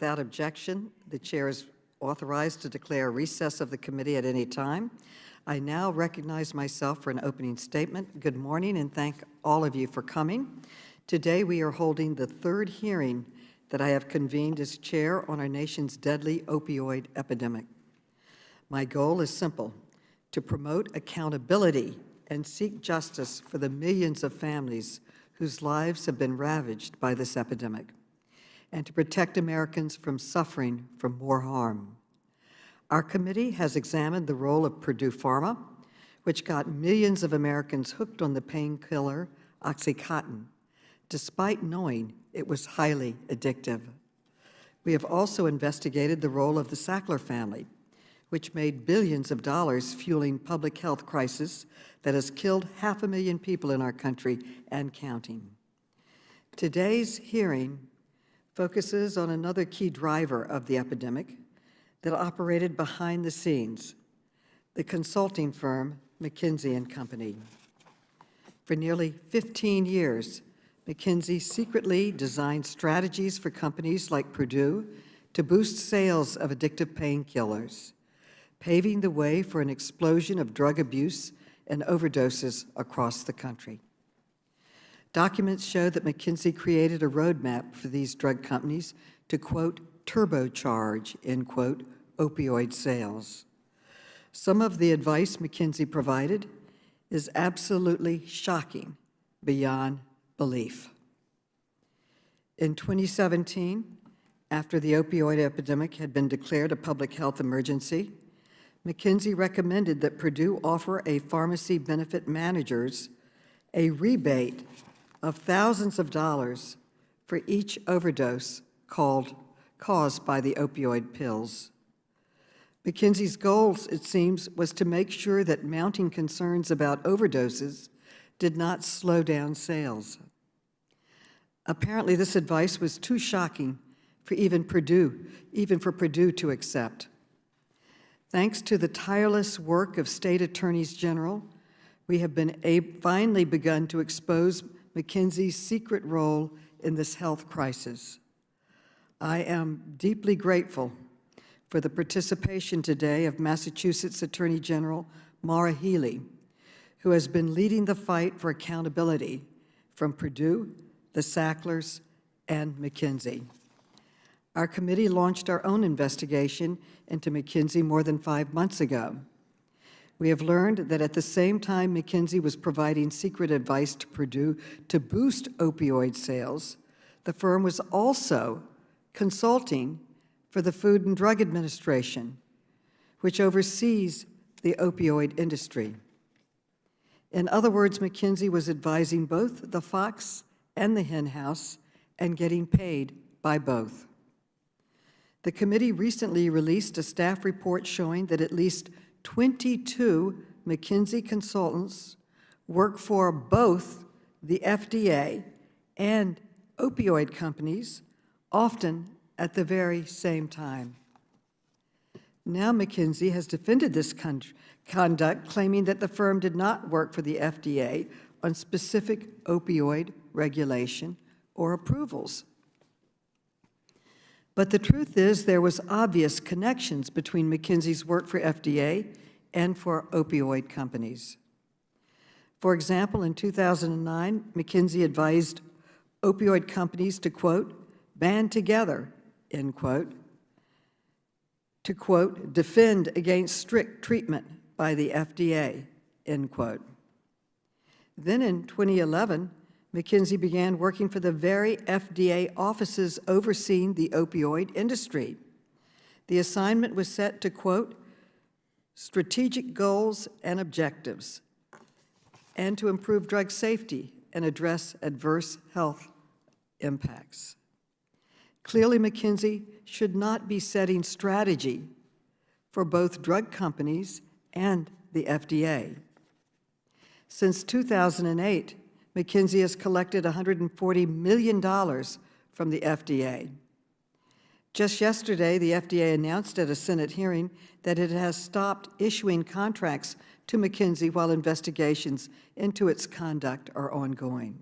Without objection, the chair is authorized to declare a recess of the committee at any time. I now recognize myself for an opening statement. Good morning, and thank all of you for coming. Today we are holding the third hearing that I have convened as chair on our nation's deadly opioid epidemic. My goal is simple: to promote accountability and seek justice for the millions of families whose lives have been ravaged by this epidemic, and to protect Americans from suffering from more harm. Our committee has examined the role of Purdue Pharma, which got millions of Americans hooked on the painkiller OxyContin, despite knowing it was highly addictive. We have also investigated the role of the Sackler family, which made billions of dollars fueling public health crisis that has killed 500,000 people in our country and counting. Today's hearing focuses on another key driver of the epidemic that operated behind the scenes, the consulting firm McKinsey & Company. For nearly 15 years, McKinsey secretly designed strategies for companies like Purdue to boost sales of addictive painkillers, paving the way for an explosion of drug abuse and overdoses across the country. Documents show that McKinsey created a roadmap for these drug companies to, quote, turbocharge, end quote, opioid sales. Some of the advice McKinsey provided is absolutely shocking beyond belief. In 2017, after the opioid epidemic had been declared a public health emergency, McKinsey recommended that Purdue offer a pharmacy benefit managers a rebate of thousands of dollars for each overdose caused by the opioid pills. McKinsey's goals, it seems, was to make sure that mounting concerns about overdoses did not slow down sales. Apparently, this advice was too shocking for even for Purdue to accept. Thanks to the tireless work of state attorneys general, we have finally begun to expose McKinsey's secret role in this health crisis. I am deeply grateful for the participation today of Massachusetts Attorney General Maura Healey, who has been leading the fight for accountability from Purdue, the Sacklers, and McKinsey. Our committee launched our own investigation into McKinsey more than 5 months ago. We have learned that at the same time McKinsey was providing secret advice to Purdue to boost opioid sales, the firm was also consulting for the Food and Drug Administration, which oversees the opioid industry. In other words, McKinsey was advising both the fox and the hen house and getting paid by both. The committee recently released a staff report showing that at least 22 McKinsey consultants work for both the FDA and opioid companies, often at the very same time. Now McKinsey has defended this conduct, claiming that the firm did not work for the FDA on specific opioid regulation or approvals. But the truth is there was obvious connections between McKinsey's work for FDA and for opioid companies. For example, in 2009, McKinsey advised opioid companies to, quote, band together, end quote, to, quote, defend against strict treatment by the FDA, end quote. Then in 2011, McKinsey began working for the very FDA offices overseeing the opioid industry. The assignment was set to, quote, strategic goals and objectives, and to improve drug safety and address adverse health impacts. Clearly, McKinsey should not be setting strategy for both drug companies and the FDA. Since 2008, McKinsey has collected $140 million from the FDA. Just yesterday, the FDA announced at a Senate hearing that it has stopped issuing contracts to McKinsey while investigations into its conduct are ongoing.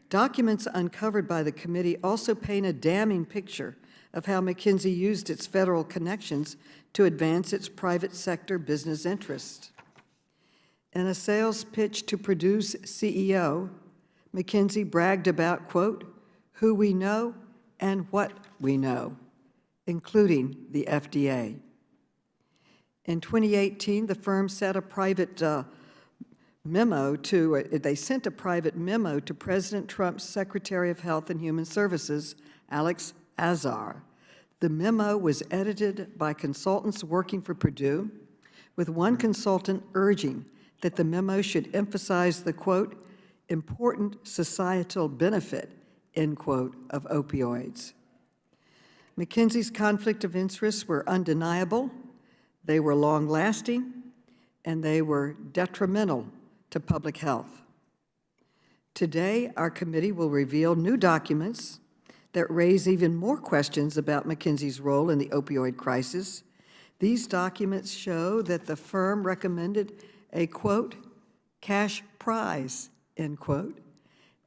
Documents uncovered by the committee also paint a damning picture of how McKinsey used its federal connections to advance its private sector business interests. In a sales pitch to Purdue's CEO, McKinsey bragged about, quote, who we know and what we know, including the FDA. In 2018, the firm sent a private memo to President Trump's Secretary of Health and Human Services, Alex Azar. The memo was edited by consultants working for Purdue, with one consultant urging that the memo should emphasize the, quote, important societal benefit, end quote, of opioids. McKinsey's conflict of interests were undeniable, they were long-lasting, and they were detrimental to public health. Today, our committee will reveal new documents that raise even more questions about McKinsey's role in the opioid crisis. These documents show that the firm recommended a, quote, cash prize, end quote,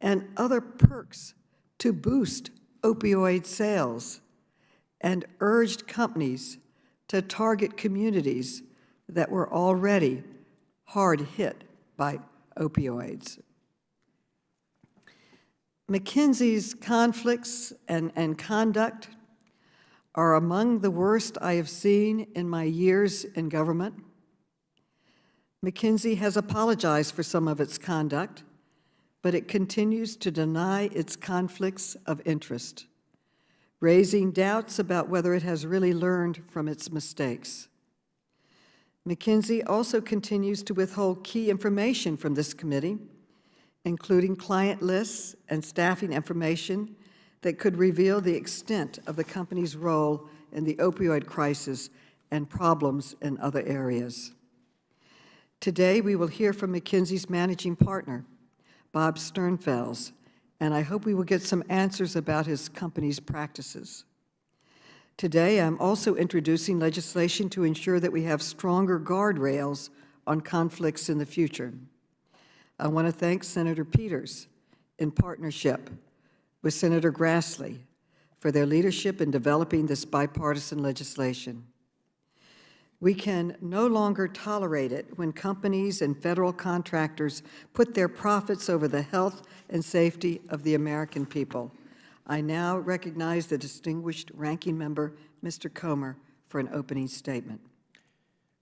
and other perks to boost opioid sales, and urged companies to target communities that were already hard hit by opioids. McKinsey's conflicts and conduct are among the worst I have seen in my years in government. McKinsey has apologized for some of its conduct, but it continues to deny its conflicts of interest, raising doubts about whether it has really learned from its mistakes. McKinsey also continues to withhold key information from this committee, including client lists and staffing information that could reveal the extent of the company's role in the opioid crisis and problems in other areas. Today, we will hear from McKinsey's managing partner, Bob Sternfels, and I hope we will get some answers about his company's practices. Today, I'm also introducing legislation to ensure that we have stronger guardrails on conflicts in the future. I want to thank Senator Peters, in partnership with Senator Grassley, for their leadership in developing this bipartisan legislation. We can no longer tolerate it when companies and federal contractors put their profits over the health and safety of the American people. I now recognize the distinguished ranking member, Mr. Comer, for an opening statement.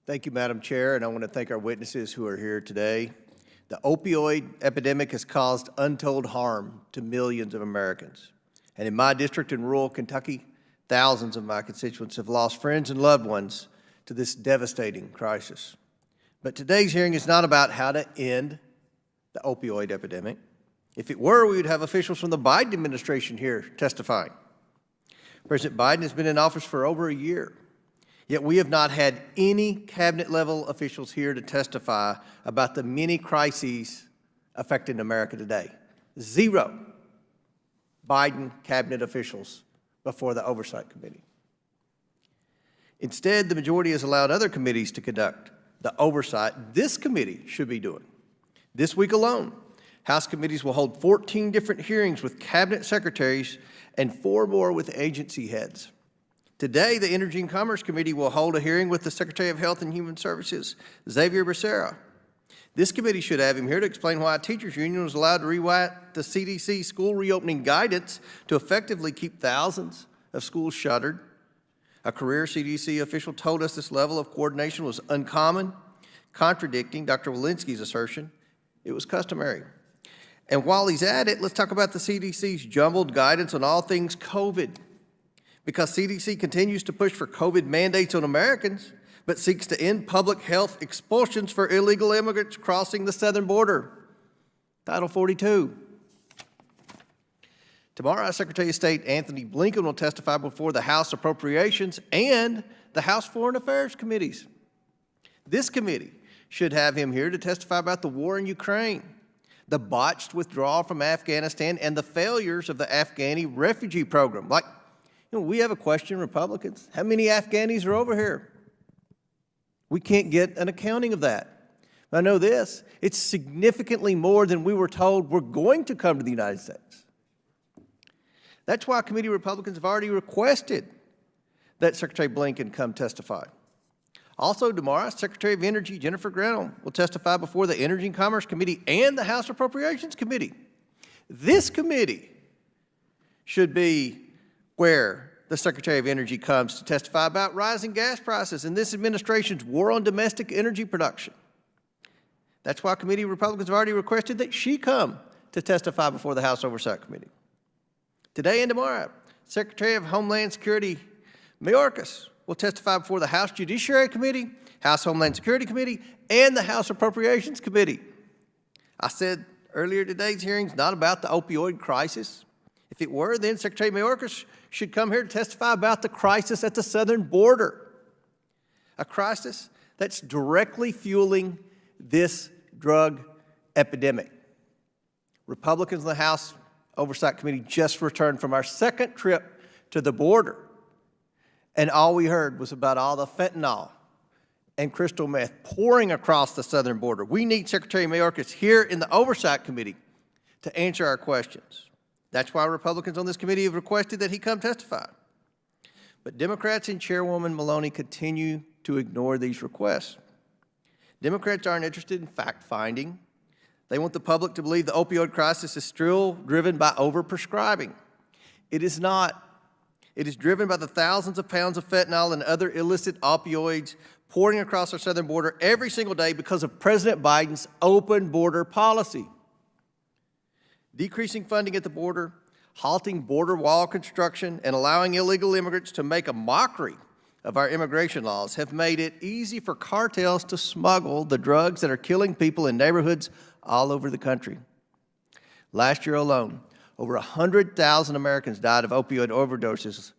Thank you, Madam Chair, and I want to thank our witnesses who are here today. The opioid epidemic has caused untold harm to millions of Americans. And in my district in rural Kentucky, thousands of my constituents have lost friends and loved ones to this devastating crisis. But today's hearing is not about how to end the opioid epidemic. If it were, we would have officials from the Biden administration here testifying. President Biden has been in office for over a year, yet we have not had any cabinet-level officials here to testify about the many crises affecting America today. Zero Biden cabinet officials before the Oversight Committee. Instead, the majority has allowed other committees to conduct the oversight this committee should be doing. This week alone, House committees will hold 14 different hearings with cabinet secretaries and 4 more with agency heads. Today, the Energy and Commerce Committee will hold a hearing with the Secretary of Health and Human Services, Xavier Becerra. This committee should have him here to explain why a teachers union was allowed to rewrite the CDC school reopening guidance to effectively keep thousands of schools shuttered. A career CDC official told us this level of coordination was uncommon, contradicting Dr. Walensky's assertion it was customary. And while he's at it, let's talk about the CDC's jumbled guidance on all things COVID. Because CDC continues to push for COVID mandates on Americans, but seeks to end public health expulsions for illegal immigrants crossing the southern border. Title 42. Tomorrow, Secretary of State Anthony Blinken will testify before the House Appropriations and the House Foreign Affairs Committees. This committee should have him here to testify about the war in Ukraine, the botched withdrawal from Afghanistan, and the failures of the Afghani refugee program. Like, we have a question, Republicans. How many Afghanis are over here? We can't get an accounting of that. I know this, it's significantly more than we were told were going to come to the United States. That's why committee Republicans have already requested that Secretary Blinken come testify. Also tomorrow, Secretary of Energy Jennifer Granholm will testify before the Energy and Commerce Committee and the House Appropriations Committee. This committee should be where the Secretary of Energy comes to testify about rising gas prices and this administration's war on domestic energy production. That's why committee Republicans have already requested that she come to testify before the House Oversight Committee. Today and tomorrow, Secretary of Homeland Security Mayorkas will testify before the House Judiciary Committee, House Homeland Security Committee, and the House Appropriations Committee. I said earlier today's hearing's not about the opioid crisis. If it were, then Secretary Mayorkas should come here to testify about the crisis at the southern border, a crisis that's directly fueling this drug epidemic. Republicans in the House Oversight Committee just returned from our second trip to the border, and all we heard was about all the fentanyl and crystal meth pouring across the southern border. We need Secretary Mayorkas here in the Oversight Committee to answer our questions. That's why Republicans on this committee have requested that he come testify. But Democrats and Chairwoman Maloney continue to ignore these requests. Democrats aren't interested in fact-finding. They want the public to believe the opioid crisis is still driven by overprescribing. It is not. It is driven by the thousands of pounds of fentanyl and other illicit opioids pouring across our southern border every single day because of President Biden's open border policy. Decreasing funding at the border, halting border wall construction, and allowing illegal immigrants to make a mockery of our immigration laws have made it easy for cartels to smuggle the drugs that are killing people in neighborhoods all over the country. Last year alone, over 100,000 Americans died of opioid overdoses,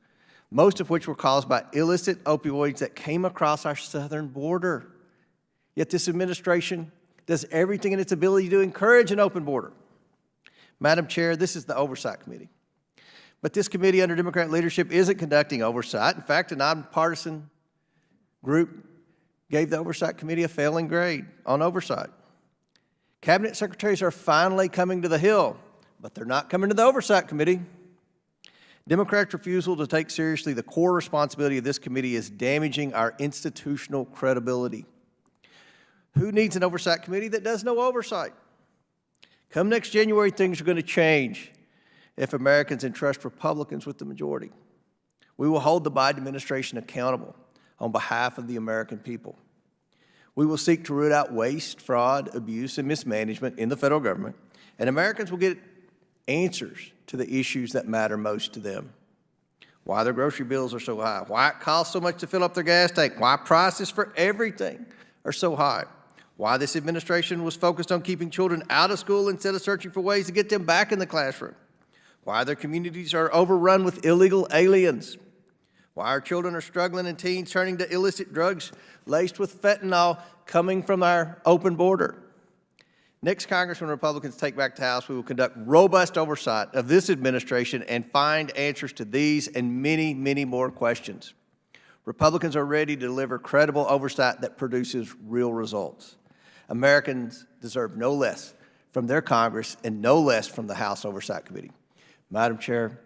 most of which were caused by illicit opioids that came across our southern border. Yet this administration does everything in its ability to encourage an open border. Madam Chair, this is the Oversight Committee. But this committee under Democrat leadership isn't conducting oversight. In fact, a nonpartisan group gave the Oversight Committee a failing grade on oversight. Cabinet secretaries are finally coming to the Hill, but they're not coming to the Oversight Committee. Democrats' refusal to take seriously the core responsibility of this committee is damaging our institutional credibility. Who needs an Oversight Committee that does no oversight? Come next January, things are going to change if Americans entrust Republicans with the majority. We will hold the Biden administration accountable on behalf of the American people. We will seek to root out waste, fraud, abuse, and mismanagement in the federal government, and Americans will get answers to the issues that matter most to them. Why their grocery bills are so high, why it costs so much to fill up their gas tank, why prices for everything are so high, why this administration was focused on keeping children out of school instead of searching for ways to get them back in the classroom, why their communities are overrun with illegal aliens, why our children are struggling and teens turning to illicit drugs laced with fentanyl coming from our open border. Next Congress, when Republicans take back the House, we will conduct robust oversight of this administration and find answers to these and many, many more questions. Republicans are ready to deliver credible oversight that produces real results. Americans deserve no less from their Congress and no less from the House Oversight Committee. Madam Chair,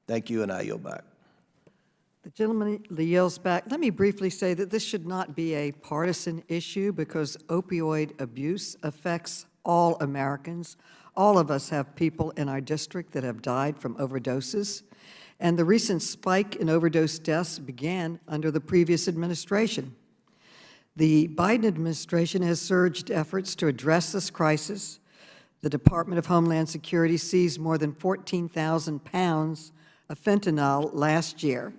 thank you, and I yield back. The gentleman yields back. Let me briefly say that this should not be a partisan issue because opioid abuse affects all Americans. All of us have people in our district that have died from overdoses, and the recent spike in overdose deaths began under the previous administration. The Biden administration has surged efforts to address this crisis. The Department of Homeland Security seized more than 14,000 pounds of fentanyl last year,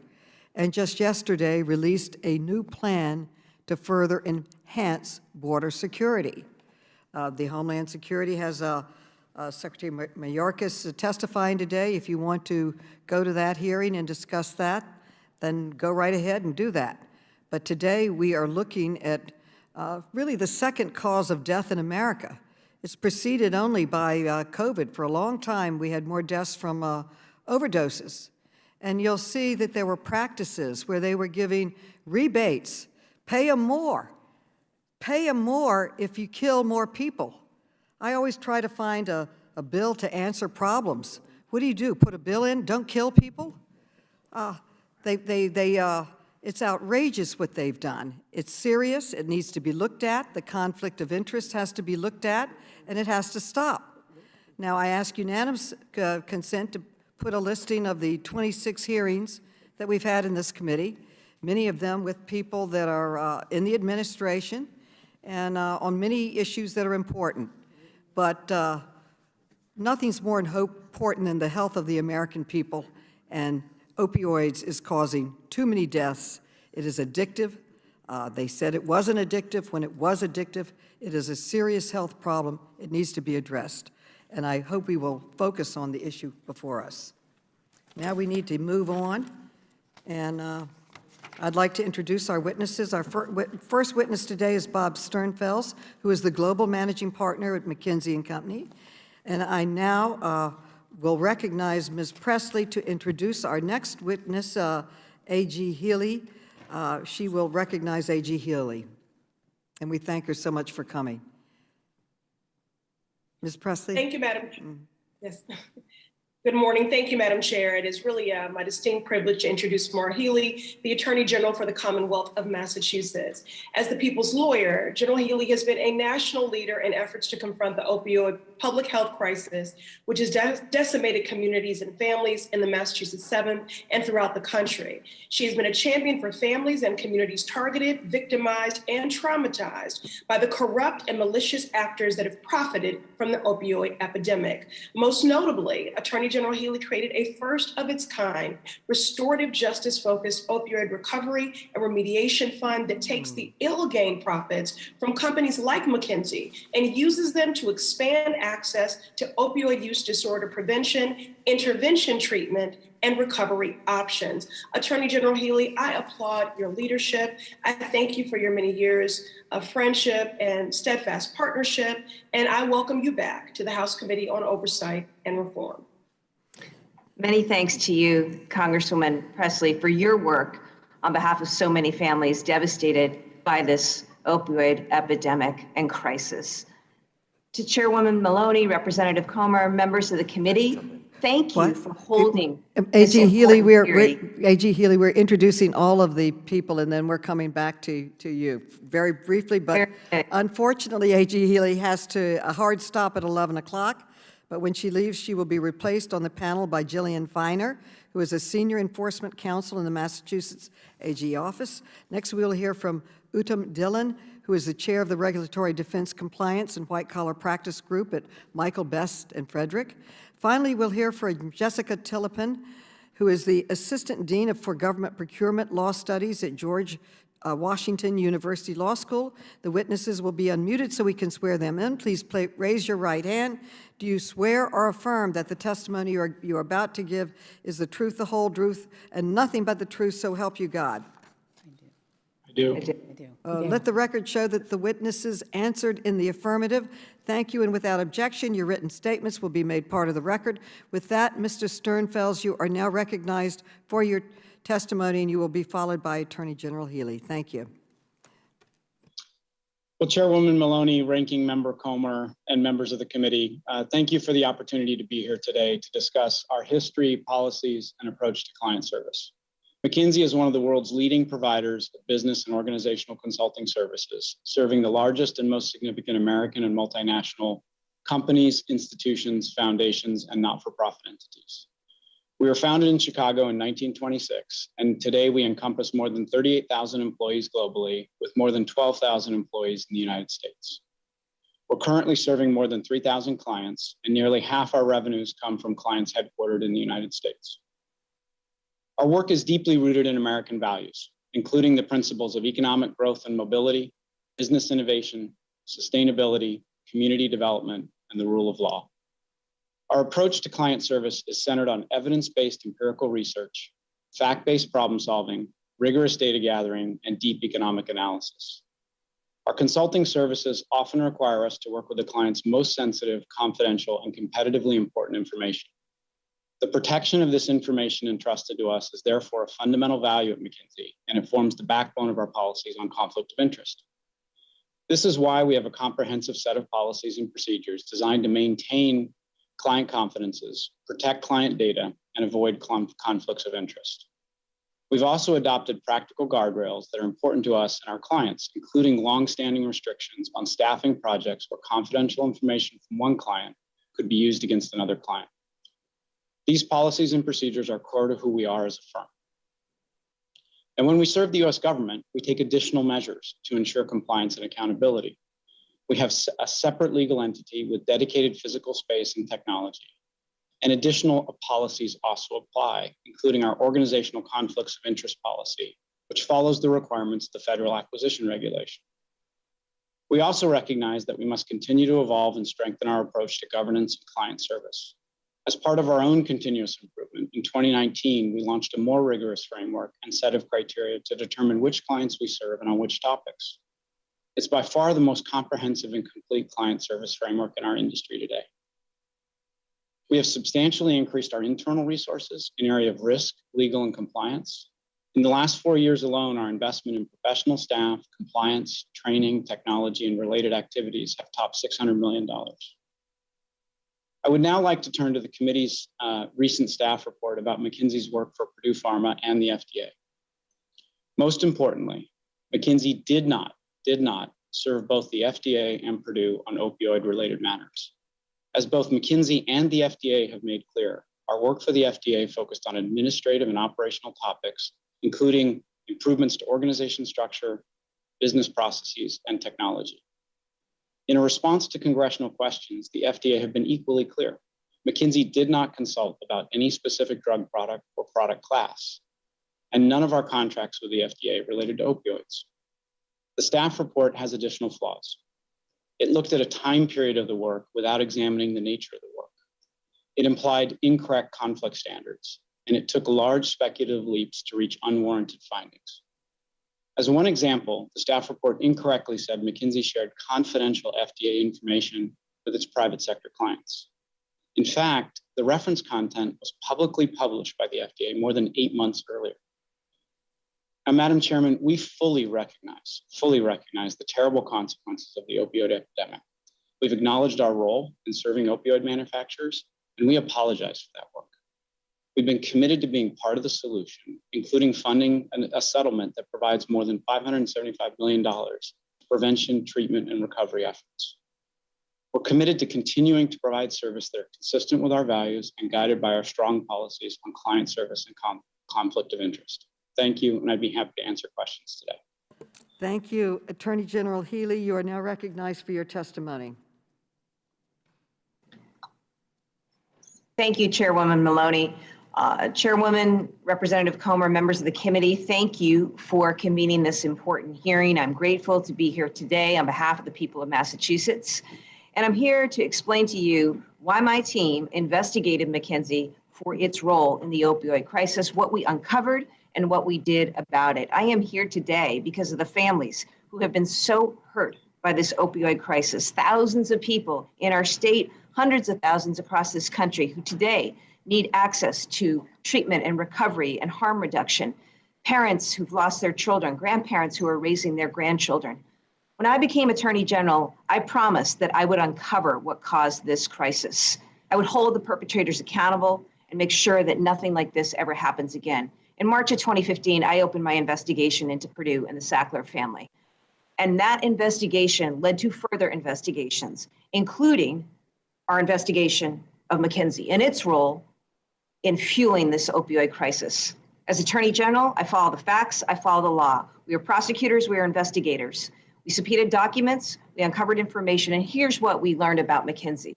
and just yesterday released a new plan to further enhance border security. The Homeland Security has Secretary Mayorkas testifying today. If you want to go to that hearing and discuss that, then go right ahead and do that. But today we are looking at really the second cause of death in America. It's preceded only by COVID. For a long time, we had more deaths from overdoses. And you'll see that there were practices where they were giving rebates, pay them more, pay them more if you kill more people. I always try to find a bill to answer problems. What do? Put a bill in, don't kill people? It's outrageous what they've done. It's serious, it needs to be looked at, the conflict of interest has to be looked at, and it has to stop. Now, I ask unanimous consent to put a listing of the 26 hearings that we've had in this committee, many of them with people that are in the administration and on many issues that are important. But nothing's more important than the health of the American people, and opioids is causing too many deaths. It is addictive. They said it wasn't addictive when it was addictive. It is a serious health problem. It needs to be addressed. And I hope we will focus on the issue before us. Now we need to move on. And I'd like to introduce our witnesses. Our first witness today is Bob Sternfels, who is the Global Managing Partner at McKinsey & Company. And I now will recognize Ms. Presley to introduce our next witness, A.G. Healey. She will recognize A.G. Healey. And we thank her so much for coming. Ms. Presley? Thank you, Madam. Yes. Good morning. Thank you, Madam Chair. It is really my distinct privilege to introduce Maura Healey, the Attorney General for the Commonwealth of Massachusetts. As the people's lawyer, General Healey has been a national leader in efforts to confront the opioid public health crisis, which has decimated communities and families in the Massachusetts 7 and throughout the country. She has been a champion for families and communities targeted, victimized, and traumatized by the corrupt and malicious actors that have profited from the opioid epidemic. Most notably, Attorney General Healey created a first of its kind, restorative justice focused opioid recovery and remediation fund that takes the ill-gained profits from companies like McKinsey and uses them to expand access to opioid use disorder prevention, intervention treatment, and recovery options. Attorney General Healey, I applaud your leadership. I thank you for your many years of friendship and steadfast partnership, and I welcome you back to the House Committee on Oversight and Reform. Many thanks to you, Congresswoman Presley, for your work on behalf of so many families devastated by this opioid epidemic and crisis. To Chairwoman Maloney, Representative Comer, members of the committee, thank you for holding A.G. Healey, A.G. Healey, we're introducing all of the people, and then we're coming back to you very briefly. But unfortunately, A.G. Healey has a hard stop at 11 o'clock. But when she leaves, she will be replaced on the panel by Jillian Feiner, who is a senior enforcement counsel in the Massachusetts AG office. Next, we will hear from Uttam Dhillon, who is the chair of the Regulatory Defense Compliance and White Collar Practice Group at Michael Best and Frederick. Finally, we'll hear from Jessica Tillipin, who is the Assistant Dean for Government Procurement Law Studies at George Washington University Law School. The witnesses will be unmuted so we can swear them in. Please raise your right hand. Do you swear or affirm that the testimony you are about to give is the truth, the whole truth, and nothing but the truth, so help you God? I do. Let the record show that the witnesses answered in the affirmative. Thank you, and without objection, your written statements will be made part of the record. With that, Mr. Sternfels, you are now recognized for your testimony, and you will be followed by Attorney General Healey. Thank you. Well, Chairwoman Maloney, Ranking Member Comer, and members of the committee, thank you for the opportunity to be here today to discuss our history, policies, and approach to client service. McKinsey is one of the world's leading providers of business and organizational consulting services, serving the largest and most significant American and multinational companies, institutions, foundations, and not-for-profit entities. We were founded in Chicago in 1926, and today we encompass more than 38,000 employees globally, with more than 12,000 employees in the United States. We're currently serving more than 3,000 clients, and nearly half our revenues come from clients headquartered in the United States. Our work is deeply rooted in American values, including the principles of economic growth and mobility, business innovation, sustainability, community development, and the rule of law. Our approach to client service is centered on evidence-based empirical research, fact-based problem solving, rigorous data gathering, and deep economic analysis. Our consulting services often require us to work with the client's most sensitive, confidential, and competitively important information. The protection of this information entrusted to us is therefore a fundamental value at McKinsey, and it forms the backbone of our policies on conflict of interest. This is why we have a comprehensive set of policies and procedures designed to maintain client confidences, protect client data, and avoid conflicts of interest. We've also adopted practical guardrails that are important to us and our clients, including long-standing restrictions on staffing projects where confidential information from one client could be used against another client. These policies and procedures are core to who we are as a firm. And when we serve the US government, we take additional measures to ensure compliance and accountability. We have a separate legal entity with dedicated physical space and technology. And additional policies also apply, including our organizational conflicts of interest policy, which follows the requirements of the Federal Acquisition Regulation. We also recognize that we must continue to evolve and strengthen our approach to governance and client service. As part of our own continuous improvement, in 2019, we launched a more rigorous framework and set of criteria to determine which clients we serve and on which topics. It's by far the most comprehensive and complete client service framework in our industry today. We have substantially increased our internal resources in area of risk, legal, and compliance. In the last 4 years alone, our investment in professional staff, compliance, training, technology, and related activities have topped $600 million. I would now like to turn to the committee's recent staff report about McKinsey's work for Purdue Pharma and the FDA. Most importantly, McKinsey did not serve both the FDA and Purdue on opioid-related matters. As both McKinsey and the FDA have made clear, our work for the FDA focused on administrative and operational topics, including improvements to organization structure, business processes, and technology. In a response to congressional questions, the FDA have been equally clear. McKinsey did not consult about any specific drug product or product class, and none of our contracts with the FDA related to opioids. The staff report has additional flaws. It looked at a time period of the work without examining the nature of the work. It implied incorrect conflict standards, and it took large speculative leaps to reach unwarranted findings. As one example, the staff report incorrectly said McKinsey shared confidential FDA information with its private sector clients. In fact, the reference content was publicly published by the FDA more than 8 months earlier. Now, Madam Chairman, we fully recognize the terrible consequences of the opioid epidemic. We've acknowledged our role in serving opioid manufacturers, and we apologize for that work. We've been committed to being part of the solution, including funding a settlement that provides more than $575 million to prevention, treatment, and recovery efforts. We're committed to continuing to provide service that are consistent with our values and guided by our strong policies on client service and conflict of interest. Thank you, and I'd be happy to answer questions today. Thank you. Attorney General Healey, you are now recognized for your testimony. Thank you, Chairwoman Maloney. Chairwoman, Representative Comer, members of the committee, thank you for convening this important hearing. I'm grateful to be here today on behalf of the people of Massachusetts. And I'm here to explain to you why my team investigated McKinsey for its role in the opioid crisis, what we uncovered, and what we did about it. I am here today because of the families who have been so hurt by this opioid crisis. Thousands of people in our state, hundreds of thousands across this country who today need access to treatment and recovery and harm reduction. Parents who've lost their children, grandparents who are raising their grandchildren. When I became Attorney General, I promised that I would uncover what caused this crisis. I would hold the perpetrators accountable and make sure that nothing like this ever happens again. In March of 2015, I opened my investigation into Purdue and the Sackler family. And that investigation led to further investigations, including our investigation of McKinsey and its role in fueling this opioid crisis. As Attorney General, I follow the facts, I follow the law. We are prosecutors, we are investigators. We subpoenaed documents, we uncovered information, and here's what we learned about McKinsey.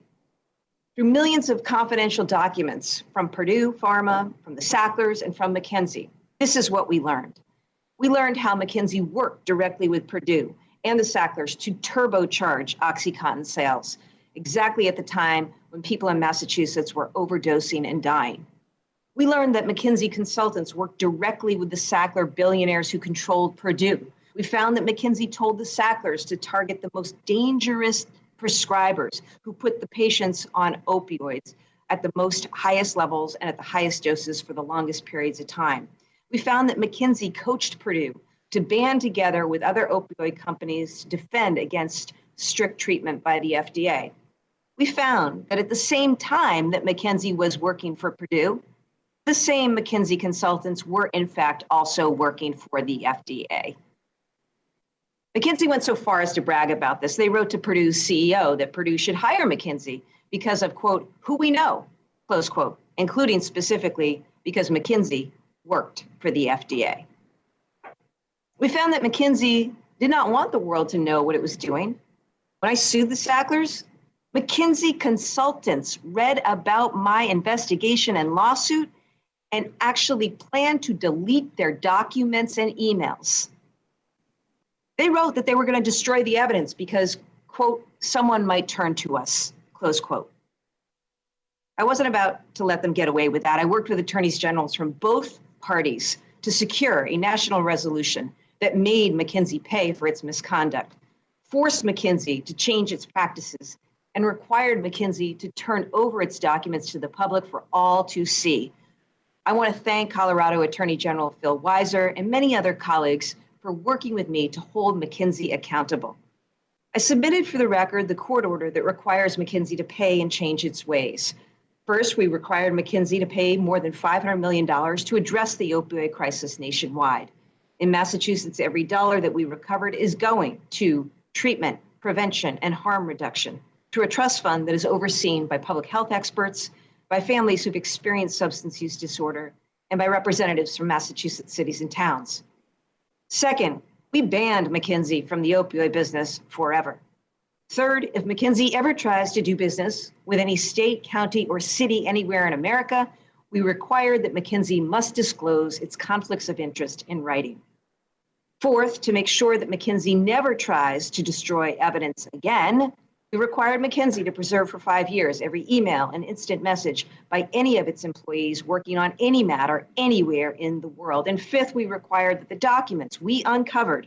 Through millions of confidential documents from Purdue Pharma, from the Sacklers, and from McKinsey, this is what we learned. We learned how McKinsey worked directly with Purdue and the Sacklers to turbocharge OxyContin sales, exactly at the time when people in Massachusetts were overdosing and dying. We learned that McKinsey consultants worked directly with the Sackler billionaires who controlled Purdue. We found that McKinsey told the Sacklers to target the most dangerous prescribers who put the patients on opioids at the most highest levels and at the highest doses for the longest periods of time. We found that McKinsey coached Purdue to band together with other opioid companies to defend against strict treatment by the FDA. We found that at the same time that McKinsey was working for Purdue, the same McKinsey consultants were in fact also working for the FDA. McKinsey went so far as to brag about this. They wrote to Purdue's CEO that Purdue should hire McKinsey because of, quote, who we know, close quote, including specifically because McKinsey worked for the FDA. We found that McKinsey did not want the world to know what it was doing. When I sued the Sacklers, McKinsey consultants read about my investigation and lawsuit and actually planned to delete their documents and emails. They wrote that they were going to destroy the evidence because, quote, someone might turn to us, close quote. I wasn't about to let them get away with that. I worked with attorneys generals from both parties to secure a national resolution that made McKinsey pay for its misconduct, forced McKinsey to change its practices, and required McKinsey to turn over its documents to the public for all to see. I want to thank Colorado Attorney General Phil Weiser and many other colleagues for working with me to hold McKinsey accountable. I submitted for the record the court order that requires McKinsey to pay and change its ways. First, we required McKinsey to pay more than $500 million to address the opioid crisis nationwide. In Massachusetts, every dollar that we recovered is going to treatment, prevention, and harm reduction through a trust fund that is overseen by public health experts, by families who've experienced substance use disorder, and by representatives from Massachusetts cities and towns. Second, we banned McKinsey from the opioid business forever. Third, if McKinsey ever tries to do business with any state, county, or city anywhere in America, we required that McKinsey must disclose its conflicts of interest in writing. Fourth, to make sure that McKinsey never tries to destroy evidence again, we required McKinsey to preserve for 5 years every email and instant message by any of its employees working on any matter anywhere in the world. And fifth, we required that the documents we uncovered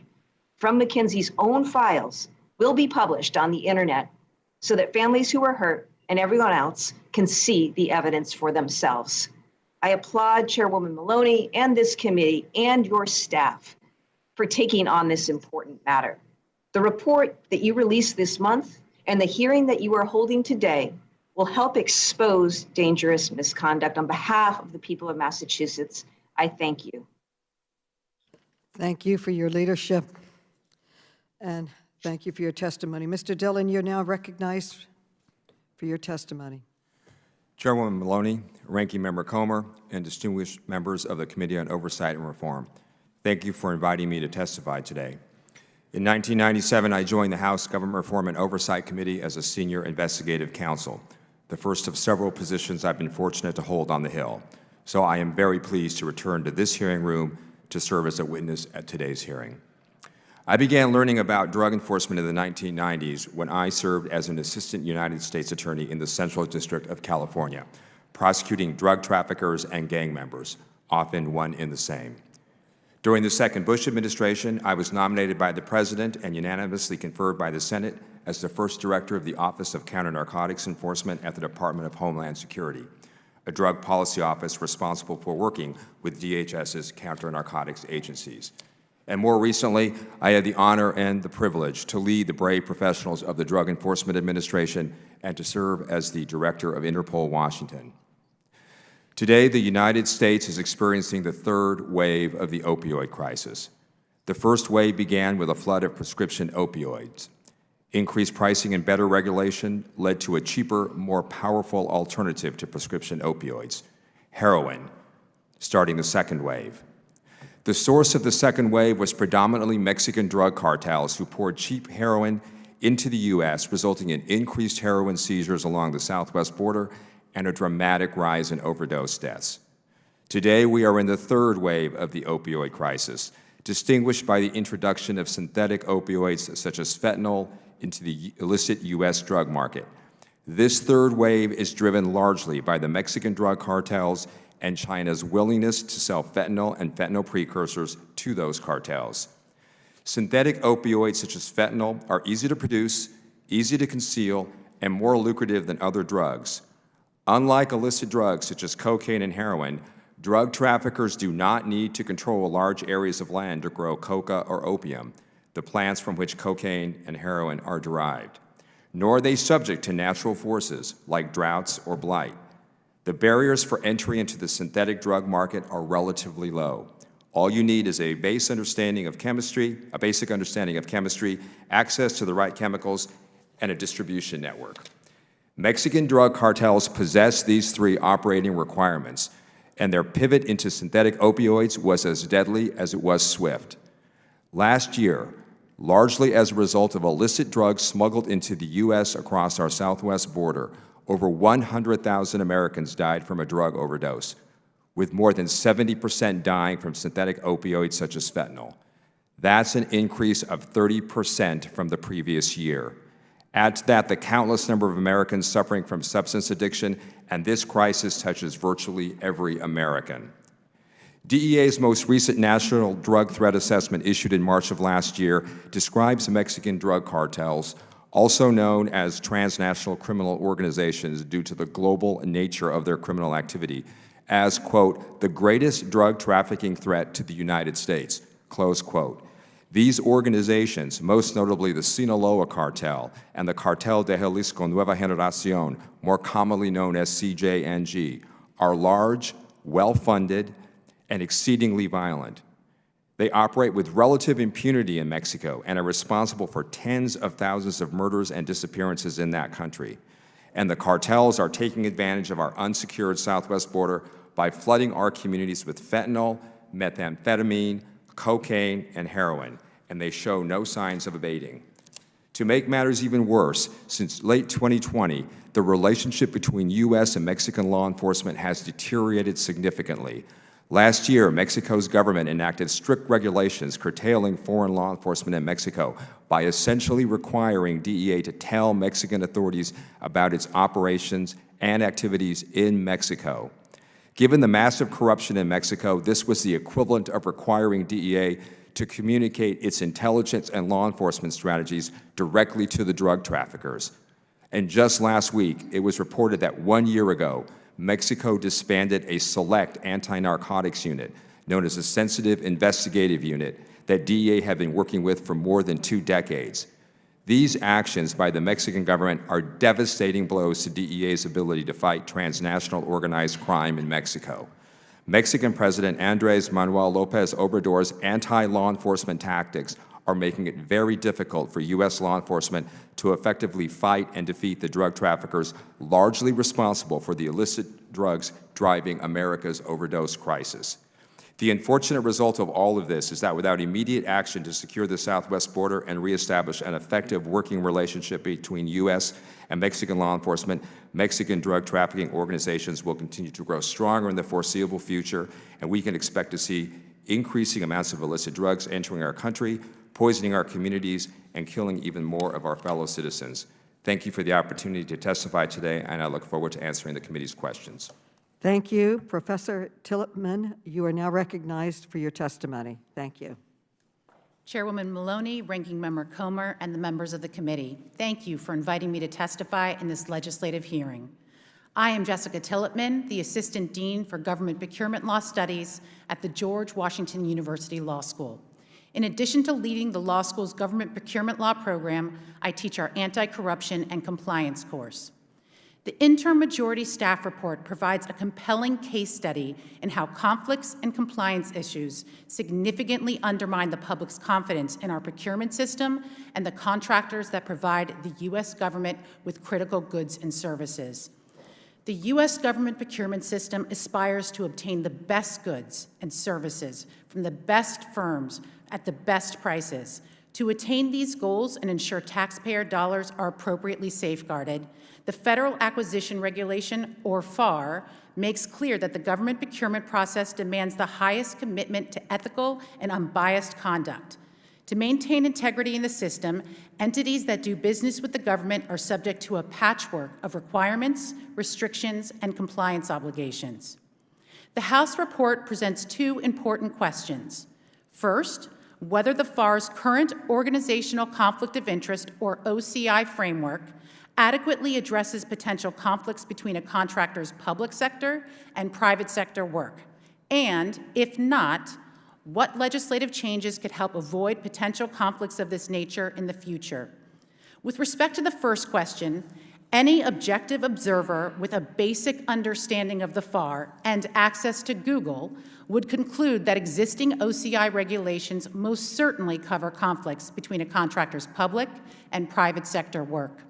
from McKinsey's own files will be published on the internet so that families who are hurt and everyone else can see the evidence for themselves. I applaud Chairwoman Maloney and this committee and your staff for taking on this important matter. The report that you released this month and the hearing that you are holding today will help expose dangerous misconduct. On behalf of the people of Massachusetts, I thank you. Thank you for your leadership, and thank you for your testimony. Mr. Dillon, you're now recognized for your testimony. Chairwoman Maloney, Ranking Member Comer, and distinguished members of the Committee on Oversight and Reform, thank you for inviting me to testify today. In 1997, I joined the House Government Reform and Oversight Committee as a senior investigative counsel, the first of several positions I've been fortunate to hold on the Hill. So I am very pleased to return to this hearing room to serve as a witness at today's hearing. I began learning about drug enforcement in the 1990s when I served as an assistant United States attorney in the Central District of California, prosecuting drug traffickers and gang members, often one in the same. During the second Bush administration, I was nominated by the President and unanimously conferred by the Senate as the first director of the Office of Counter-Narcotics Enforcement at the Department of Homeland Security, a drug policy office responsible for working with DHS's counter-narcotics agencies. And more recently, I had the honor and the privilege to lead the brave professionals of the Drug Enforcement Administration and to serve as the director of Interpol Washington. Today, the United States is experiencing the third wave of the opioid crisis. The first wave began with a flood of prescription opioids. Increased pricing and better regulation led to a cheaper, more powerful alternative to prescription opioids, heroin, starting the second wave. The source of the second wave was predominantly Mexican drug cartels who poured cheap heroin into the U.S., resulting in increased heroin seizures along the southwest border and a dramatic rise in overdose deaths. Today, we are in the third wave of the opioid crisis, distinguished by the introduction of synthetic opioids such as fentanyl into the illicit U.S. drug market. This third wave is driven largely by the Mexican drug cartels and China's willingness to sell fentanyl and fentanyl precursors to those cartels. Synthetic opioids such as fentanyl are easy to produce, easy to conceal, and more lucrative than other drugs. Unlike illicit drugs such as cocaine and heroin, Drug traffickers do not need to control large areas of land to grow coca or opium, the plants from which cocaine and heroin are derived. Nor are they subject to natural forces like droughts or blight. The barriers for entry into the synthetic drug market are relatively low. All you need is a basic understanding of chemistry, access to the right chemicals, and a distribution network. Mexican drug cartels possess these three operating requirements, and their pivot into synthetic opioids was as deadly as it was swift. Last year, largely as a result of illicit drugs smuggled into the U.S. across our southwest border, over 100,000 Americans died from a drug overdose, with more than 70% dying from synthetic opioids such as fentanyl. That's an increase of 30% from the previous year. Add to that the countless number of Americans suffering from substance addiction, and this crisis touches virtually every American. DEA's most recent National Drug Threat Assessment, issued in March of last year, describes Mexican drug cartels, also known as transnational criminal organizations due to the global nature of their criminal activity, as, quote, the greatest drug trafficking threat to the United States, close quote. These organizations, most notably the Sinaloa Cartel and the Cartel de Jalisco Nueva Generación, more commonly known as CJNG, are large, well-funded, and exceedingly violent. They operate with relative impunity in Mexico and are responsible for tens of thousands of murders and disappearances in that country. And the cartels are taking advantage of our unsecured southwest border by flooding our communities with fentanyl, methamphetamine, cocaine, and heroin, and they show no signs of abating. To make matters even worse, since late 2020, the relationship between U.S. and Mexican law enforcement has deteriorated significantly. Last year, Mexico's government enacted strict regulations curtailing foreign law enforcement in Mexico by essentially requiring DEA to tell Mexican authorities about its operations and activities in Mexico. Given the massive corruption in Mexico, this was the equivalent of requiring DEA to communicate its intelligence and law enforcement strategies directly to the drug traffickers. And just last week, it was reported that 1 year ago, Mexico disbanded a select anti-narcotics unit, known as a Sensitive Investigative Unit, that DEA had been working with for more than 2 decades. These actions by the Mexican government are devastating blows to DEA's ability to fight transnational organized crime in Mexico. Mexican President Andrés Manuel López Obrador's anti-law enforcement tactics are making it very difficult for U.S. law enforcement to effectively fight and defeat the drug traffickers largely responsible for the illicit drugs driving America's overdose crisis. The unfortunate result of all of this is that without immediate action to secure the southwest border and reestablish an effective working relationship between U.S. and Mexican law enforcement, Mexican drug trafficking organizations will continue to grow stronger in the foreseeable future, and we can expect to see increasing amounts of illicit drugs entering our country, poisoning our communities, and killing even more of our fellow citizens. Thank you for the opportunity to testify today, and I look forward to answering the committee's questions. Thank you. Professor Tillotman, you are now recognized for your testimony. Thank you. Chairwoman Maloney, Ranking Member Comer, and the members of the committee, thank you for inviting me to testify in this legislative hearing. I am Jessica Tillotman, the Assistant Dean for Government Procurement Law Studies at the George Washington University Law School. In addition to leading the law school's government procurement law program, I teach our anti-corruption and compliance course. The interim majority staff report provides a compelling case study in how conflicts and compliance issues significantly undermine the public's confidence in our procurement system and the contractors that provide the U.S. government with critical goods and services. The U.S. government procurement system aspires to obtain the best goods and services from the best firms at the best prices. To attain these goals and ensure taxpayer dollars are appropriately safeguarded, the Federal Acquisition Regulation, or FAR, makes clear that the government procurement process demands the highest commitment to ethical and unbiased conduct. To maintain integrity in the system, entities that do business with the government are subject to a patchwork of requirements, restrictions, and compliance obligations. The House report presents 2 important questions. First, whether the FAR's current Organizational Conflict of Interest, or OCI framework, adequately addresses potential conflicts between a contractor's public sector and private sector work. And if not, what legislative changes could help avoid potential conflicts of this nature in the future? With respect to the first question, any objective observer with a basic understanding of the FAR and access to Google would conclude that existing OCI regulations most certainly cover conflicts between a contractor's public and private sector work.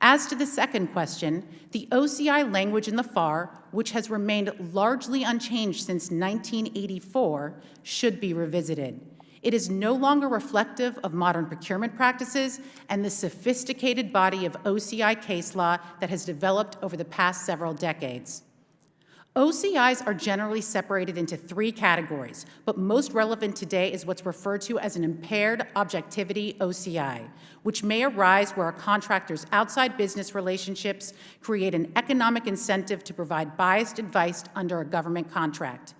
As to the second question, the OCI language in the FAR, which has remained largely unchanged since 1984, should be revisited. It is no longer reflective of modern procurement practices and the sophisticated body of OCI case law that has developed over the past several decades. OCIs are generally separated into three categories, but most relevant today is what's referred to as an impaired objectivity OCI, which may arise where a contractor's outside business relationships create an economic incentive to provide biased advice under a government contract.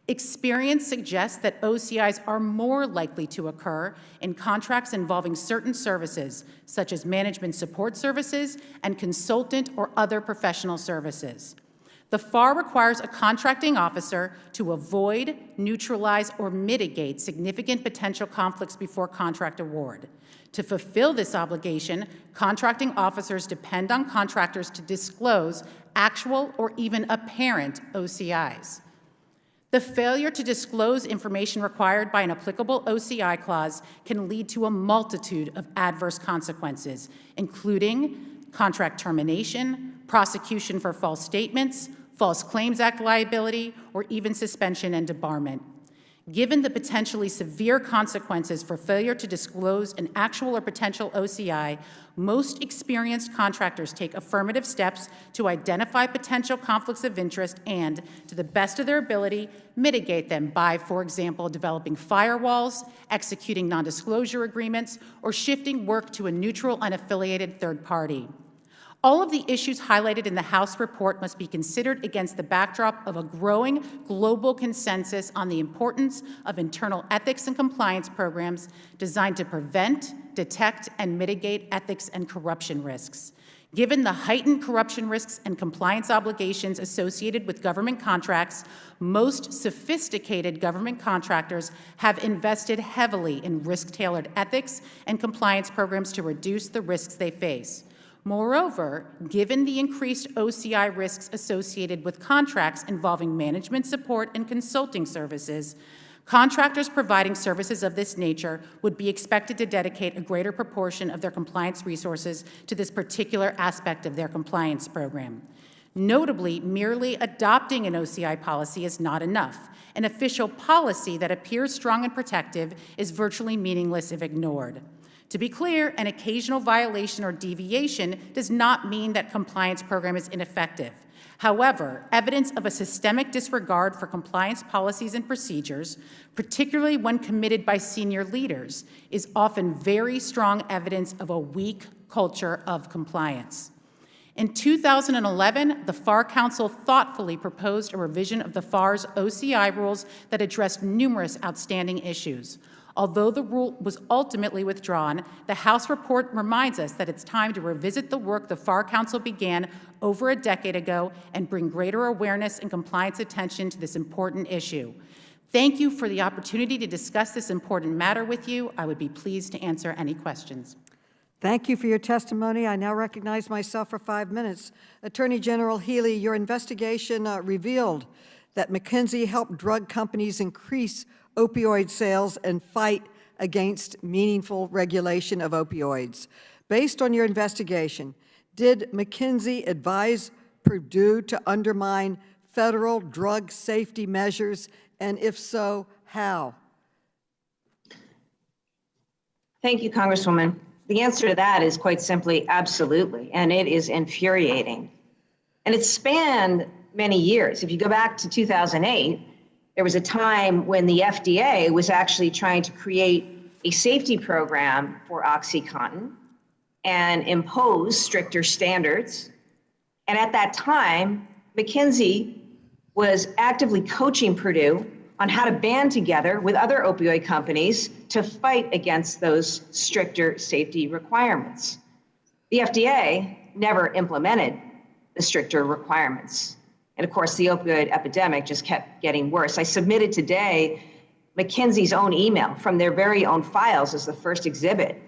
Experience suggests that OCIs are more likely to occur in contracts involving certain services, such as management support services and consultant or other professional services. The FAR requires a contracting officer to avoid, neutralize, or mitigate significant potential conflicts before contract award. To fulfill this obligation, contracting officers depend on contractors to disclose actual or even apparent OCIs. The failure to disclose information required by an applicable OCI clause can lead to a multitude of adverse consequences, including contract termination, prosecution for false statements, False Claims Act liability, or even suspension and debarment. Given the potentially severe consequences for failure to disclose an actual or potential OCI, most experienced contractors take affirmative steps to identify potential conflicts of interest and, to the best of their ability, mitigate them by, for example, developing firewalls, executing non-disclosure agreements, or shifting work to a neutral, unaffiliated third party. All of the issues highlighted in the House report must be considered against the backdrop of a growing global consensus on the importance of internal ethics and compliance programs designed to prevent, detect, and mitigate ethics and corruption risks. Given the heightened corruption risks and compliance obligations associated with government contracts, most sophisticated government contractors have invested heavily in risk-tailored ethics and compliance programs to reduce the risks they face. Moreover, given the increased OCI risks associated with contracts involving management support and consulting services, contractors providing services of this nature would be expected to dedicate a greater proportion of their compliance resources to this particular aspect of their compliance program. Notably, merely adopting an OCI policy is not enough. An official policy that appears strong and protective is virtually meaningless if ignored. To be clear, an occasional violation or deviation does not mean that compliance program is ineffective. However, evidence of a systemic disregard for compliance policies and procedures, particularly when committed by senior leaders, is often very strong evidence of a weak culture of compliance. In 2011, the FAR Council thoughtfully proposed a revision of the FAR's OCI rules that addressed numerous outstanding issues. Although the rule was ultimately withdrawn, the House report reminds us that it's time to revisit the work the FAR Council began over a decade ago and bring greater awareness and compliance attention to this important issue. Thank you for the opportunity to discuss this important matter with you. I would be pleased to answer any questions. Thank you for your testimony. I now recognize myself for 5 minutes. Attorney General Healey, your investigation revealed that McKinsey helped drug companies increase opioid sales and fight against meaningful regulation of opioids. Based on your investigation, did McKinsey advise Purdue to undermine federal drug safety measures, and if so, how? Thank you, Congresswoman. The answer to that is quite simply absolutely, and it is infuriating. And it spanned many years. If you go back to 2008, there was a time when the FDA was actually trying to create a safety program for OxyContin and impose stricter standards. And at that time, McKinsey was actively coaching Purdue on how to band together with other opioid companies to fight against those stricter safety requirements. The FDA never implemented the stricter requirements. And of course, the opioid epidemic just kept getting worse. I submitted today McKinsey's own email from their very own files as the first exhibit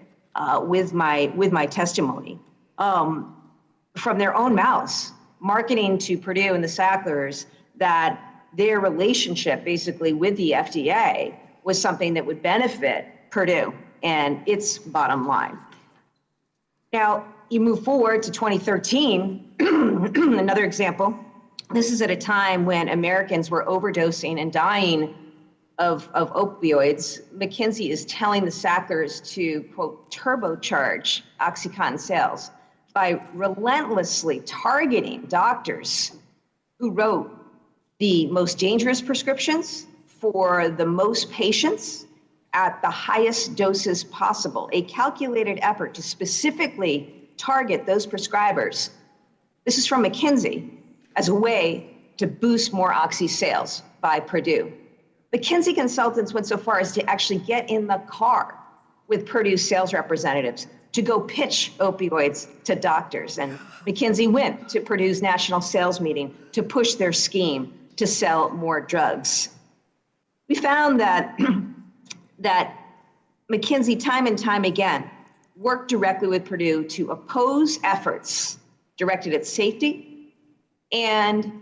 with my testimony. From their own mouths, marketing to Purdue and the Sacklers that their relationship basically with the FDA was something that would benefit Purdue and its bottom line. Now, you move forward to 2013, another example. This is at a time when Americans were overdosing and dying of opioids. McKinsey is telling the Sacklers to, quote, turbocharge OxyContin sales by relentlessly targeting doctors who wrote the most dangerous prescriptions for the most patients at the highest doses possible, a calculated effort to specifically target those prescribers. This is from McKinsey as a way to boost more Oxy sales by Purdue. McKinsey consultants went so far as to actually get in the car with Purdue sales representatives to go pitch opioids to doctors. And McKinsey went to Purdue's national sales meeting to push their scheme to sell more drugs. We found that McKinsey time and time again worked directly with Purdue to oppose efforts directed at safety and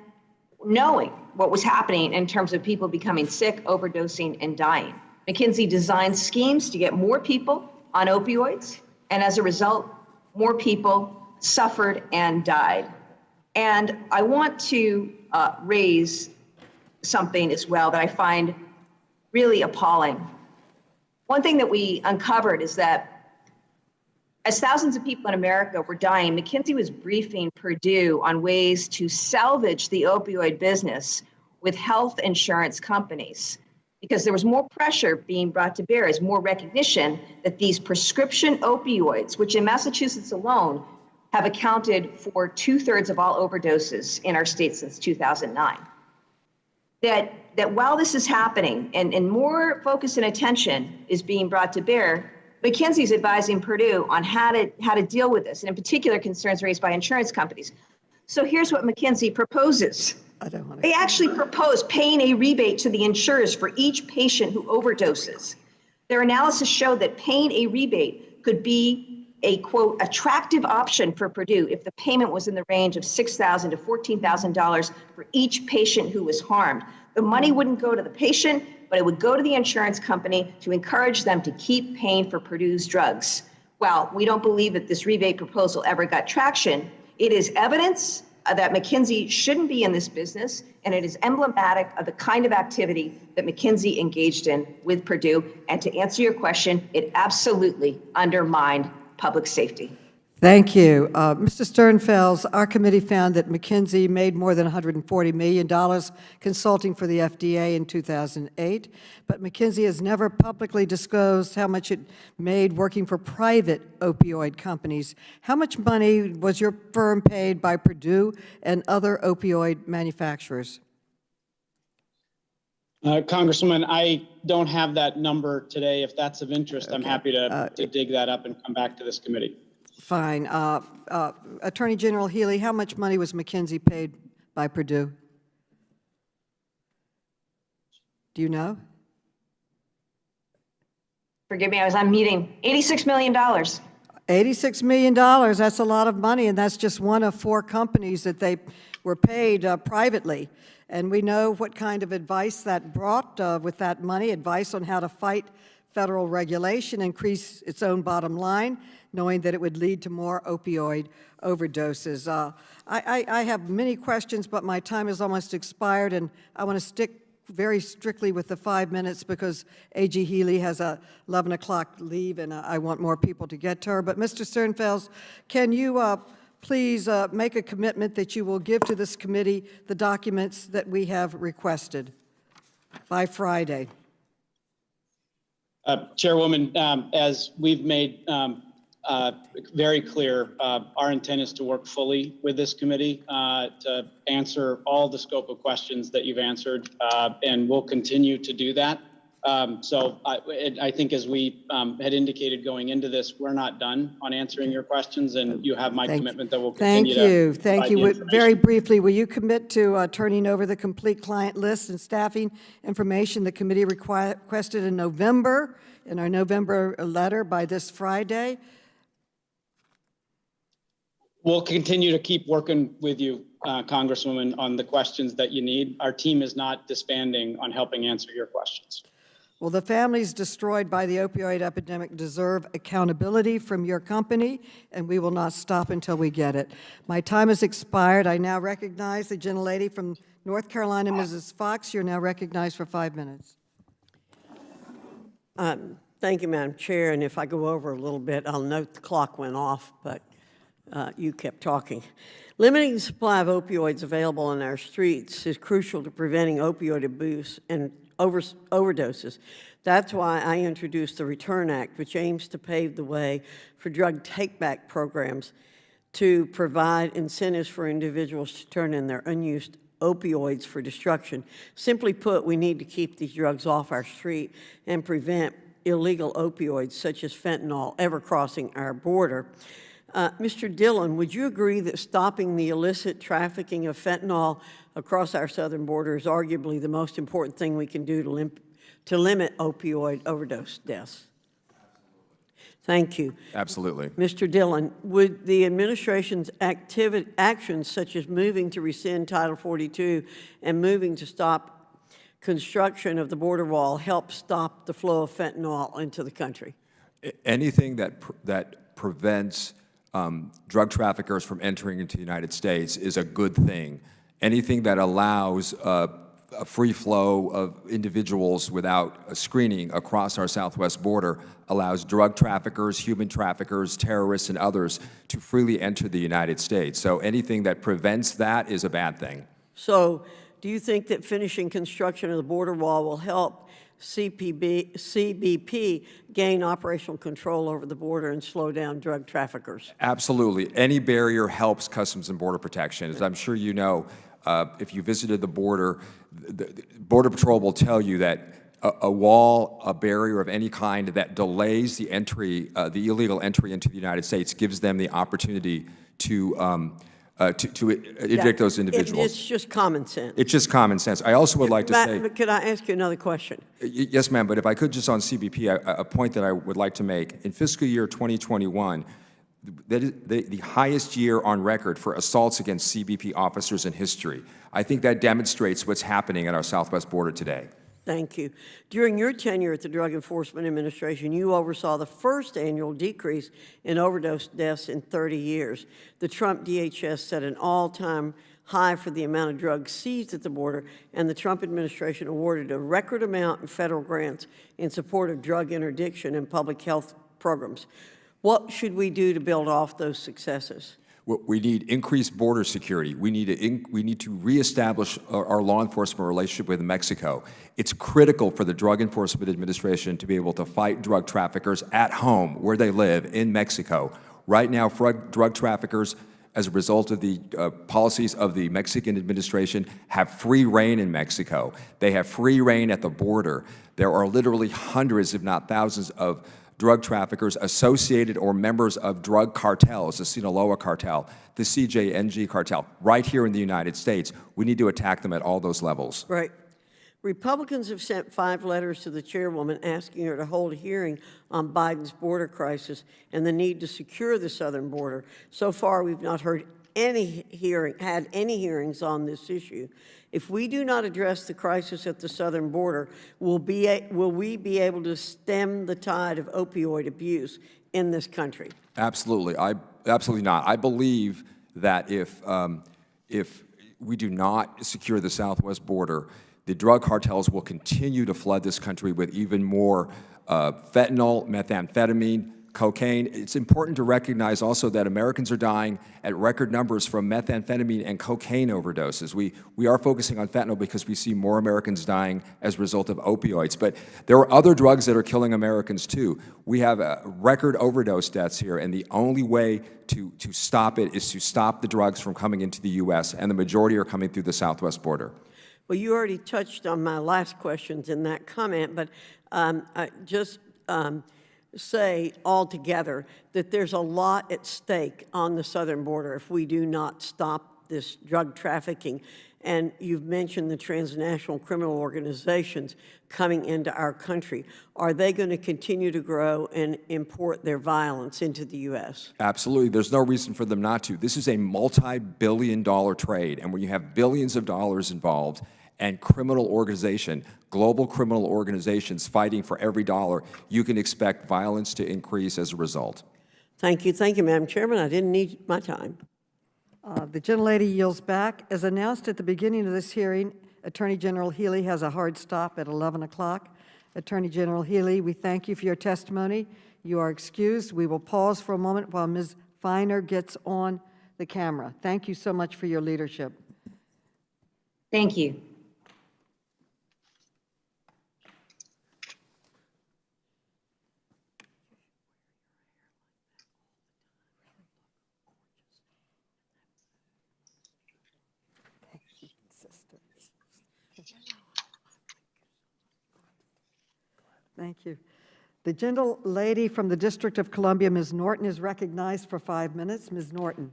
knowing what was happening in terms of people becoming sick, overdosing, and dying. McKinsey designed schemes to get more people on opioids, and as a result, more people suffered and died. And I want to raise something as well that I find really appalling. One thing that we uncovered is that as thousands of people in America were dying, McKinsey was briefing Purdue on ways to salvage the opioid business with health insurance companies, because there was more pressure being brought to bear as more recognition that these prescription opioids, which in Massachusetts alone have accounted for 2/3 of all overdoses in our state since 2009. That while this is happening and more focus and attention is being brought to bear, McKinsey's advising Purdue on how to deal with this, and in particular concerns raised by insurance companies. So here's what McKinsey proposes. They actually propose paying a rebate to the insurers for each patient who overdoses. Their analysis showed that paying a rebate could be a, quote, attractive option for Purdue if the payment was in the range of $6,000 to $14,000 for each patient who was harmed. The money wouldn't go to the patient, but it would go to the insurance company to encourage them to keep paying for Purdue's drugs. While we don't believe that this rebate proposal ever got traction, it is evidence that McKinsey shouldn't be in this business, and it is emblematic of the kind of activity that McKinsey engaged in with Purdue. And to answer your question, it absolutely undermined public safety. Thank you. Mr. Sternfels, our committee found that McKinsey made more than $140 million consulting for the FDA in 2008, but McKinsey has never publicly disclosed how much it made working for private opioid companies. How much money was your firm paid by Purdue and other opioid manufacturers? Congresswoman, I don't have that number today. If that's of interest, I'm happy to dig that up and come back to this committee. Fine. Attorney General Healey, how much money was McKinsey paid by Purdue? Do you know? Forgive me, I was on meeting. $86 million. $86 million, that's a lot of money, and that's just one of 4 companies that they were paid privately. And we know what kind of advice that brought with that money, advice on how to fight federal regulation, increase its own bottom line, knowing that it would lead to more opioid overdoses. I have many questions, but my time has almost expired, and I want to stick very strictly with the 5 minutes because A.G. Healey has a 11 o'clock leave, and I want more people to get to her. But Mr. Sternfels, can you please make a commitment that you will give to this committee the documents that we have requested by Friday? Chairwoman, as we've made very clear, our intent is to work fully with this committee to answer all the scope of questions that you've answered, and we'll continue to do that. I think as we had indicated going into this, we're not done on answering your questions, and you have my commitment that we'll continue to Thank provide you. the information. Very briefly, will you commit to turning over the complete client list and staffing information the committee requested in November, in our November letter by this Friday? We'll continue to keep working with you, Congresswoman, on the questions that you need. Our team is not disbanding on helping answer your questions. Well, the families destroyed by the opioid epidemic deserve accountability from your company, and we will not stop until we get it. My time has expired. I now recognize the gentlelady from North Carolina, Mrs. Fox. You're now recognized for 5 minutes. Thank you, Madam Chair. And if I go over a little bit, I'll note the clock went off, but you kept talking. Limiting the supply of opioids available on our streets is crucial to preventing opioid abuse and overdoses. That's why I introduced the Return Act, which aims to pave the way for drug take-back programs to provide incentives for individuals to turn in their unused opioids for destruction. Simply put, we need to keep these drugs off our street and prevent illegal opioids such as fentanyl ever crossing our border. Mr. Dillon, would you agree that stopping the illicit trafficking of fentanyl across our southern border is arguably the most important thing we can do to limit opioid overdose deaths? Thank you. Absolutely. Mr. Dillon, would the administration's actions such as moving to rescind Title 42 and moving to stop construction of the border wall help stop the flow of fentanyl into the country? Anything that prevents drug traffickers from entering into the United States is a good thing. Anything that allows a free flow of individuals without a screening across our southwest border allows drug traffickers, human traffickers, terrorists, and others to freely enter the United States. So anything that prevents that is a bad thing. So do you think that finishing construction of the border wall will help CBP gain operational control over the border and slow down drug traffickers? Absolutely. Any barrier helps Customs and Border Protection. As I'm sure you know, if you visited the Border Patrol will tell you that a wall, a barrier of any kind that delays the entry, the illegal entry into the United States, gives them the opportunity to interdict those individuals. It's just common sense. It's just common sense. I also would like to say... Could I ask you another question? Yes, ma'am, but if I could just on CBP, a point that I would like to make. In fiscal year 2021, that is the highest year on record for assaults against CBP officers in history. I think that demonstrates what's happening at our southwest border today. Thank you. During your tenure at the Drug Enforcement Administration, you oversaw the first annual decrease in overdose deaths in 30 years. The Trump DHS set an all-time high for the amount of drugs seized at the border, and the Trump administration awarded a record amount in federal grants in support of drug interdiction and public health programs. What should we do to build off those successes? We need increased border security. We need to reestablish our law enforcement relationship with Mexico. It's critical for the Drug Enforcement Administration to be able to fight drug traffickers at home, where they live, in Mexico. Right now, drug traffickers, as a result of the policies of the Mexican administration, have free reign in Mexico. They have free reign at the border. There are literally hundreds, if not thousands, of drug traffickers associated or members of drug cartels, the Sinaloa cartel, the CJNG cartel, right here in the United States. We need to attack them at all those levels. Right. Republicans have sent 5 letters to the chairwoman asking her to hold a hearing on Biden's border crisis and the need to secure the southern border. So far, we've not had any hearings on this issue. If we do not address the crisis at the southern border, will we be able to stem the tide of opioid abuse in this country? Absolutely. Absolutely not. I believe that if we do not secure the southwest border, the drug cartels will continue to flood this country with even more fentanyl, methamphetamine, cocaine. It's important to recognize also that Americans are dying at record numbers from methamphetamine and cocaine overdoses. We are focusing on fentanyl because we see more Americans dying as a result of opioids, but there are other drugs that are killing Americans too. We have record overdose deaths here, and the only way to stop it is to stop the drugs from coming into the U.S., and the majority are coming through the southwest border. Well, you already touched on my last questions in that comment, but I just say altogether that there's a lot at stake on the southern border if we do not stop this drug trafficking. And you've mentioned the transnational criminal organizations coming into our country. Are they going to continue to grow and import their violence into the U.S.? Absolutely. There's no reason for them not to. This is a multi-billion-dollar trade, and when you have billions of dollars involved and global criminal organizations fighting for every dollar, you can expect violence to increase as a result. Thank you. Thank you, Madam Chairman. I didn't need my time. The gentlelady yields back. As announced at the beginning of this hearing, Attorney General Healey has a hard stop at 11 o'clock. Attorney General Healey, we thank you for your testimony. You are excused. We will pause for a moment while Ms. Feiner gets on the camera. Thank you so much for your leadership. Thank you. Thank you. The gentlelady from the District of Columbia, Ms. Norton, is recognized for 5 minutes. Ms. Norton.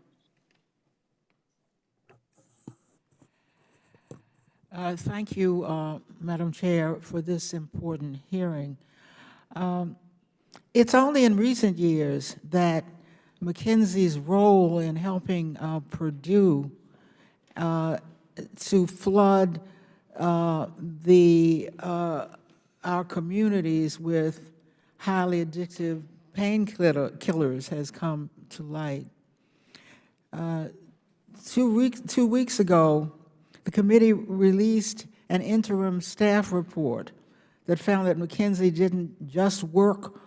Thank you, Madam Chair, for this important hearing. It's only in recent years that McKinsey's role in helping Purdue to flood our communities with highly addictive painkillers has come to light. 2 weeks ago, the committee released an interim staff report that found that McKinsey didn't just work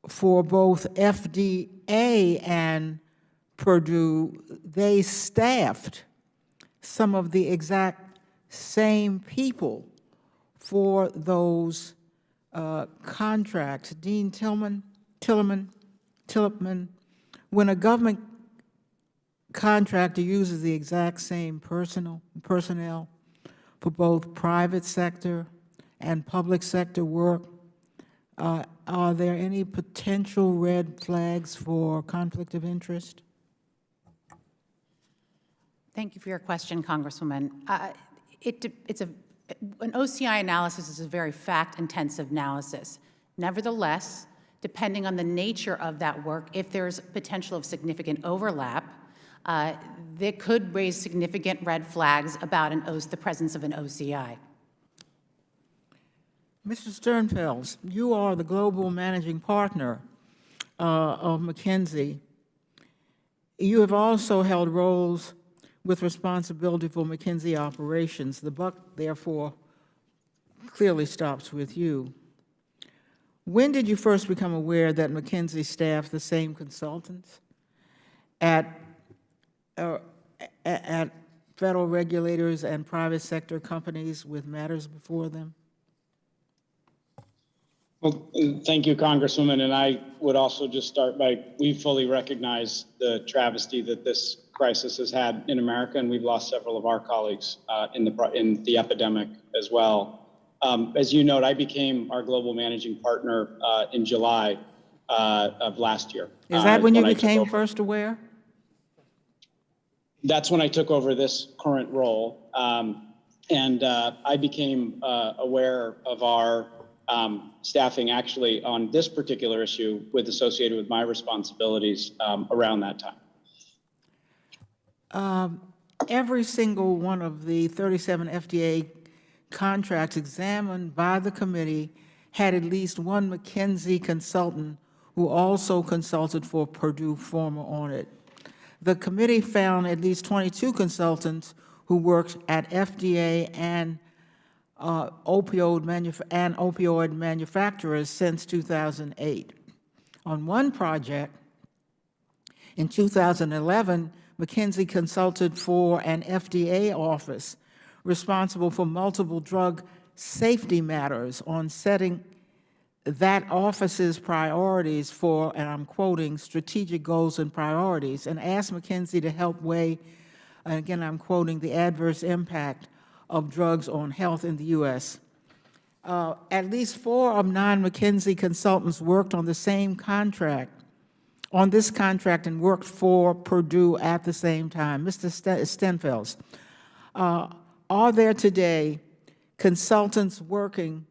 for both FDA and Purdue, they staffed some of the exact same people for those contracts. Dean Tillman, when a government contractor uses the exact same personnel for both private sector and public sector work, are there any potential red flags for conflict of interest? Thank you for your question, Congresswoman. An OCI analysis is a very fact-intensive analysis. Nevertheless, depending on the nature of that work, if there's potential of significant overlap, that could raise significant red flags about the presence of an OCI. Mr. Sternfels, you are the global managing partner of McKinsey. You have also held roles with responsibility for McKinsey operations. The buck, therefore, clearly stops with you. When did you first become aware that McKinsey staffed the same consultants at federal regulators and private sector companies with matters before them? Well, thank you, Congresswoman. And I would also just start by, we fully recognize the travesty that this crisis has had in America, and we've lost several of our colleagues in the epidemic as well. As you note, I became our global managing partner in July of last year. Is that when you became first aware? That's when I took over this current role. And I became aware of our staffing actually on this particular issue associated with my responsibilities around that time. Every single one of the 37 FDA contracts examined by the committee had at least one McKinsey consultant who also consulted for Purdue former audit. The committee found at least 22 consultants who worked at FDA and opioid manufacturers since 2008. On one project, in 2011, McKinsey consulted for an FDA office responsible for multiple drug safety matters on setting that office's priorities for, and I'm quoting, strategic goals and priorities, and asked McKinsey to help weigh, and again I'm quoting, the adverse impact of drugs on health in the U.S. At least 4 of 9 McKinsey consultants worked on the same contract, on this contract, and worked for Purdue at the same time. Mr. Stenfels, are there today consultants working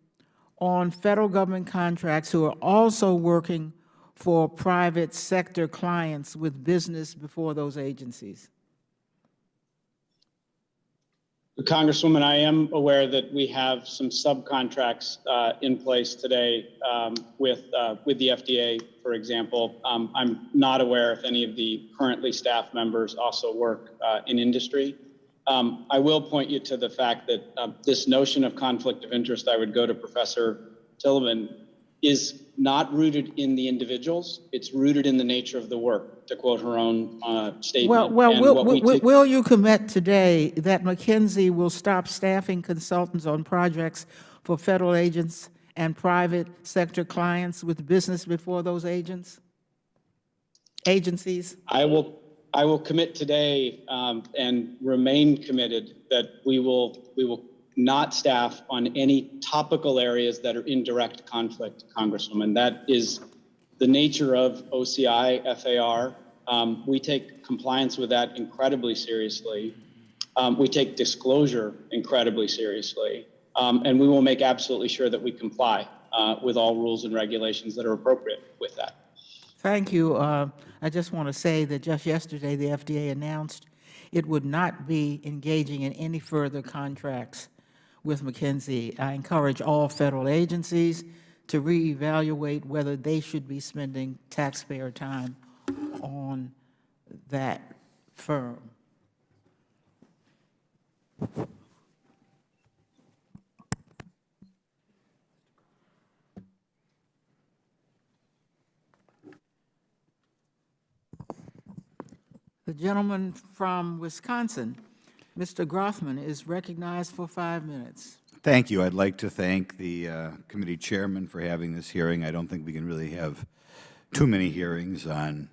on federal government contracts who are also working for private sector clients with business before those agencies? Congresswoman, I am aware that we have some subcontracts in place today with the FDA, for example. I'm not aware if any of the currently staff members also work in industry. I will point you to the fact that this notion of conflict of interest, I would go to Professor Tillman, is not rooted in the individuals. It's rooted in the nature of the work, to quote her own statement. Will you commit today that McKinsey will stop staffing consultants on projects for federal agents and private sector clients with business before those agencies? I will commit today and remain committed that we will not staff on any topical areas that are in direct conflict, Congresswoman. That is the nature of OCI, FAR. We take compliance with that incredibly seriously. We take disclosure incredibly seriously. And we will make absolutely sure that we comply with all rules and regulations that are appropriate with that. Thank you. I just want to say that just yesterday, the FDA announced it would not be engaging in any further contracts with McKinsey. I encourage all federal agencies to reevaluate whether they should be spending taxpayer time on that firm. The gentleman from Wisconsin, Mr. Grothman, is recognized for 5 minutes. Thank you. I'd like to thank the committee chairman for having this hearing. I don't think we can really have too many hearings on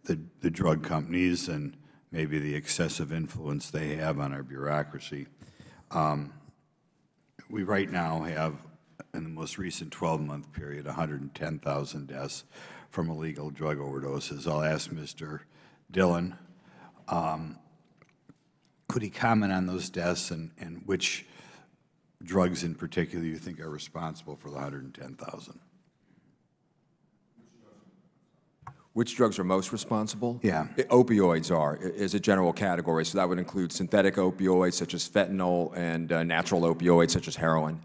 the drug companies and maybe the excessive influence they have on our bureaucracy. We right now have, in the most recent 12-month period, 110,000 deaths from illegal drug overdoses. I'll ask Mr. Dillon, could he comment on those deaths and which drugs in particular you think are responsible for the 110,000? Which drugs are most responsible? Yeah. Opioids is a general category, so that would include synthetic opioids such as fentanyl and natural opioids such as heroin,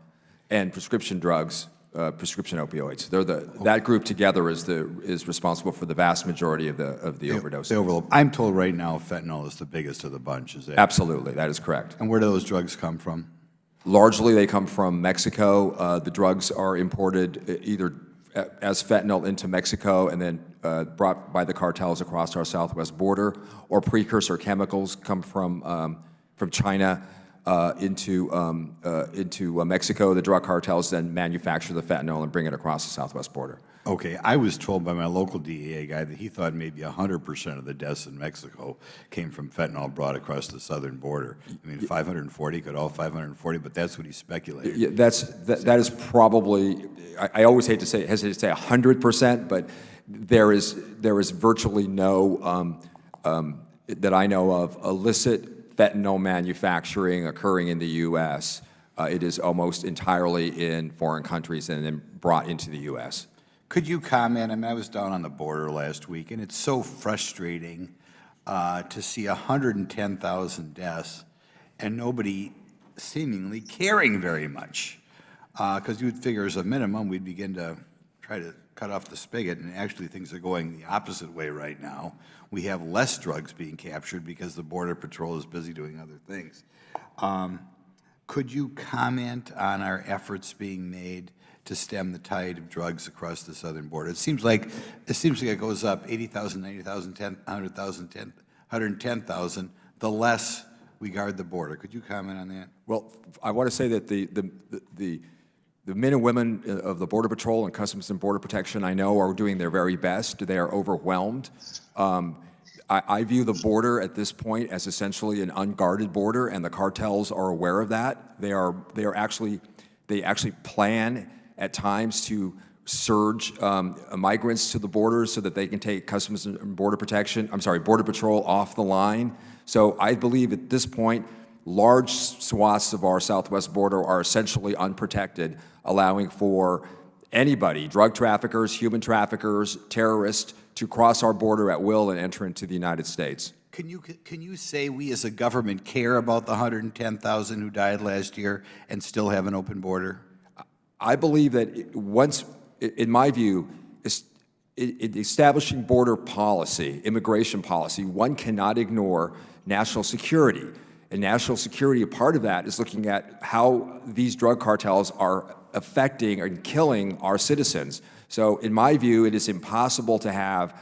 and prescription drugs, prescription opioids. They're that group together is responsible for the vast majority of the overdoses. I'm told right now fentanyl is the biggest of the bunch. Is that Absolutely, that is correct. And where do those drugs come from? Largely, they come from Mexico. The drugs are imported either as fentanyl into Mexico and then brought by the cartels across our southwest border, or precursor chemicals come from China into Mexico. The drug cartels then manufacture the fentanyl and bring it across the southwest border. Okay, I was told by my local DEA guy that he thought maybe 100% of the deaths in Mexico came from fentanyl brought across the southern border. I mean, 540, could all 540, but that's what he speculated. Yeah, that is probably, I always hesitate to say 100%, but there is virtually no, that I know of, illicit fentanyl manufacturing occurring in the U.S. It is almost entirely in foreign countries and then brought into the U.S. Could you comment? I mean, I was down on the border last week, and it's so frustrating to see 110,000 deaths and nobody seemingly caring very much. Because you'd figure as a minimum, we'd begin to try to cut off the spigot, and actually things are going the opposite way right now. We have less drugs being captured because the Border Patrol is busy doing other things. Could you comment on our efforts being made to stem the tide of drugs across the southern border? It seems like it goes up 80,000, 90,000, 100,000, 110,000, the less we guard the border. Could you comment on that? Well, I want to say that the men and women of the Border Patrol and Customs and Border Protection, I know, are doing their very best. They are overwhelmed. I view the border at this point as essentially an unguarded border, and the cartels are aware of that. They actually plan at times to surge migrants to the border so that they can take Customs and Border Patrol off the line. So I believe at this point, large swaths of our southwest border are essentially unprotected, allowing for anybody, drug traffickers, human traffickers, terrorists, to cross our border at will and enter into the United States. Can you say we as a government care about the 110,000 who died last year and still have an open border? I believe that once, in my view, establishing border policy, immigration policy, one cannot ignore national security. And national security, a part of that is looking at how these drug cartels are affecting and killing our citizens. So in my view, it is impossible to have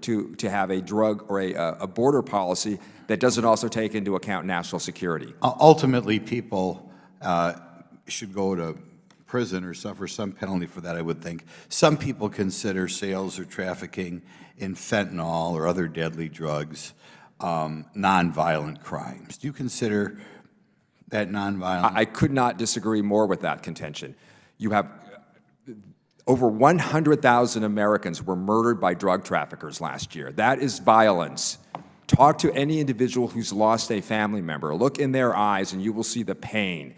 to have a drug or a border policy that doesn't also take into account national security. Ultimately, people should go to prison or suffer some penalty for that, I would think. Some people consider sales or trafficking in fentanyl or other deadly drugs nonviolent crimes. Do you consider that nonviolent? I could not disagree more with that contention. You have over 100,000 Americans were murdered by drug traffickers last year. That is violence. Talk to any individual who's lost a family member. Look in their eyes and you will see the pain.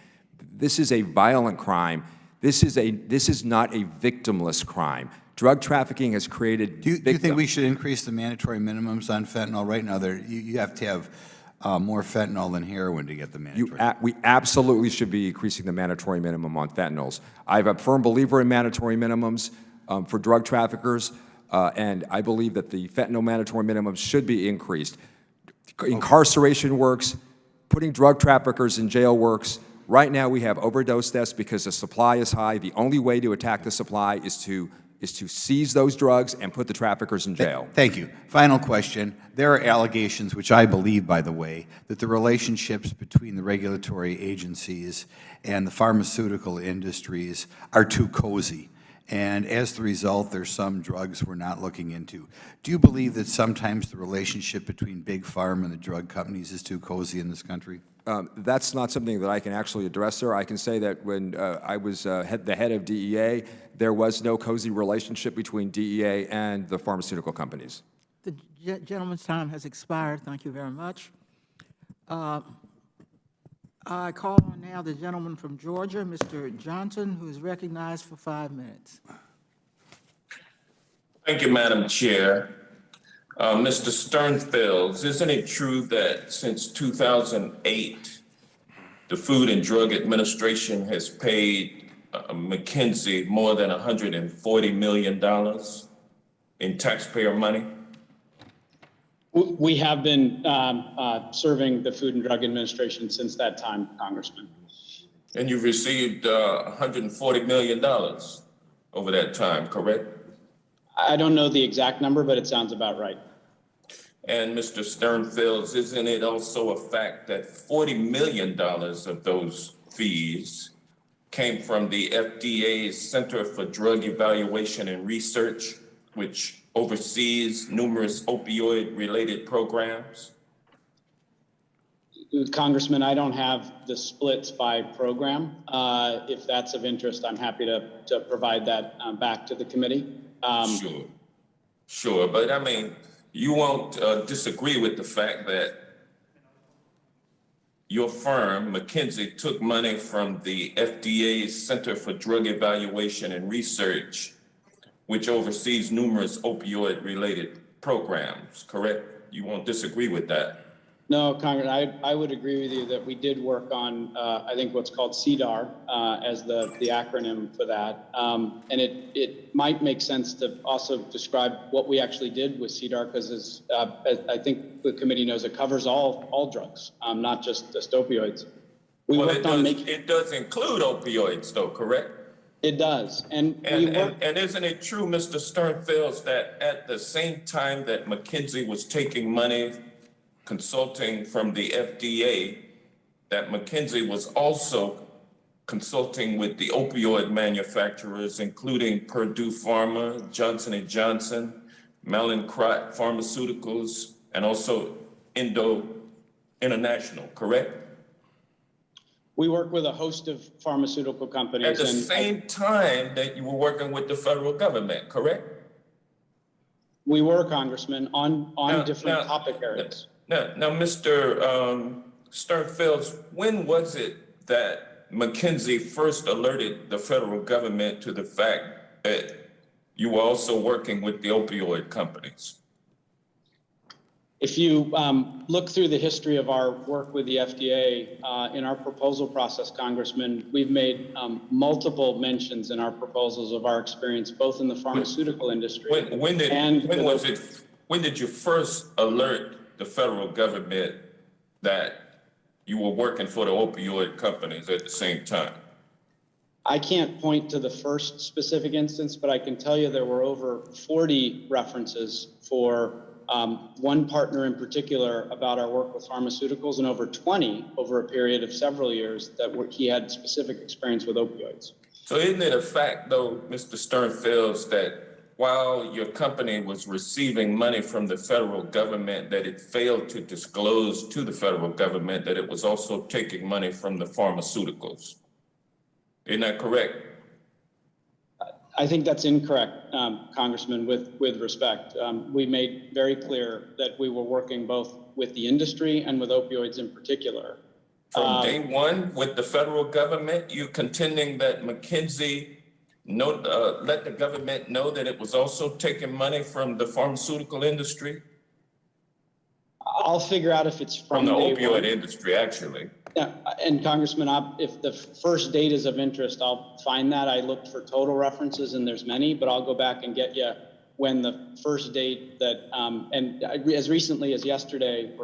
This is a violent crime. This is not a victimless crime. Drug trafficking has created Do you think we should increase the mandatory minimums on fentanyl? Right now, you have to have more fentanyl than heroin to get the mandatory. We absolutely should be increasing the mandatory minimum on fentanyls. I'm a firm believer in mandatory minimums for drug traffickers, and I believe that the fentanyl mandatory minimums should be increased. Incarceration works, putting drug traffickers in jail works. Right now we have overdose deaths because the supply is high. The only way to attack the supply is to seize those drugs and put the traffickers in jail. Thank you. Final question. There are allegations, which I believe, by the way, that the relationships between the regulatory agencies and the pharmaceutical industries are too cozy. And as the result, there's some drugs we're not looking into. Do you believe that sometimes the relationship between Big Pharma and the drug companies is too cozy in this country? That's not something that I can actually address, sir. I can say that when I was the head of DEA, there was no cozy relationship between DEA and the pharmaceutical companies. The gentleman's time has expired. Thank you very much. I call on now the gentleman from Georgia, Mr. Johnson, who is recognized for 5 minutes. Thank you, Madam Chair. Mr. Sternfels, isn't it true that since 2008, the Food and Drug Administration has paid McKinsey more than $140 million in taxpayer money? We have been serving the Food and Drug Administration since that time, Congressman. And you've received $140 million over that time, correct? I don't know the exact number, but it sounds about right. And Mr. Sternfels, isn't it also a fact that $40 million of those fees came from the FDA's Center for Drug Evaluation and Research, which oversees numerous opioid-related programs? Congressman, I don't have the splits by program. If that's of interest, I'm happy to provide that back to the committee. Sure, but I mean, you won't disagree with the fact that your firm, McKinsey, took money from the FDA's Center for Drug Evaluation and Research, which oversees numerous opioid-related programs, correct? You won't disagree with that? No, Congressman, I would agree with you that we did work on, I think what's called CDAR as the acronym for that. And it might make sense to also describe what we actually did with CDAR, because as I think the committee knows, it covers all drugs, not just opioids. It does include opioids though, correct? It does. And isn't it true, Mr. Sternfels, that at the same time that McKinsey was taking money consulting from the FDA, that McKinsey was also consulting with the opioid manufacturers, including Purdue Pharma, Johnson & Johnson, Mallinckrodt Pharmaceuticals, and also international, correct? We work with a host of pharmaceutical companies. At the same time that you were working with the federal government, correct? We were, Congressman, on different topic areas. Now, Mr. Stern-Fields, when was it that McKinsey first alerted the federal government to the fact that you were also working with the opioid companies? If you look through the history of our work with the FDA in our proposal process, Congressman, we've made multiple mentions in our proposals of our experience, both in the pharmaceutical industry. When did you first alert the federal government that you were working for the opioid companies at the same time? I can't point to the first specific instance, but I can tell you there were over 40 references for one partner in particular about our work with pharmaceuticals, and over 20 over a period of several years that he had specific experience with opioids. So isn't it a fact, though, Mr. Stern-Fields, that while your company was receiving money from the federal government, that it failed to disclose to the federal government that it was also taking money from the pharmaceuticals? Isn't that correct? I think that's incorrect, Congressman, with respect. We made very clear that we were working both with the industry and with opioids in particular. From day one with the federal government, you contending that McKinsey let the government know that it was also taking money from the pharmaceutical industry? I'll figure out if it's from the day opioid one. industry, actually. Yeah, and Congressman, if the first date is of interest, I'll find that. I looked for total references, and there's many, but I'll go back and get you when the first date that, and as recently as yesterday,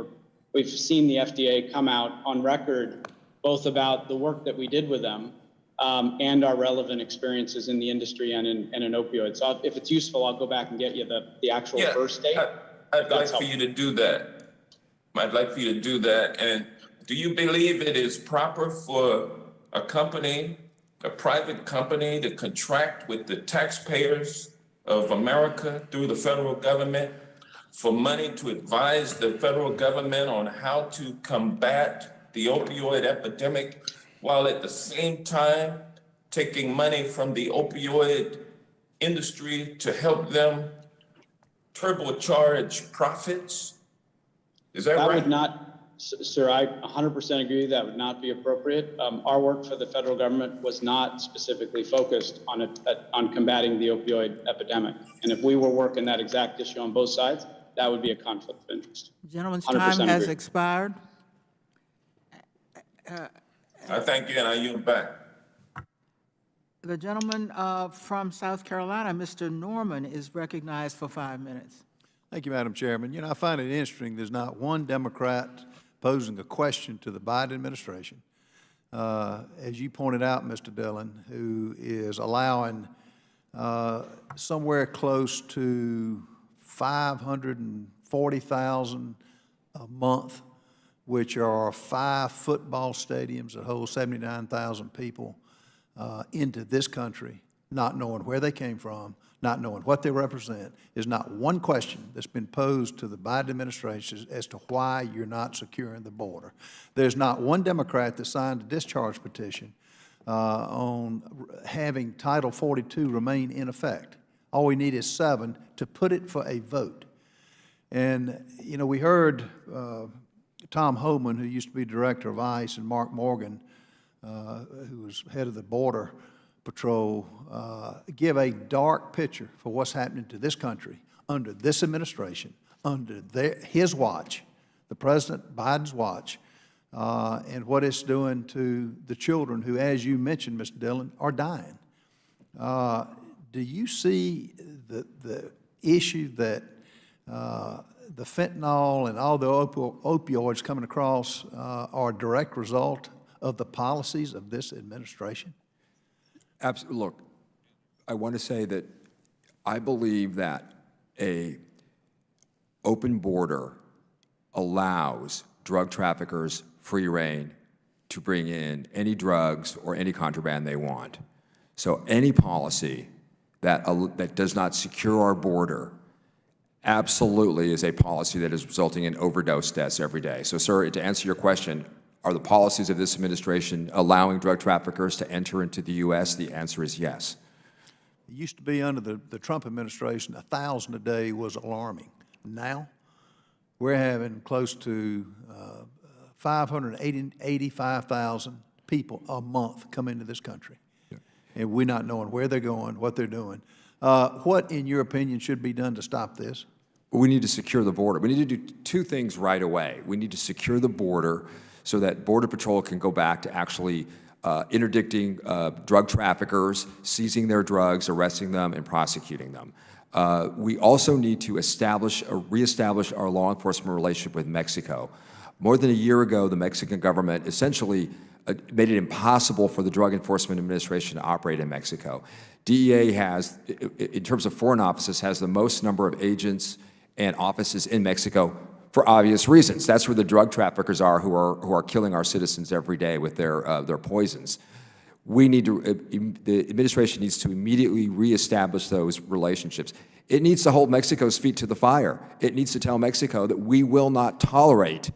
we've seen the FDA come out on record both about the work that we did with them and our relevant experiences in the industry and in opioids. So if it's useful, I'll go back and get you the actual first date. I'd like for you to do that. I'd like for you to do that. And do you believe it is proper for a company, a private company, to contract with the taxpayers of America through the federal government for money to advise the federal government on how to combat the opioid epidemic, while at the same time taking money from the opioid industry to help them turbocharge profits? Is that right? That would not, sir, I 100% agree that would not be appropriate. Our work for the federal government was not specifically focused on combating the opioid epidemic. And if we were working that exact issue on both sides, that would be a conflict of interest. Gentleman's time has expired. I thank you, and I yield back. The gentleman from South Carolina, Mr. Norman, is recognized for 5 minutes. Thank you, Madam Chairman. You know, I find it interesting there's not one Democrat posing a question to the Biden administration. As you pointed out, Mr. Dillon, who is allowing somewhere close to $540,000 a month, which are 5 football stadiums that hold 79,000 people into this country, not knowing where they came from, not knowing what they represent. There's not one question that's been posed to the Biden administration as to why you're not securing the border. There's not one Democrat that signed a discharge petition on having Title 42 remain in effect. All we need is 7 to put it for a vote. And, you know, we heard Tom Homan, who used to be director of ICE, and Mark Morgan, who was head of the Border Patrol, give a dark picture for what's happening to this country under this administration, under his watch, the President Biden's watch, and what it's doing to the children who, as you mentioned, Mr. Dillon, are dying. Do you see the issue that the fentanyl and all the opioids coming across are a direct result of the policies of this administration? Absolutely. Look, I want to say that I believe that an open border allows drug traffickers free rein to bring in any drugs or any contraband they want. So any policy that does not secure our border absolutely is a policy that is resulting in overdose deaths every day. So, sir, to answer your question, are the policies of this administration allowing drug traffickers to enter into the U.S.? The answer is yes. It used to be under the Trump administration, 1,000 a day was alarming. Now, we're having close to 585,000 people a month come into this country. Yeah. And we're not knowing where they're going, what they're doing. What, in your opinion, should be done to stop this? We need to secure the border. We need to do two things right away. We need to secure the border so that Border Patrol can go back to actually interdicting drug traffickers, seizing their drugs, arresting them, and prosecuting them. We also need to reestablish our law enforcement relationship with Mexico. More than a year ago, the Mexican government essentially made it impossible for the Drug Enforcement Administration to operate in Mexico. DEA has, in terms of foreign offices, has the most number of agents and offices in Mexico for obvious reasons. That's where the drug traffickers are who are killing our citizens every day with their poisons. We need to, the administration needs to immediately reestablish those relationships. It needs to hold Mexico's feet to the fire. It needs to tell Mexico that we will not tolerate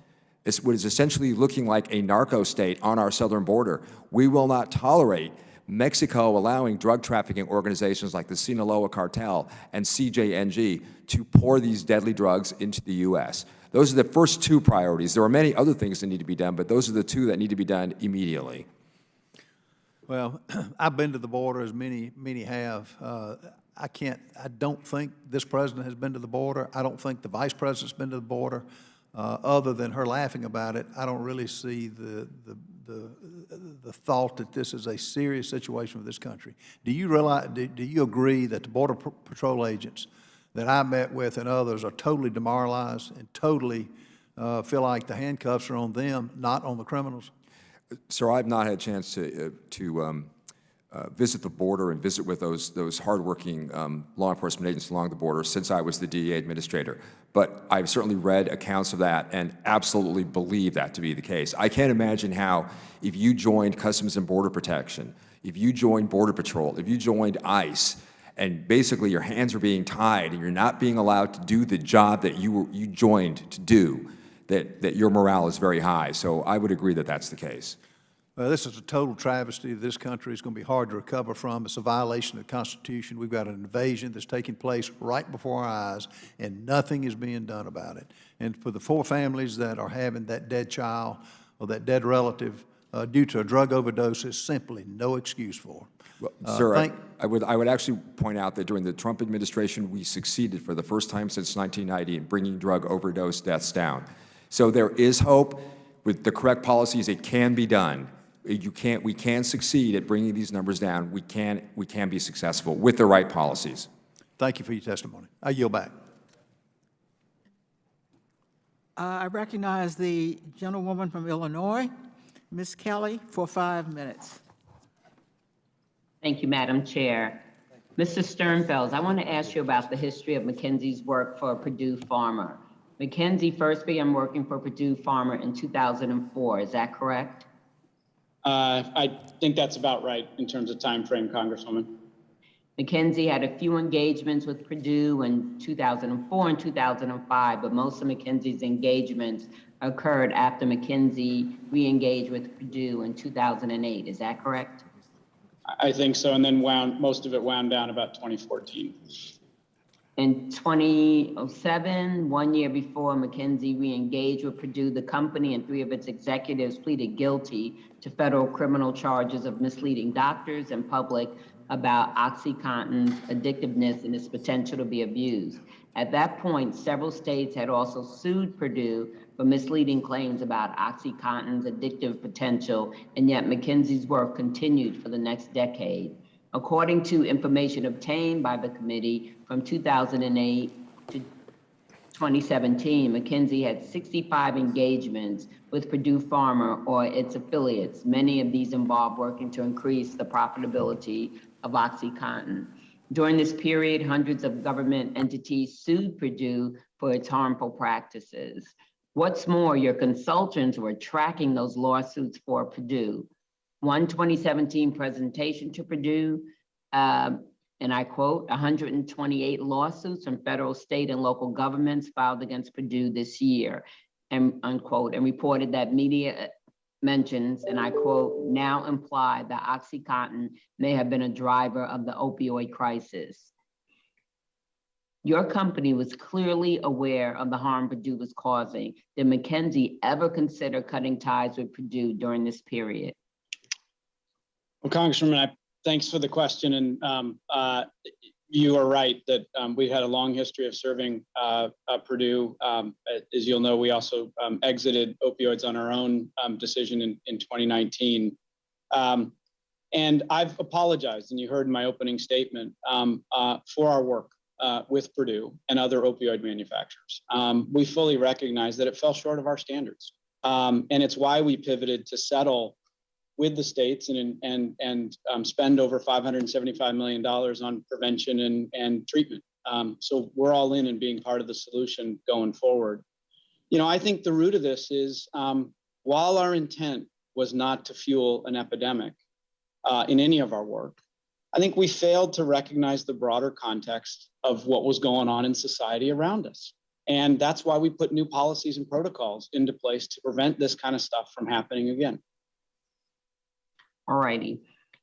what is essentially looking like a narco state on our southern border. We will not tolerate Mexico allowing drug trafficking organizations like the Sinaloa cartel and CJNG to pour these deadly drugs into the U.S. Those are the first two priorities. There are many other things that need to be done, but those are the two that need to be done immediately. Well, I've been to the border, as many have. I don't think this president has been to the border. I don't think the vice president's been to the border. Other than her laughing about it, I don't really see the thought that this is a serious situation for this country. Do you realize, do you agree that the Border Patrol agents that I met with and others are totally demoralized and totally feel like the handcuffs are on them, not on the criminals? Sir, I've not had a chance to visit the border and visit with those hardworking law enforcement agents along the border since I was the DEA administrator. But I've certainly read accounts of that and absolutely believe that to be the case. I can't imagine how, if you joined Customs and Border Protection, if you joined Border Patrol, if you joined ICE, and basically your hands are being tied and you're not being allowed to do the job that you joined to do, that your morale is very high. So I would agree that that's the case. Well, this is a total travesty of this country. It's going to be hard to recover from. It's a violation of the Constitution. We've got an invasion that's taking place right before our eyes, and nothing is being done about it. And for the 4 families that are having that dead child or that dead relative due to a drug overdose, is simply no excuse for. Well, sir, I would actually point out that during the Trump administration, we succeeded for the first time since 1990 in bringing drug overdose deaths down. So there is hope. With the correct policies, it can be done. We can succeed at bringing these numbers down. We can be successful with the right policies. Thank you for your testimony. I yield back. I recognize the gentlewoman from Illinois, Ms. Kelly, for 5 minutes. Thank you, Madam Chair. Mr. Sternfeld, I want to ask you about the history of McKinsey's work for Purdue Pharma. McKinsey first began working for Purdue Pharma in 2004. Is that correct? I think that's about right in terms of time frame, Congresswoman. McKinsey had a few engagements with Purdue in 2004 and 2005, but most of McKinsey's engagements occurred after McKinsey re-engaged with Purdue in 2008. Is that correct? I think so, and then most of it wound down about 2014. In 2007, 1 year before McKinsey re-engaged with Purdue, the company and 3 of its executives pleaded guilty to federal criminal charges of misleading doctors and public about OxyContin's addictiveness and its potential to be abused. At that point, several states had also sued Purdue for misleading claims about OxyContin's addictive potential, and yet McKinsey's work continued for the next decade. According to information obtained by the committee from 2008 to 2017, McKinsey had 65 engagements with Purdue Pharma or its affiliates. Many of these involved working to increase the profitability of OxyContin. During this period, hundreds of government entities sued Purdue for its harmful practices. What's more, your consultants were tracking those lawsuits for Purdue. One 2017 presentation to Purdue and I quote, 128 lawsuits from federal, state, and local governments filed against Purdue this year, and unquote, and reported that media mentions, and I quote, now imply that OxyContin may have been a driver of the opioid crisis. Your company was clearly aware of the harm Purdue was causing. Did McKinsey ever consider cutting ties with Purdue during this period? Well, Congresswoman, thanks for the question. And you are right that we had a long history of serving Purdue. As you'll know, we also exited opioids on our own decision in 2019. And I've apologized, and you heard in my opening statement, for our work with Purdue and other opioid manufacturers. We fully recognize that it fell short of our standards. And it's why we pivoted to settle with the states and spend over $575 million on prevention and treatment. So we're all in being part of the solution going forward. You know, I think the root of this is while our intent was not to fuel an epidemic in any of our work, I think we failed to recognize the broader context of what was going on in society around us. And that's why we put new policies and protocols into place to prevent this kind of stuff from happening again. All righty.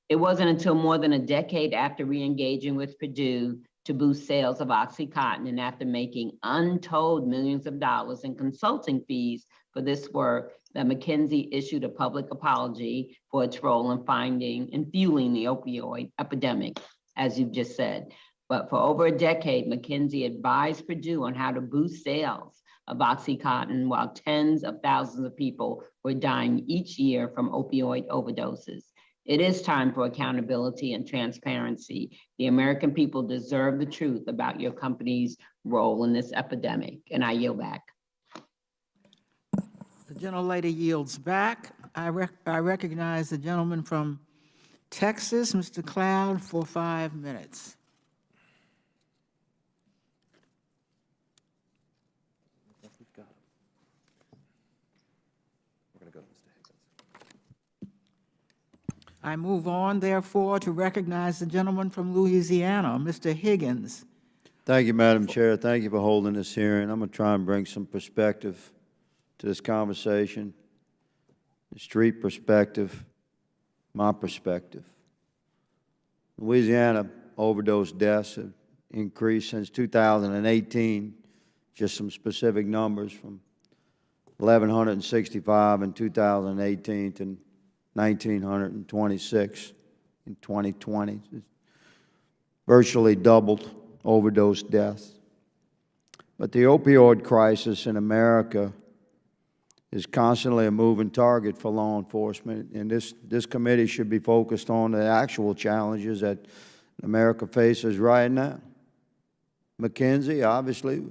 It wasn't until more than a decade after re-engaging with Purdue to boost sales of OxyContin and after making untold millions of dollars in consulting fees for this work that McKinsey issued a public apology for its role in finding and fueling the opioid epidemic, as you've just said. But for over a decade, McKinsey advised Purdue on how to boost sales of OxyContin while tens of thousands of people were dying each year from opioid overdoses. It is time for accountability and transparency. The American people deserve the truth about your company's role in this epidemic, and I yield back. The gentlelady yields back. I recognize the gentleman from Texas, Mr. Cloud, for 5 minutes. I move on, therefore, to recognize the gentleman from Louisiana, Mr. Higgins. Thank you, Madam Chair. Thank you for holding this hearing. I'm going to try and bring some perspective to this conversation, the street perspective, my perspective. Louisiana overdose deaths have increased since 2018, just some specific numbers from 1,165 in 2018 to 1,926 in 2020. It's virtually doubled overdose deaths. But the opioid crisis in America is constantly a moving target for law enforcement, and this committee should be focused on the actual challenges that America faces right now. McKinsey obviously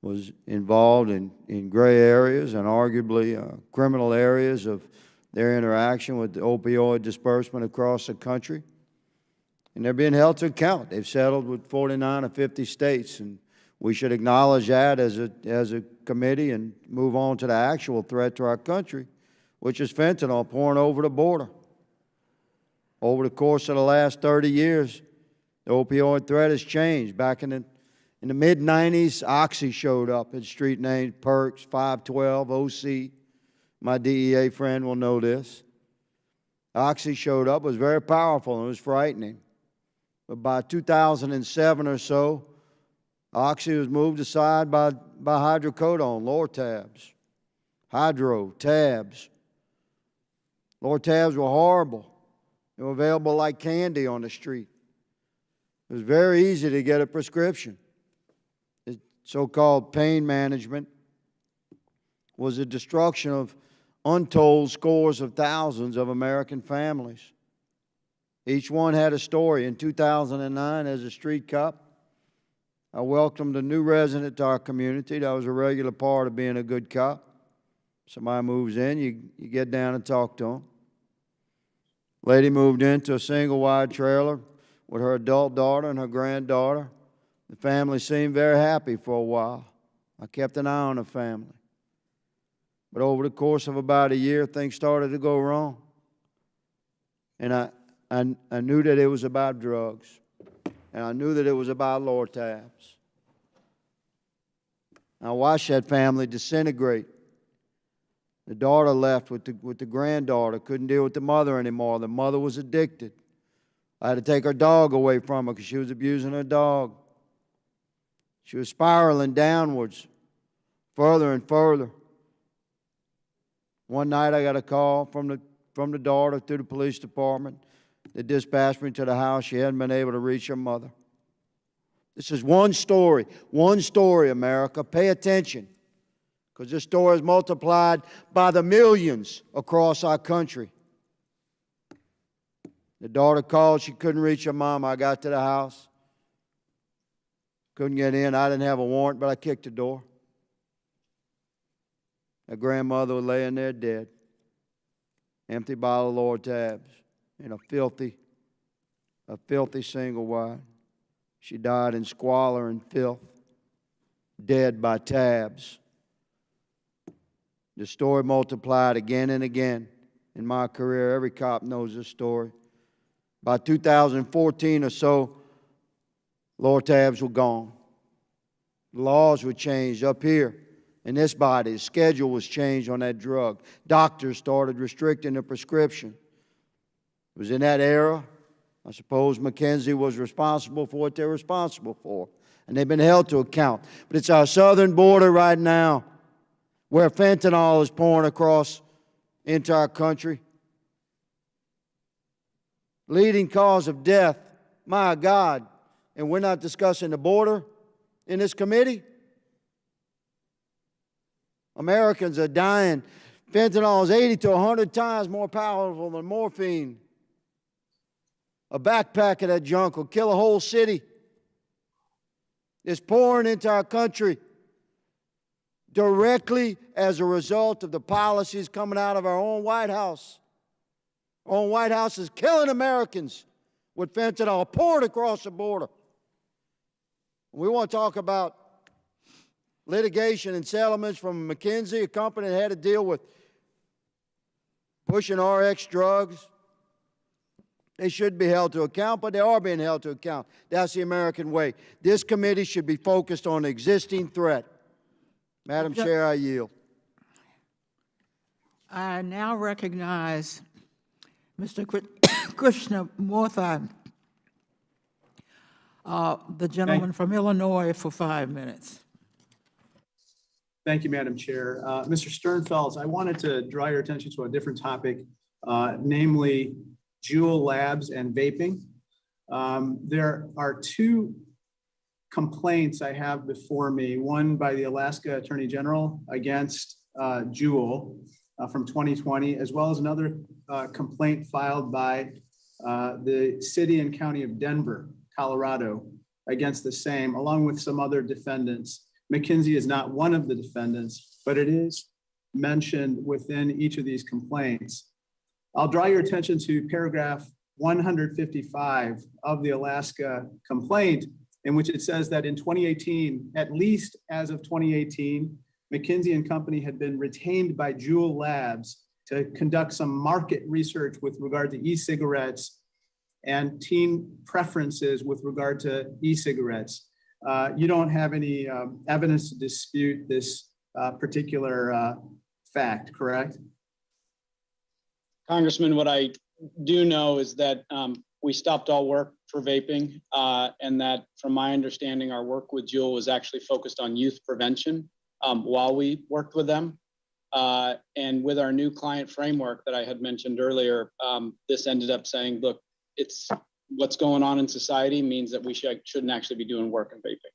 was involved in gray areas and arguably criminal areas of their interaction with the opioid disbursement across the country. And they're being held to account. They've settled with 49 of 50 states, and we should acknowledge that as a committee and move on to the actual threat to our country, which is fentanyl pouring over the border. Over the course of the last 30 years, the opioid threat has changed. Back in the mid-90s, Oxy showed up in street names, Perks, 512, OC. My DEA friend will know this. Oxy showed up, was very powerful, and it was frightening. But by 2007 or so, Oxy was moved aside by hydrocodone, Lortabs, Tabs. Lortabs were horrible. They were available like candy on the street. It was very easy to get a prescription. The so-called pain management was the destruction of untold scores of thousands of American families. Each one had a story. In 2009, as a street cop, I welcomed a new resident to our community. That was a regular part of being a good cop. Somebody moves in, you get down and talk to them. Lady moved into a single-wide trailer with her adult daughter and her granddaughter. The family seemed very happy for a while. I kept an eye on the family. But over the course of about a year, things started to go wrong. And I knew that it was about drugs. and I knew that it was about Lortabs. I watched that family disintegrate. The daughter left with the granddaughter, couldn't deal with the mother anymore. The mother was addicted. I had to take her dog away from her because she was abusing her dog. She was spiraling downwards, further and further. One night I got a call from the daughter through the police department. They dispatched me to the house. She hadn't been able to reach her mother. This is one story, America. Pay attention, because this story is multiplied by the millions across our country. The daughter called. She couldn't reach her mom. I got to the house. Couldn't get in. I didn't have a warrant, but I kicked the door. Her grandmother was laying there dead. Empty bottle of Lortabs in a filthy single wide. She died in squalor and filth, dead by tabs. The story multiplied again and again in my career. Every cop knows this story. By 2014 or so, Lortabs were gone. The laws were changed up here in this body. The schedule was changed on that drug. Doctors started restricting the prescription. It was in that era, I suppose McKinsey was responsible for what they're responsible for, and they've been held to account. But it's our southern border right now where fentanyl is pouring across into our country. Leading cause of death, my God, and we're not discussing the border in this committee? Americans are dying. Fentanyl is 80 to 100 times more powerful than morphine. A backpack of that junk will kill a whole city. It's pouring into our country directly as a result of the policies coming out of our own White House. Our own White House is killing Americans with fentanyl poured across the border. We want to talk about litigation and settlements from McKinsey, a company that had to deal with pushing RX drugs. They should be held to account, but they are being held to account. That's the American way. This committee should be focused on the existing threat. Madam Chair, I yield. I now recognize Mr. Krishnamurthy, the gentleman from Illinois, for 5 minutes. Thank you, Madam Chair. Mr. Sternfels, I wanted to draw your attention to a different topic, namely Juul labs and vaping. There are two complaints I have before me, one by the Alaska Attorney General against Juul from 2020, as well as another complaint filed by the City and County of Denver, Colorado, against the same, along with some other defendants. McKinsey is not one of the defendants, but it is mentioned within each of these complaints. I'll draw your attention to paragraph 155 of the Alaska complaint, in which it says that in 2018, at least as of 2018, McKinsey and Company had been retained by Juul Labs to conduct some market research with regard to e-cigarettes and teen preferences with regard to e-cigarettes. You don't have any evidence to dispute this particular fact, correct? Congressman, what I do know is that we stopped all work for vaping, and that from my understanding, our work with Juul was actually focused on youth prevention while we worked with them. And with our new client framework that I had mentioned earlier, this ended up saying, look, it's what's going on in society means that we shouldn't actually be doing work in vaping.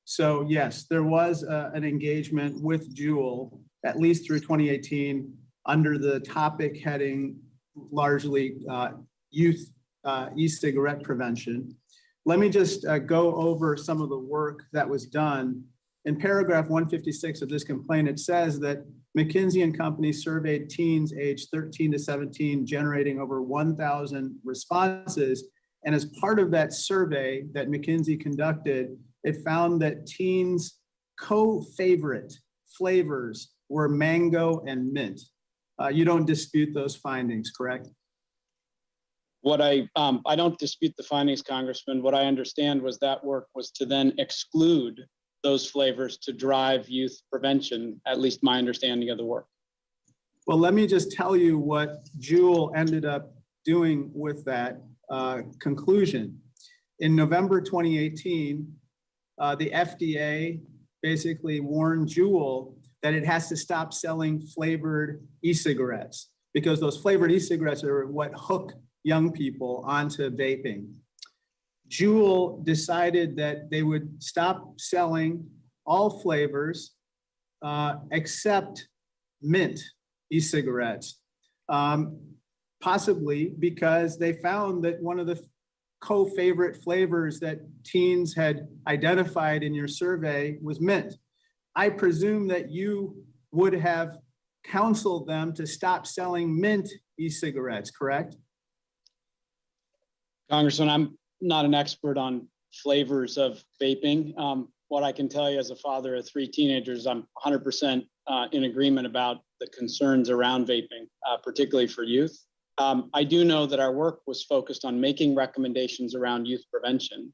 So yes, there was an engagement with Juul, at least through 2018, under the topic heading largely youth e-cigarette prevention. Let me just go over some of the work that was done. In paragraph 156 of this complaint, it says that McKinsey and Company surveyed teens aged 13 to 17, generating over 1,000 responses. And as part of that survey that McKinsey conducted, it found that teens' co-favorite flavors were mango and mint. You don't dispute those findings, correct? I don't dispute the findings, Congressman. What I understand was that work was to then exclude those flavors to drive youth prevention, at least my understanding of the work. Well, let me just tell you what Juul ended up doing with that conclusion. In November 2018, the FDA basically warned Juul that it has to stop selling flavored e-cigarettes because those flavored e-cigarettes are what hook young people onto vaping. Juul decided that they would stop selling all flavors except mint e-cigarettes, possibly because they found that one of the co-favorite flavors that teens had identified in your survey was mint. I presume that you would have counseled them to stop selling mint e-cigarettes, correct? Congressman, I'm not an expert on flavors of vaping. What I can tell you as a father of 3 teenagers, I'm 100% in agreement about the concerns around vaping, particularly for youth. I do know that our work was focused on making recommendations around youth prevention.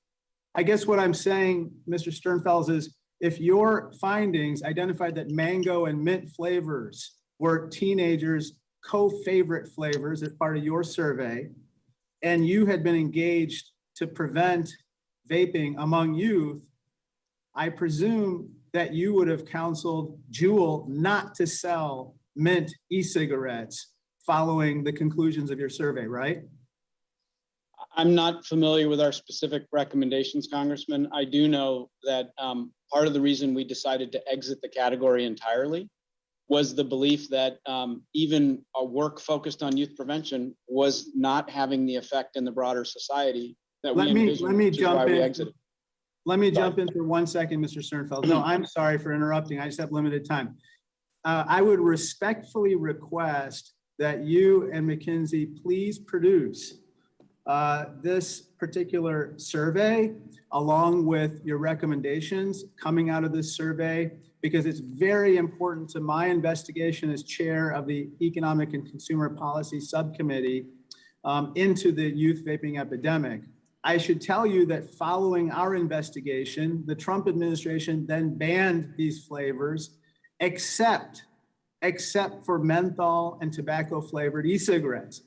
I guess what I'm saying, Mr. Sternfels, is if your findings identified that mango and mint flavors were teenagers' co-favorite flavors as part of your survey, and you had been engaged to prevent vaping among youth, I presume that you would have counseled Juul not to sell mint e-cigarettes following the conclusions of your survey, right? I'm not familiar with our specific recommendations, Congressman. I do know that part of the reason we decided to exit the category entirely was the belief that even a work focused on youth prevention was not having the effect in the broader society that we envisioned, let me which is why we exited. Let me jump in for 1 second, Mr. Sternfeld. No, I'm sorry for interrupting. I just have limited time. I would respectfully request that you and McKinsey please produce this particular survey along with your recommendations coming out of this survey, because it's very important to my investigation as chair of the Economic and Consumer Policy Subcommittee into the youth vaping epidemic. I should tell you that following our investigation, the Trump administration then banned these flavors except for menthol and tobacco flavored e-cigarettes.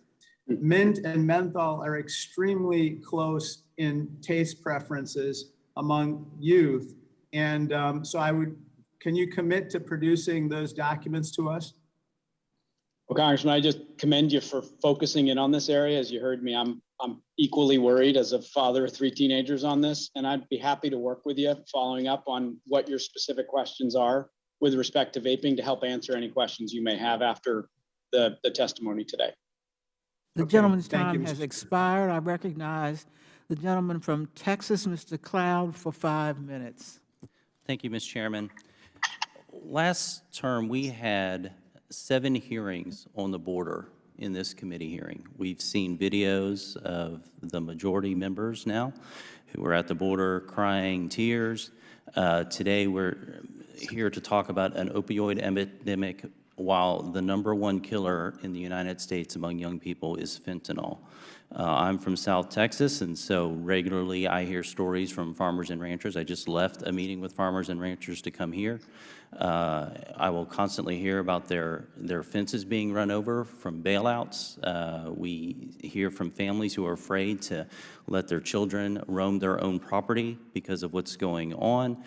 Mint and menthol are extremely close in taste preferences among youth. And can you commit to producing those documents to us? Well, Congressman, I just commend you for focusing in on this area. As you heard me, I'm equally worried as a father of 3 teenagers on this, and I'd be happy to work with you following up on what your specific questions are with respect to vaping to help answer any questions you may have after the testimony today. The gentleman's time has expired. I recognize the gentleman from Texas, Mr. Cloud, for 5 minutes. Thank you, Ms. Chairman. Last term, we had 7 hearings on the border in this committee hearing. We've seen videos of the majority members now who are at the border crying tears. Today, we're here to talk about an opioid epidemic while the #1 killer in the United States among young people is fentanyl. I'm from South Texas, and so regularly I hear stories from farmers and ranchers. I just left a meeting with farmers and ranchers to come here. I will constantly hear about their fences being run over from bailouts. We hear from families who are afraid to let their children roam their own property because of what's going on.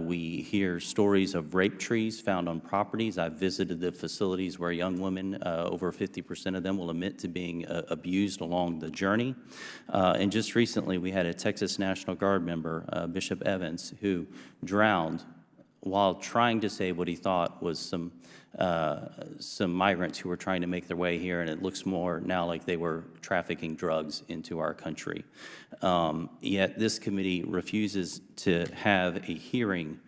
We hear stories of rape trees found on properties. I've visited the facilities where young women, over 50% of them, will admit to being abused along the journey. And just recently, we had a Texas National Guard member, Bishop Evans, who drowned while trying to save what he thought was some migrants who were trying to make their way here, and it looks more now like they were trafficking drugs into our country. Yet this committee refuses to have a hearing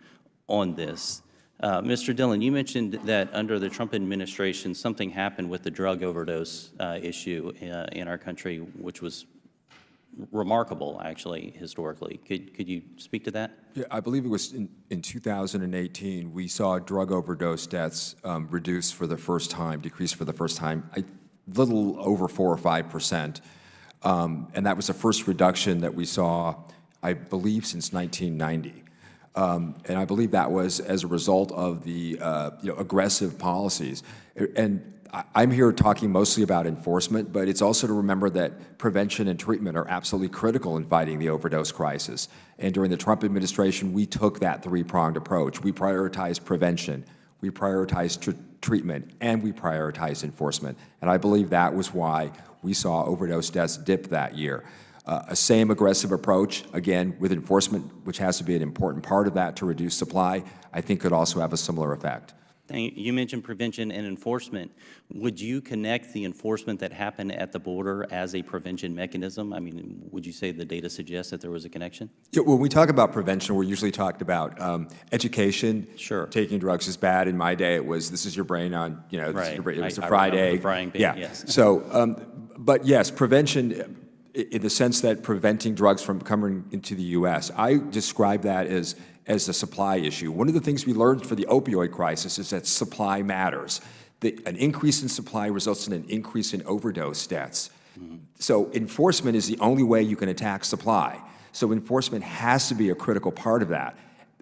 on this. Mr. Dillon, you mentioned that under the Trump administration, something happened with the drug overdose issue in our country, which was remarkable, actually, historically. Could you speak to that? Yeah, I believe it was in 2018, we saw drug overdose deaths decrease for the first time, a little over 4 or 5%. And that was the first reduction that we saw, I believe, since 1990. And I believe that was as a result of the aggressive policies. And I'm here talking mostly about enforcement, but it's also to remember that prevention and treatment are absolutely critical in fighting the overdose crisis. And during the Trump administration, we took that three-pronged approach. We prioritized prevention, we prioritized treatment, and we prioritized enforcement. And I believe that was why we saw overdose deaths dip that year. A same aggressive approach, again, with enforcement, which has to be an important part of that to reduce supply, I think could also have a similar effect. You mentioned prevention and enforcement. Would you connect the enforcement that happened at the border as a prevention mechanism? I mean, would you say the data suggests that there was a connection? Yeah, when we talk about prevention, we're usually talking about education. Sure. Taking drugs is bad. In my day, it was, this is your brain on, this is Right. your brain. It was I a fried remember the egg. frying pan, Yeah. yes. So, but yes, prevention in the sense that preventing drugs from coming into the U.S., I describe that as a supply issue. One of the things we learned for the opioid crisis is that supply matters. An increase in supply results in an increase in overdose deaths. So enforcement is the only way you can attack supply. So enforcement has to be a critical part of that,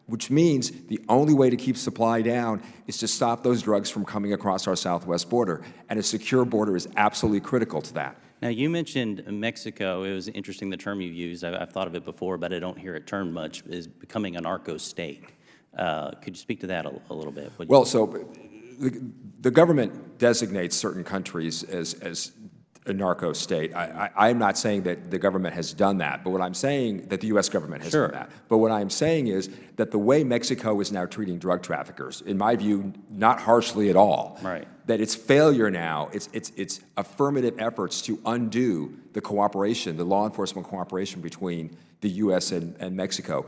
which means the only way to keep supply down is to stop those drugs from coming across our southwest border. And a secure border is absolutely critical to that. Now, you mentioned Mexico. It was interesting the term you used. I've thought of it before, but I don't hear it termed much, is becoming a narco state. Could you speak to that a little bit? Well, so the government designates certain countries as a narco state. I'm not saying that the government has done that, but what I'm saying that the U.S. government has done that. But what I'm saying is that the way Mexico is now treating drug traffickers, in my view, not harshly at all. Right. That its failure now, it's affirmative efforts to undo the cooperation, the law enforcement cooperation between the U.S. and Mexico,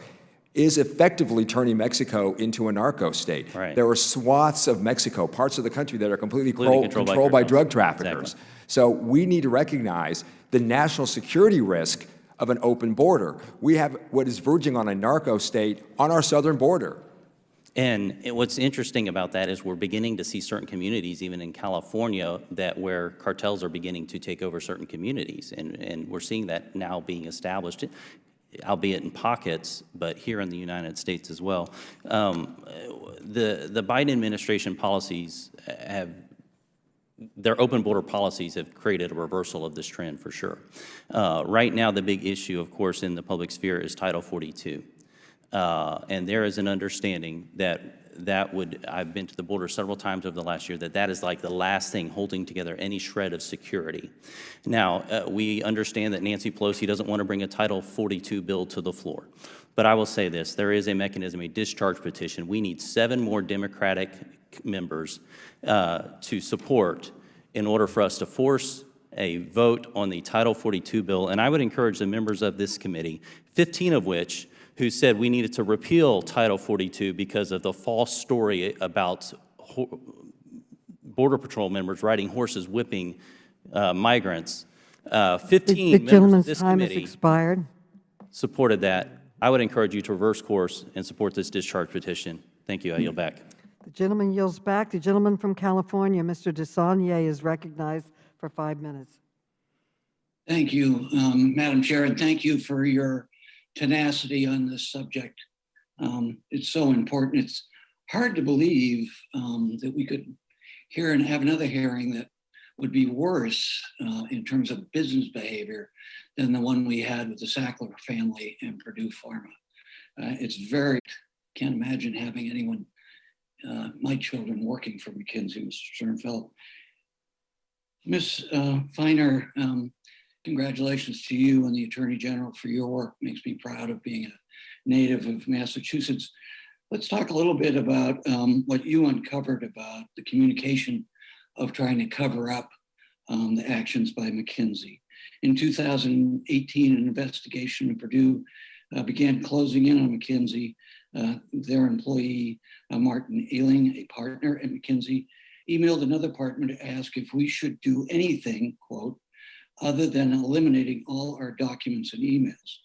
is effectively turning Mexico into a narco state. Right. There are swaths of Mexico, parts of the country that are completely controlled by drug traffickers. Exactly. So we need to recognize the national security risk of an open border. We have what is verging on a narco state on our southern border. And what's interesting about that is we're beginning to see certain communities, even in California, where cartels are beginning to take over certain communities. And we're seeing that now being established, albeit in pockets, but here in the United States as well. The Biden administration policies their open border policies have created a reversal of this trend for sure. Right now, the big issue, of course, in the public sphere is Title 42. And there is an understanding I've been to the border several times over the last year, that is like the last thing holding together any shred of security. Now, we understand that Nancy Pelosi doesn't want to bring a Title 42 bill to the floor. But I will say this, there is a mechanism, a discharge petition. We need 7 more Democratic members to support in order for us to force a vote on the Title 42 bill. And I would encourage the members of this committee, 15 of which who said we needed to repeal Title 42 because of the false story about Border Patrol members riding horses whipping migrants. 15 members of this committee supported that. I would encourage you to reverse course and support this discharge petition. Thank you. I yield back. The gentleman yields back. The gentleman from California, Mr. DeSaulnier, is recognized for 5 minutes. Thank you, Madam Chair, and thank you for your tenacity on this subject. It's so important. It's hard to believe that we could hear and have another hearing that would be worse in terms of business behavior than the one we had with the Sackler family and Purdue Pharma. Can't imagine having anyone, my children, working for McKinsey, Mr. Sternfeld. Ms. Feiner, congratulations to you and the Attorney General for your work. Makes me proud of being a native of Massachusetts. Let's talk a little bit about what you uncovered about the communication of trying to cover up the actions by McKinsey. In 2018, an investigation of Purdue began closing in on McKinsey. Their employee, Martin Ealing, a partner at McKinsey, emailed another partner to ask if we should do anything, quote, other than eliminating all our documents and emails.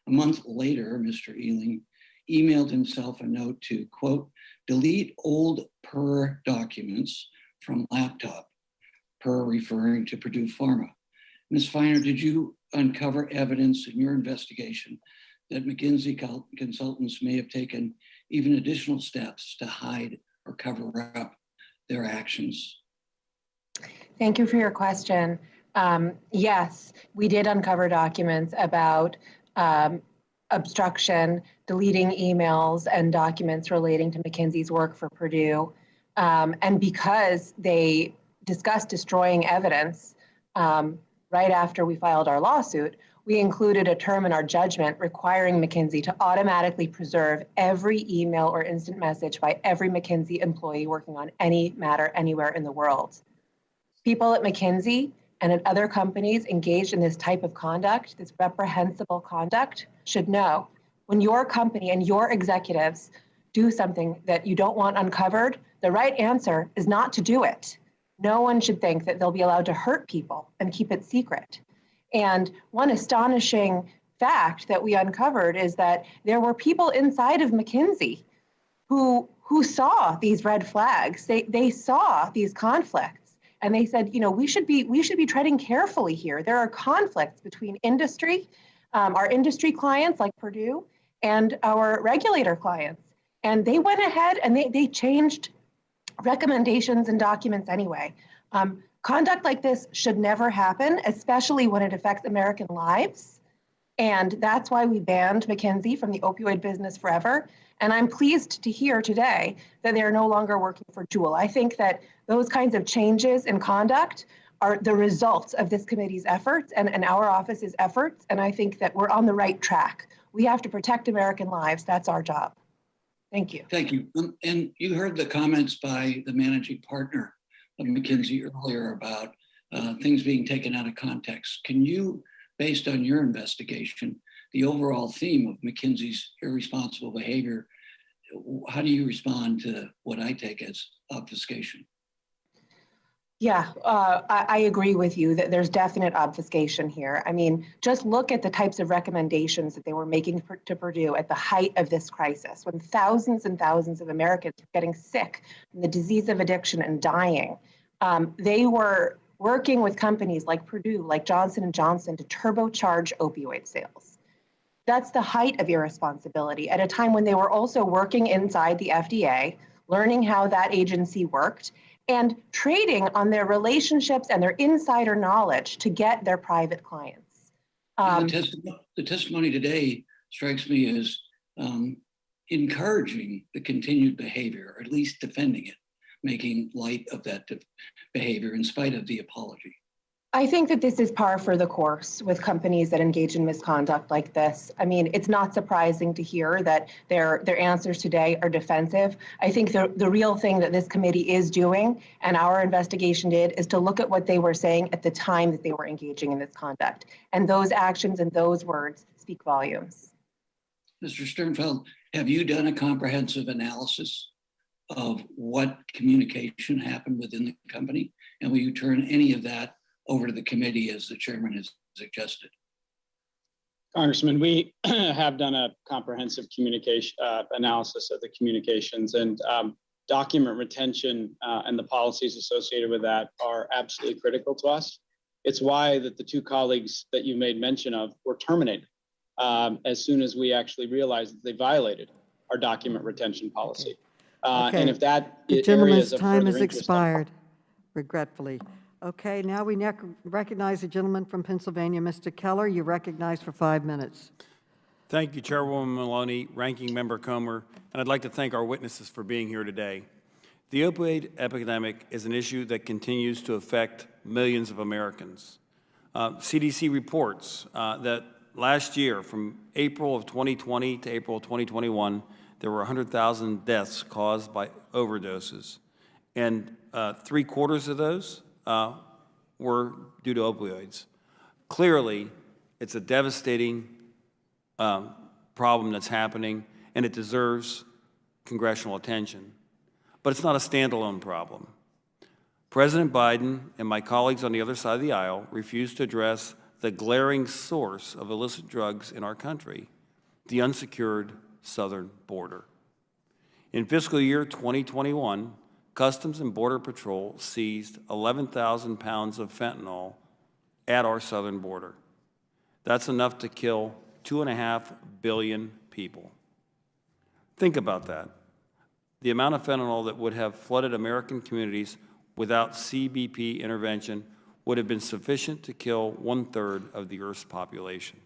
A month later, Mr. Ealing emailed himself a note to, quote, delete old PER documents from laptop, PER referring to Purdue Pharma. Ms. Feiner, did you uncover evidence in your investigation that McKinsey consultants may have taken even additional steps to hide or cover up their actions? Thank you for your question. Yes, we did uncover documents about obstruction, deleting emails and documents relating to McKinsey's work for Purdue. And because they discussed destroying evidence right after we filed our lawsuit, we included a term in our judgment requiring McKinsey to automatically preserve every email or instant message by every McKinsey employee working on any matter anywhere in the world. People at McKinsey and at other companies engaged in this type of conduct, this reprehensible conduct, should know when your company and your executives do something that you don't want uncovered, the right answer is not to do it. No one should think that they'll be allowed to hurt people and keep it secret. And one astonishing fact that we uncovered is that there were people inside of McKinsey who saw these red flags. They saw these conflicts, and they said, you know, we should be treading carefully here. There are conflicts between industry, our industry clients like Purdue, and our regulator clients. And they went ahead and they changed recommendations and documents anyway. Conduct like this should never happen, especially when it affects American lives. And that's why we banned McKinsey from the opioid business forever. And I'm pleased to hear today that they're no longer working for Juul. I think that those kinds of changes in conduct are the results of this committee's efforts and our office's efforts. And I think that we're on the right track. We have to protect American lives. That's our job. Thank you. Thank you. And you heard the comments by the managing partner of McKinsey earlier about things being taken out of context. Can you, based on your investigation, the overall theme of McKinsey's irresponsible behavior, how do you respond to what I take as obfuscation? Yeah, I agree with you that there's definite obfuscation here. I mean, just look at the types of recommendations that they were making to Purdue at the height of this crisis, when thousands and thousands of Americans were getting sick from the disease of addiction and dying. They were working with companies like Purdue, like Johnson & Johnson, to turbocharge opioid sales. That's the height of irresponsibility at a time when they were also working inside the FDA, learning how that agency worked, and trading on their relationships and their insider knowledge to get their private clients. The testimony today strikes me as encouraging the continued behavior, or at least defending it, making light of that behavior in spite of the apology. I think that this is par for the course with companies that engage in misconduct like this. I mean, it's not surprising to hear that their answers today are defensive. I think the real thing that this committee is doing, and our investigation did, is to look at what they were saying at the time that they were engaging in this conduct. And those actions and those words speak volumes. Mr. Sternfeld, have you done a comprehensive analysis of what communication happened within the company? And will you turn any of that over to the committee as the chairman has suggested? Congressman, we have done a comprehensive communication analysis of the communications, and document retention and the policies associated with that are absolutely critical to us. It's why that the two colleagues that you made mention of were terminated as soon as we actually realized that they violated our document retention policy. Okay. And if that The area gentleman's is of time further has interest, expired, regretfully. Okay, now we recognize the gentleman from Pennsylvania, Mr. Keller. You're recognized for 5 minutes. Thank you, Chairwoman Maloney, Ranking Member Comer, and I'd like to thank our witnesses for being here today. The opioid epidemic is an issue that continues to affect millions of Americans. CDC reports that last year, from April of 2020 to April of 2021, there were 100,000 deaths caused by overdoses, and 3/4 of those were due to opioids. Clearly, it's a devastating problem that's happening, and it deserves congressional attention. But it's not a standalone problem. President Biden and my colleagues on the other side of the aisle refuse to address the glaring source of illicit drugs in our country, the unsecured southern border. In fiscal year 2021, Customs and Border Patrol seized 11,000 pounds of fentanyl at our southern border. That's enough to kill 2.5 billion people. Think about that. The amount of fentanyl that would have flooded American communities without CBP intervention would have been sufficient to kill 1/3 of the Earth's population.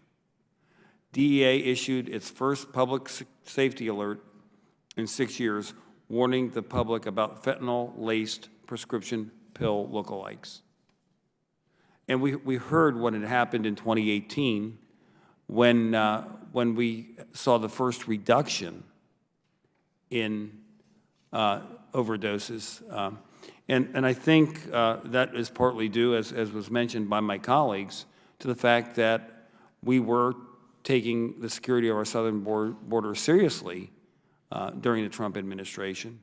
DEA issued its first public safety alert in 6 years, warning the public about fentanyl-laced prescription pill lookalikes. And we heard what had happened in 2018 when we saw the first reduction in overdoses. And I think that is partly due, as was mentioned by my colleagues, to the fact that we were taking the security of our southern border seriously during the Trump administration.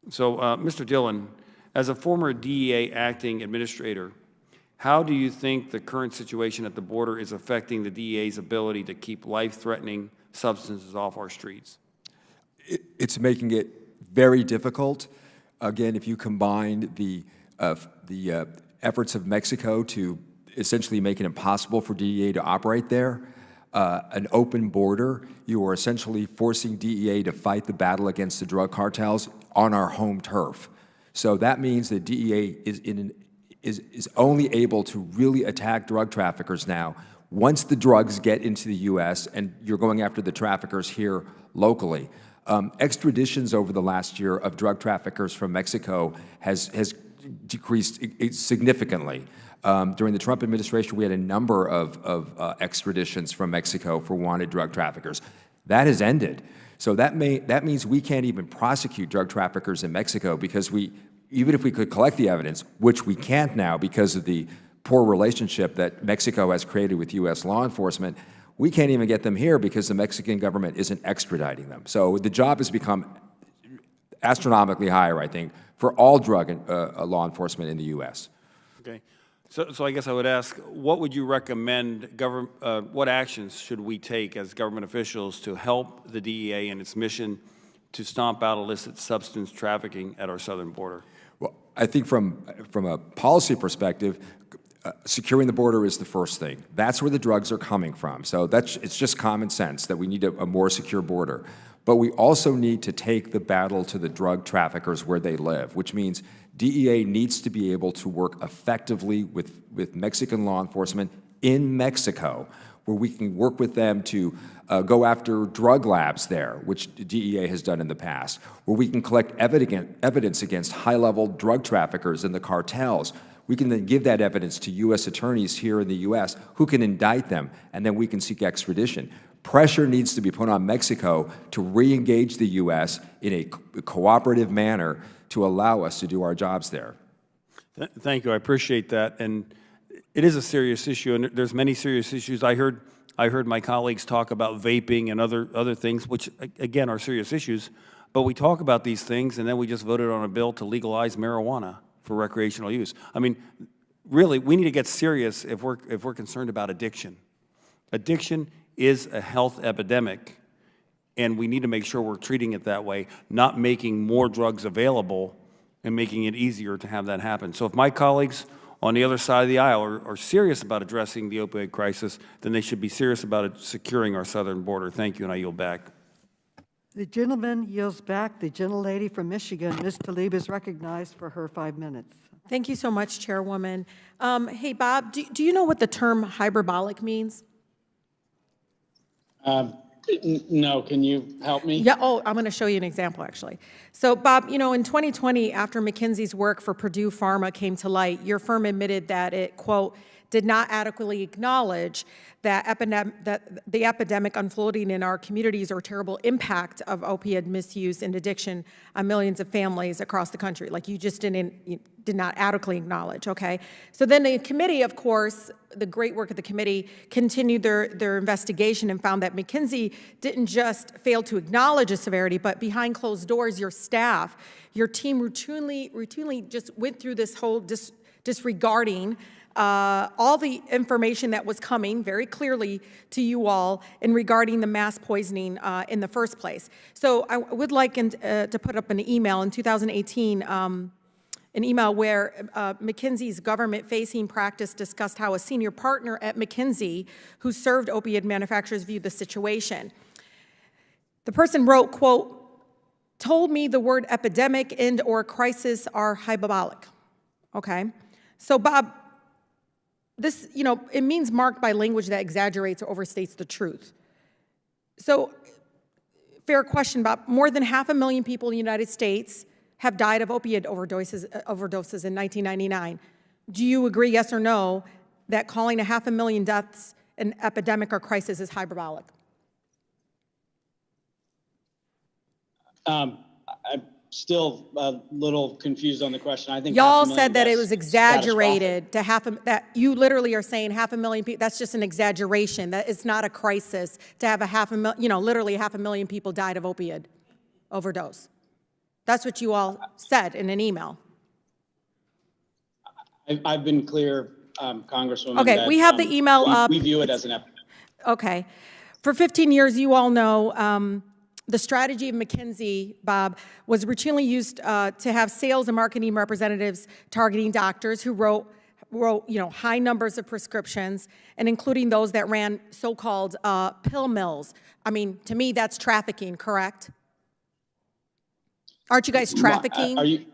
So, Mr. Dillon, as a former DEA acting administrator, how do you think the current situation at the border is affecting the DEA's ability to keep life-threatening substances off our streets? It's making it very difficult. Again, if you combine the efforts of Mexico to essentially make it impossible for DEA to operate there, an open border, you are essentially forcing DEA to fight the battle against the drug cartels on our home turf. So that means that DEA is only able to really attack drug traffickers now once the drugs get into the U.S. and you're going after the traffickers here locally. Extraditions over the last year of drug traffickers from Mexico has decreased significantly. During the Trump administration, we had a number of extraditions from Mexico for wanted drug traffickers. That has ended. So that means we can't even prosecute drug traffickers in Mexico because even if we could collect the evidence, which we can't now because of the poor relationship that Mexico has created with U.S. law enforcement, we can't even get them here because the Mexican government isn't extraditing them. So the job has become astronomically higher, I think, for all drug law enforcement in the U.S. Okay. So I guess I would ask, what would you recommend, what actions should we take as government officials to help the DEA in its mission to stomp out illicit substance trafficking at our southern border? Well, I think from a policy perspective, securing the border is the first thing. That's where the drugs are coming from. So it's just common sense that we need a more secure border. But we also need to take the battle to the drug traffickers where they live, which means DEA needs to be able to work effectively with Mexican law enforcement in Mexico, where we can work with them to go after drug labs there, which DEA has done in the past, where we can collect evidence against high-level drug traffickers and the cartels. We can then give that evidence to U.S. attorneys here in the U.S. who can indict them, and then we can seek extradition. Pressure needs to be put on Mexico to re-engage the U.S. in a cooperative manner to allow us to do our jobs there. Thank you. I appreciate that. And it is a serious issue, and there's many serious issues. I heard my colleagues talk about vaping and other things, which, again, are serious issues. But we talk about these things, and then we just voted on a bill to legalize marijuana for recreational use. I mean, really, we need to get serious if we're concerned about addiction. Addiction is a health epidemic, and we need to make sure we're treating it that way, not making more drugs available and making it easier to have that happen. So if my colleagues on the other side of the aisle are serious about addressing the opioid crisis, then they should be serious about securing our southern border. Thank you, and I yield back. The gentleman yields back. The gentlelady from Michigan, Ms. Tlaib, is recognized for her 5 minutes. Thank you so much, Chairwoman. Hey, Bob, do you know what the term hyperbolic means? No, can you help me? Yeah, I'm going to show you an example, actually. So, Bob, in 2020, after McKinsey's work for Purdue Pharma came to light, your firm admitted that it, quote, did not adequately acknowledge that the epidemic unfolding in our communities or terrible impact of opiate misuse and addiction on millions of families across the country. Like you did not adequately acknowledge, okay? So then the committee, of course, the great work of the committee, continued their investigation and found that McKinsey didn't just fail to acknowledge the severity, but behind closed doors, your staff, your team routinely just went through this whole disregarding all the information that was coming very clearly to you all in regarding the mass poisoning in the first place. So I would like to put up an email in 2018. an email where McKinsey's government-facing practice discussed how a senior partner at McKinsey who served opioid manufacturers viewed the situation. The person wrote, quote, told me the word epidemic and or crisis are hyperbolic, okay? So Bob, this, it means marked by language that exaggerates or overstates the truth. So, fair question, Bob. More than 500,000 people in the United States have died of opioid overdoses in 1999. Do you agree, yes or no, that calling 500,000 deaths an epidemic or crisis is hyperbolic? I'm still a little confused on the question. I think y'all 500,000 said that it deaths was is exaggerated to that you literally are saying 500,000 people. That's just an exaggeration. That it's not a crisis to have literally 500,000 people died of opioid overdose. That's what you all said in an email. I've been clear, Congresswoman. Okay, that, we have the email up. We view it as an epidemic. Okay. For 15 years, you all know the strategy of McKinsey, Bob, was routinely used to have sales and marketing representatives targeting doctors who wrote high numbers of prescriptions, and including those that ran so-called pill mills. I mean, to me, that's trafficking, correct? Aren't you guys trafficking?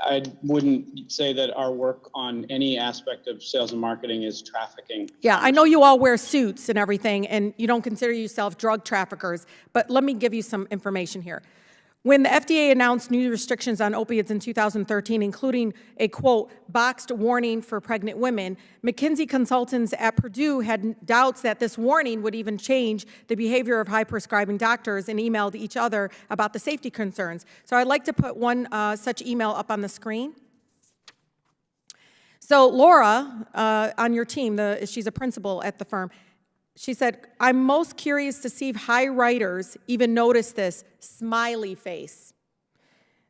I wouldn't say that our work on any aspect of sales and marketing is trafficking. Yeah, I know you all wear suits and everything, and you don't consider yourself drug traffickers, but let me give you some information here. When the FDA announced new restrictions on opiates in 2013, including a, quote, boxed warning for pregnant women, McKinsey consultants at Purdue had doubts that this warning would even change the behavior of high-prescribing doctors and emailed each other about the safety concerns. So I'd like to put one such email up on the screen. So Laura, on your team, she's a principal at the firm, she said, I'm most curious to see if high writers even notice this smiley face.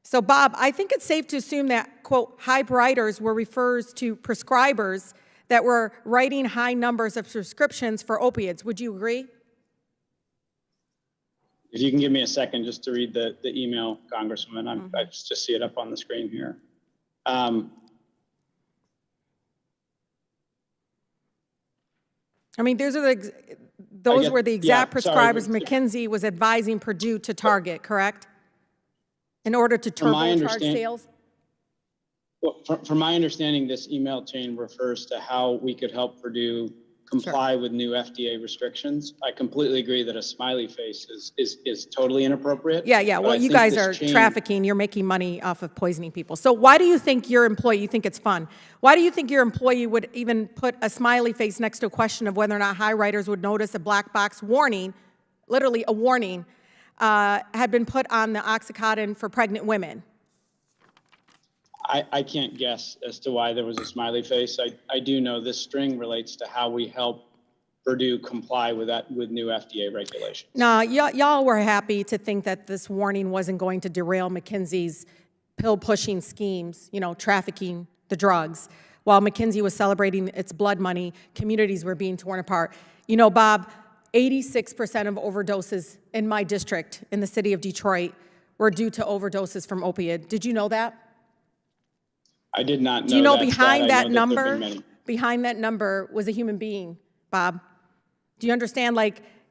So Bob, I think it's safe to assume that, quote, high writers refers to prescribers that were writing high numbers of prescriptions for opiates. Would you agree? If you can give me a second just to read the email, Congresswoman, I just see it up on the screen here. I mean, those were the exact prescribers McKinsey was advising Purdue to target, correct? In order to turbocharge sales? Well, from my understanding, this email chain refers to how we could help Purdue comply with new FDA restrictions. I completely agree that a smiley face is totally inappropriate. Yeah. Well, you guys are trafficking. You're making money off of poisoning people. So why do you think your employee, you think it's fun, why do you think your employee would even put a smiley face next to a question of whether or not high writers would notice a black box warning, literally a warning, had been put on the Oxycontin for pregnant women? I can't guess as to why there was a smiley face. I do know this string relates to how we help Purdue comply with new FDA regulations. No, y'all were happy to think that this warning wasn't going to derail McKinsey's pill-pushing schemes, trafficking the drugs. While McKinsey was celebrating its blood money, communities were being torn apart. Bob, 86% of overdoses in my district in the city of Detroit were due to overdoses from opioid. Did you know that? I did not know that. Do you know behind that number was a human being, Bob? Do you understand,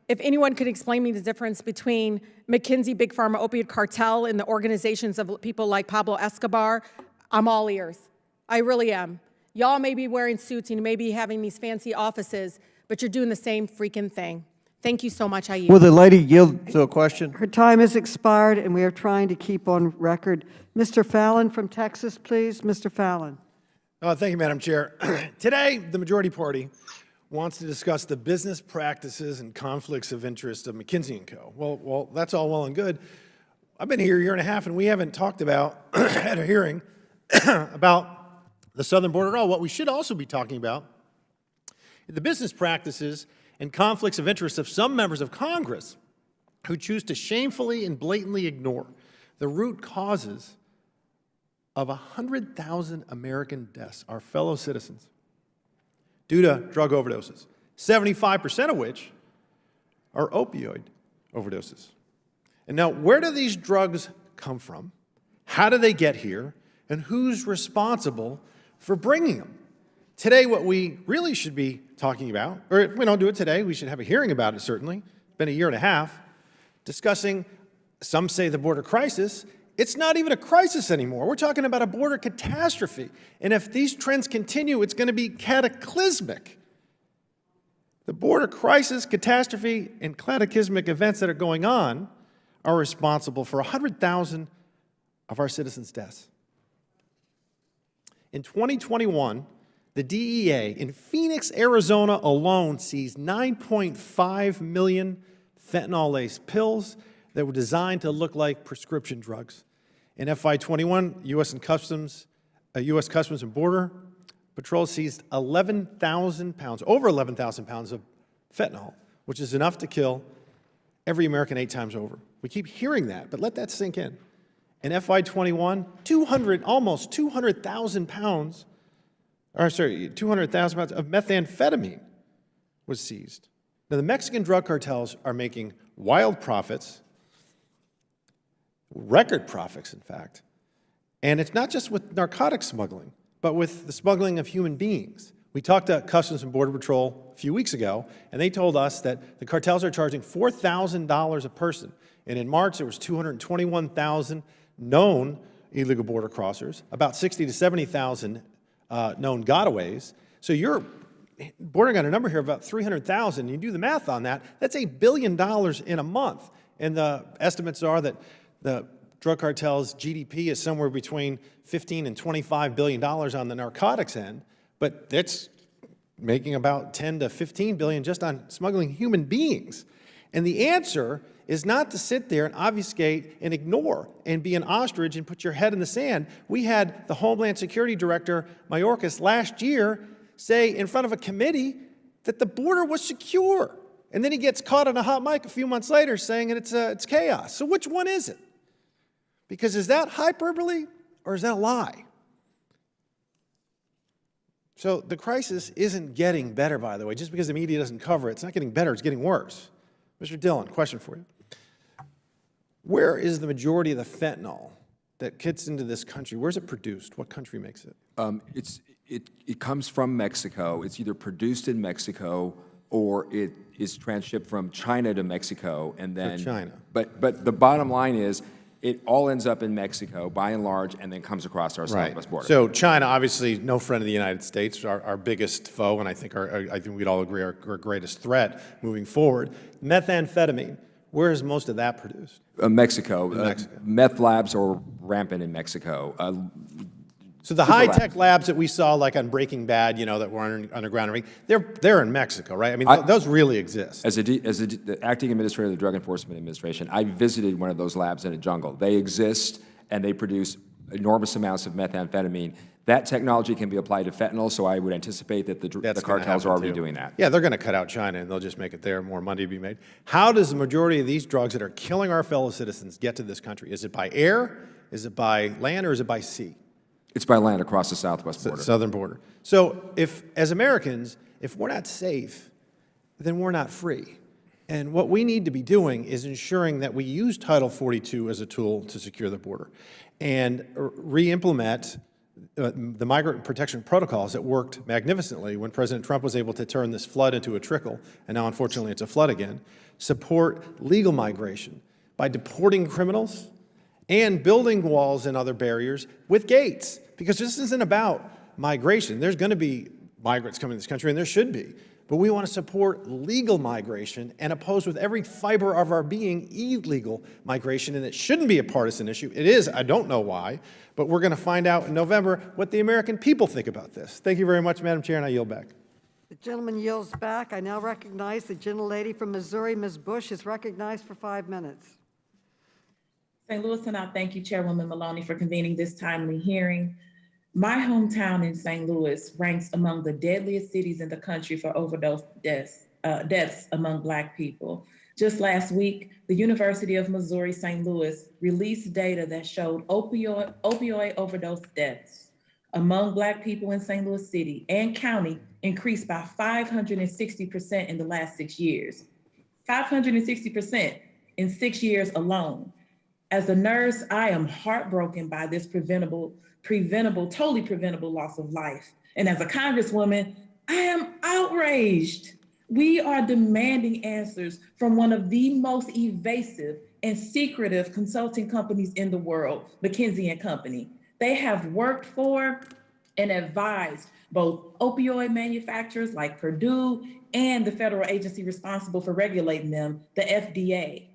if anyone could explain me the difference between McKinsey, Big Pharma, opioid cartel, and the organizations of people like Pablo Escobar, I'm all ears. I really am. Y'all may be wearing suits and you may be having these fancy offices, but you're doing the same freaking thing. Thank you so much. I yield. Will the lady yield to a question? Her time has expired, and we are trying to keep on record. Mr. Fallon from Texas, please. Mr. Fallon. Thank you, Madam Chair. Today, the majority party wants to discuss the business practices and conflicts of interest of McKinsey & Co. Well, that's all well and good. I've been here a year and a half, and we haven't talked about, at a hearing, about the southern border at all. What we should also be talking about is the business practices and conflicts of interest of some members of Congress who choose to shamefully and blatantly ignore the root causes of 100,000 American deaths, our fellow citizens, due to drug overdoses, 75% of which are opioid overdoses. And now, where do these drugs come from? How do they get here? and who's responsible for bringing them. Today, what we really should be talking about, or if we don't do it today, we should have a hearing about it, certainly. It's been a year and a half, discussing, some say the border crisis. It's not even a crisis anymore. We're talking about a border catastrophe. And if these trends continue, it's going to be cataclysmic. The border crisis, catastrophe, and cataclysmic events that are going on are responsible for 100,000 of our citizens' deaths. In 2021, the DEA in Phoenix, Arizona alone seized 9.5 million fentanyl-laced pills that were designed to look like prescription drugs. In FY21, U.S. Customs and Border Patrol seized 11,000 pounds, over 11,000 pounds of fentanyl, which is enough to kill every American 8 times over. We keep hearing that, but let that sink in. In FY21, almost 200,000 pounds, 200,000 pounds of methamphetamine was seized. Now, the Mexican drug cartels are making wild profits, record profits, in fact. And it's not just with narcotic smuggling, but with the smuggling of human beings. We talked to Customs and Border Patrol a few weeks ago, and they told us that the cartels are charging $4,000 a person. And in March, there was 221,000 known illegal border crossers, about 60 to 70,000 known gotaways. So you're bordering on a number here of about 300,000. You do the math on that, that's $1 billion in a month. And the estimates are that the drug cartel's GDP is somewhere between $15 and $25 billion on the narcotics end, but it's making about 10 to 15 billion just on smuggling human beings. And the answer is not to sit there and obfuscate and ignore and be an ostrich and put your head in the sand. We had the Homeland Security Director, Mayorkas, last year say in front of a committee that the border was secure. And then he gets caught on a hot mic a few months later saying that it's chaos. So which one is it? Because is that hyperbole or is that a lie? So the crisis isn't getting better, by the way. Just because the media doesn't cover it, it's not getting better, it's getting worse. Mr. Dillon, question for you. Where is the majority of the fentanyl that gets into this country? Where's it produced? What country makes it? It comes from Mexico. It's either produced in Mexico or it is transshipped from China to Mexico. And then, China. But the bottom line is, it all ends up in Mexico, by and large, and then comes across our southwest border. So China, obviously, no friend of the United States, our biggest foe, and I think we'd all agree our greatest threat moving forward. Methamphetamine, where is most of that produced? Mexico. Meth labs are rampant in Mexico. So the high-tech labs that we saw, like on Breaking Bad, that were underground, they're in Mexico, right? I mean, those really exist. As the acting administrator of the Drug Enforcement Administration, I visited one of those labs in a jungle. They exist, and they produce enormous amounts of methamphetamine. That technology can be applied to fentanyl, so I would anticipate that the cartels are already doing that. Yeah, they're going to cut out China, and they'll just make it there, more money to be made. How does the majority of these drugs that are killing our fellow citizens get to this country? Is it by air, is it by land, or is it by sea? It's by land across the southwest border. Southern border. So as Americans, if we're not safe, then we're not free. And what we need to be doing is ensuring that we use Title 42 as a tool to secure the border and re-implement the migrant protection protocols that worked magnificently when President Trump was able to turn this flood into a trickle, and now unfortunately it's a flood again. Support legal migration by deporting criminals and building walls and other barriers with gates, because this isn't about migration. There's going to be migrants coming to this country, and there should be, but we want to support legal migration and oppose with every fiber of our being illegal migration, and it shouldn't be a partisan issue. It is, I don't know why, but we're going to find out in November what the American people think about this. Thank you very much, Madam Chair, and I yield back. The gentleman yields back. I now recognize the gentlelady from Missouri, Ms. Bush, is recognized for 5 minutes. St. Louis, and I thank you, Chairwoman Maloney, for convening this timely hearing. My hometown in St. Louis ranks among the deadliest cities in the country for overdose deaths among Black people. Just last week, the University of Missouri St. Louis released data that showed opioid overdose deaths among Black people in St. Louis City and County increased by 560% in the last 6 years. 560% in 6 years alone. As a nurse, I am heartbroken by this totally preventable loss of life. And as a Congresswoman, I am outraged. We are demanding answers from one of the most evasive and secretive consulting companies in the world, McKinsey & Company. They have worked for and advised both opioid manufacturers like Purdue and the federal agency responsible for regulating them, the FDA.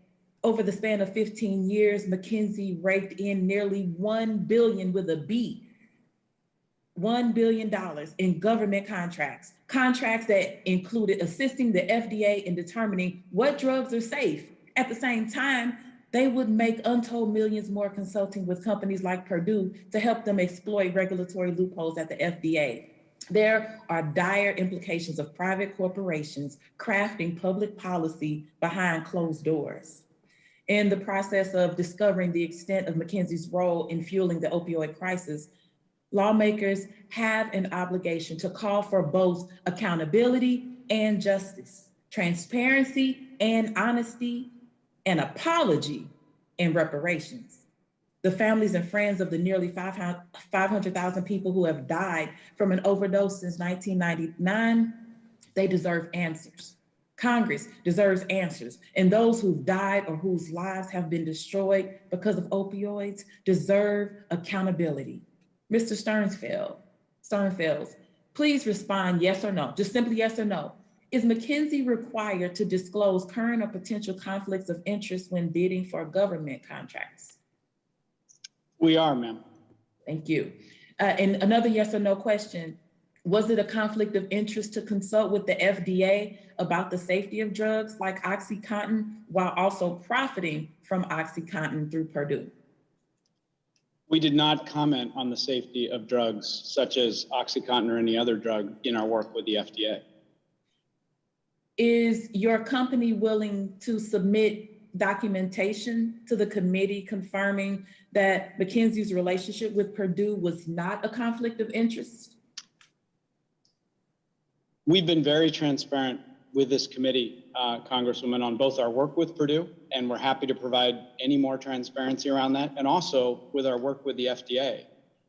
Over the span of 15 years, McKinsey raked in nearly $1 billion with a B, $1 billion in government contracts that included assisting the FDA in determining what drugs are safe. At the same time, they would make untold millions more consulting with companies like Purdue to help them exploit regulatory loopholes at the FDA. There are dire implications of private corporations crafting public policy behind closed doors. In the process of discovering the extent of McKinsey's role in fueling the opioid crisis, lawmakers have an obligation to call for both accountability and justice, transparency and honesty, an apology and reparations. The families and friends of the nearly 500,000 people who have died from an overdose since 1999, they deserve answers. Congress deserves answers, and those who've died or whose lives have been destroyed because of opioids deserve accountability. Mr. Sternfeld, please respond yes or no, just simply yes or no. Is McKinsey required to disclose current or potential conflicts of interest when bidding for government contracts? We are, ma'am. Thank you. And another yes or no question. Was it a conflict of interest to consult with the FDA about the safety of drugs like OxyContin while also profiting from OxyContin through Purdue? We did not comment on the safety of drugs such as OxyContin or any other drug in our work with the FDA. Is your company willing to submit documentation to the committee confirming that McKinsey's relationship with Purdue was not a conflict of interest? We've been very transparent with this committee, Congresswoman, on both our work with Purdue, and we're happy to provide any more transparency around that, and also with our work with the FDA.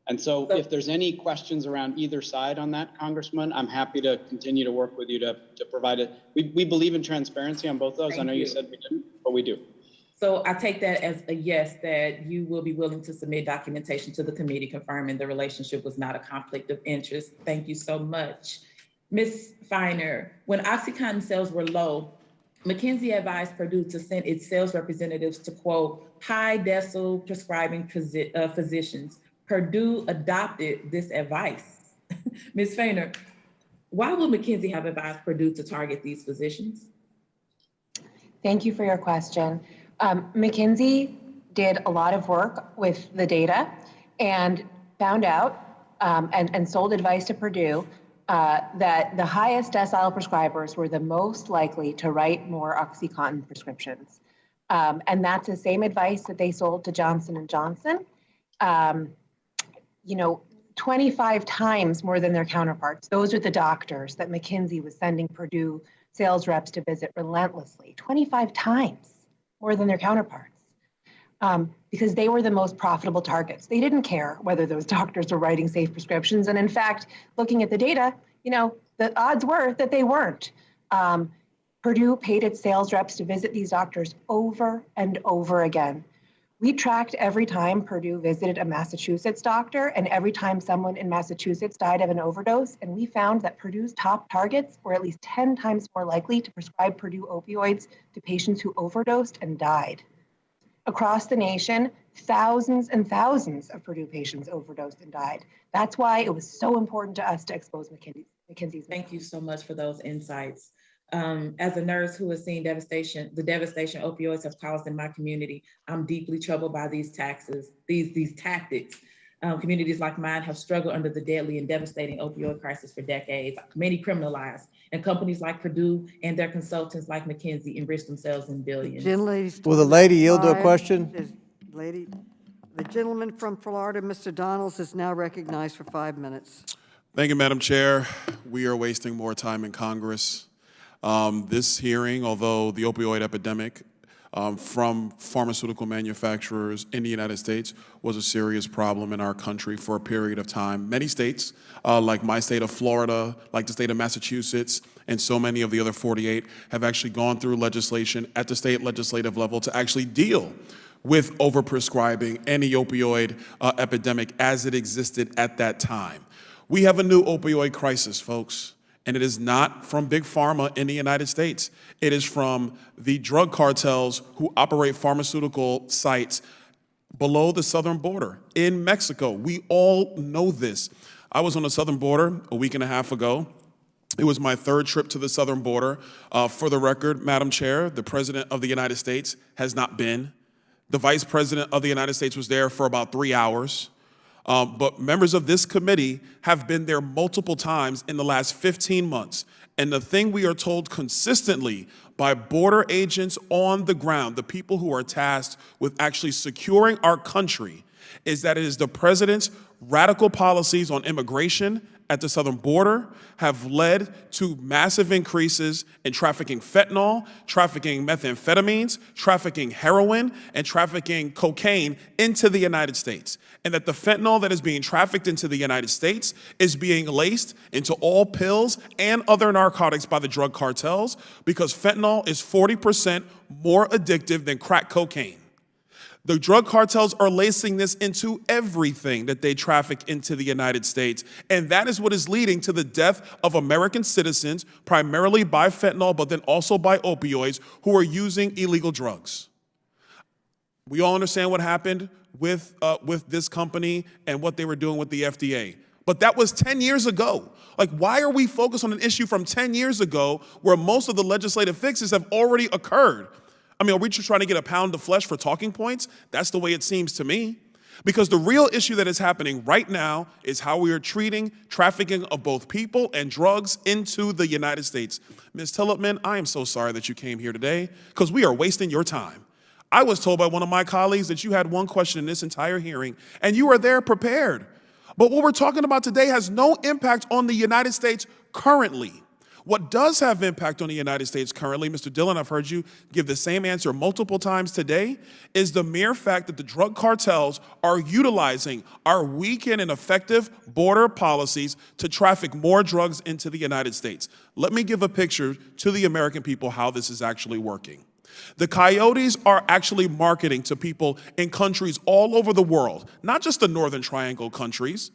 And so if there's any questions around either side on that, Congressman, I'm happy to continue to work with you to provide it. We believe in transparency on both those. I know you said we didn't, but we do. So I take that as a yes, that you will be willing to submit documentation to the committee confirming the relationship was not a conflict of interest. Thank you so much. Ms. Feiner, when OxyContin sales were low, McKinsey advised Purdue to send its sales representatives to, quote, high decile prescribing physicians. Purdue adopted this advice. Ms. Feiner, why would McKinsey have advised Purdue to target these physicians? Thank you for your question. McKinsey did a lot of work with the data and found out and sold advice to Purdue that the highest decile prescribers were the most likely to write more OxyContin prescriptions. And that's the same advice that they sold to Johnson & Johnson, 25 times more than their counterparts. Those are the doctors that McKinsey was sending Purdue sales reps to visit relentlessly, 25 times more than their counterparts, because they were the most profitable targets. They didn't care whether those doctors were writing safe prescriptions. And in fact, looking at the data, the odds were that they weren't. Purdue paid its sales reps to visit these doctors over and over again. We tracked every time Purdue visited a Massachusetts doctor and every time someone in Massachusetts died of an overdose, and we found that Purdue's top targets were at least 10 times more likely to prescribe Purdue opioids to patients who overdosed and died. Across the nation, thousands and thousands of Purdue patients overdosed and died. That's why it was so important to us to expose McKinsey's. Thank you so much for those insights. As a nurse who has seen the devastation opioids have caused in my community, I'm deeply troubled by these tactics. Communities like mine have struggled under the deadly and devastating opioid crisis for decades, many criminalized, and companies like Purdue and their consultants like McKinsey enrich themselves in billions. Will the lady yield to a question? The gentleman from Florida, Mr. Donalds, is now recognized for 5 minutes. Thank you, Madam Chair. We are wasting more time in Congress. This hearing, although the opioid epidemic from pharmaceutical manufacturers in the United States was a serious problem in our country for a period of time. Many states, like my state of Florida, like the state of Massachusetts, and so many of the other 48, have actually gone through legislation at the state legislative level to actually deal with overprescribing and the opioid epidemic as it existed at that time. We have a new opioid crisis, folks. And it is not from big pharma in the United States. It is from the drug cartels who operate pharmaceutical sites below the southern border in Mexico. We all know this. I was on the southern border a week and a half ago. It was my third trip to the southern border. For the record, Madam Chair, the President of the United States has not been. The Vice President of the United States was there for about 3 hours. But members of this committee have been there multiple times in the last 15 months. And the thing we are told consistently by border agents on the ground, the people who are tasked with actually securing our country, is that it is the president's radical policies on immigration at the southern border have led to massive increases in trafficking fentanyl, trafficking methamphetamines, trafficking heroin, and trafficking cocaine into the United States. And that the fentanyl that is being trafficked into the United States is being laced into all pills and other narcotics by the drug cartels, because fentanyl is 40% more addictive than crack cocaine. The drug cartels are lacing this into everything that they traffic into the United States. And that is what is leading to the death of American citizens, primarily by fentanyl, but then also by opioids, who are using illegal drugs. We all understand what happened with this company and what they were doing with the FDA. But that was 10 years ago. Like, why are we focused on an issue from 10 years ago where most of the legislative fixes have already occurred? I mean, are we just trying to get a pound of flesh for talking points? That's the way it seems to me. Because the real issue that is happening right now is how we are treating trafficking of both people and drugs into the United States. Ms. Tillotman, I am so sorry that you came here today, because we are wasting your time. I was told by one of my colleagues that you had one question in this entire hearing, and you are there prepared. But what we're talking about today has no impact on the United States currently. What does have impact on the United States currently, Mr. Dillon, I've heard you give the same answer multiple times today, is the mere fact that the drug cartels are utilizing our weak and ineffective border policies to traffic more drugs into the United States. Let me give a picture to the American people how this is actually working. The coyotes are actually marketing to people in countries all over the world, not just the Northern Triangle countries,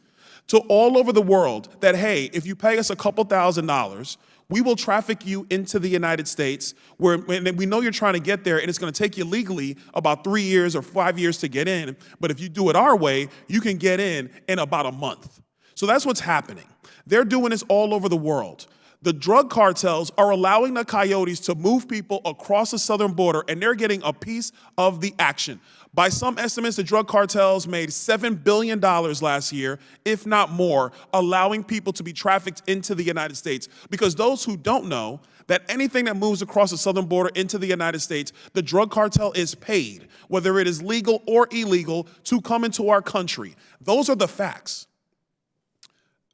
to all over the world that, hey, if you pay us a couple $1,000s, we will traffic you into the United States, where we know you're trying to get there, and it's going to take you legally about 3 years or 5 years to get in. But if you do it our way, you can get in about a month. So that's what's happening. They're doing this all over the world. The drug cartels are allowing the coyotes to move people across the southern border, and they're getting a piece of the action. By some estimates, the drug cartels made $7 billion last year, if not more, allowing people to be trafficked into the United States. Because those who don't know that anything that moves across the southern border into the United States, the drug cartel is paid, whether it is legal or illegal, to come into our country. Those are the facts.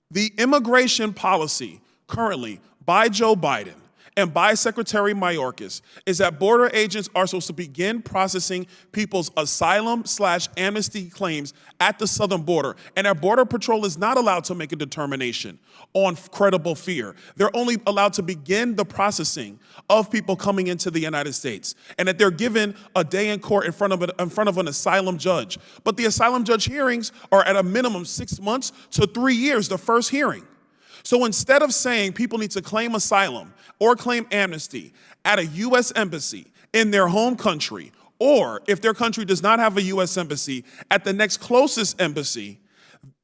The immigration policy currently by Joe Biden and by Secretary Mayorkas is that border agents are supposed to begin processing people's asylum/amnesty claims at the southern border. And our Border Patrol is not allowed to make a determination on credible fear. They're only allowed to begin the processing of people coming into the United States, and that they're given a day in court in front of an asylum judge. But the asylum judge hearings are at a minimum 6 months to 3 years, the first hearing. So instead of saying people need to claim asylum or claim amnesty at a U.S. embassy in their home country, or if their country does not have a U.S. embassy, at the next closest embassy,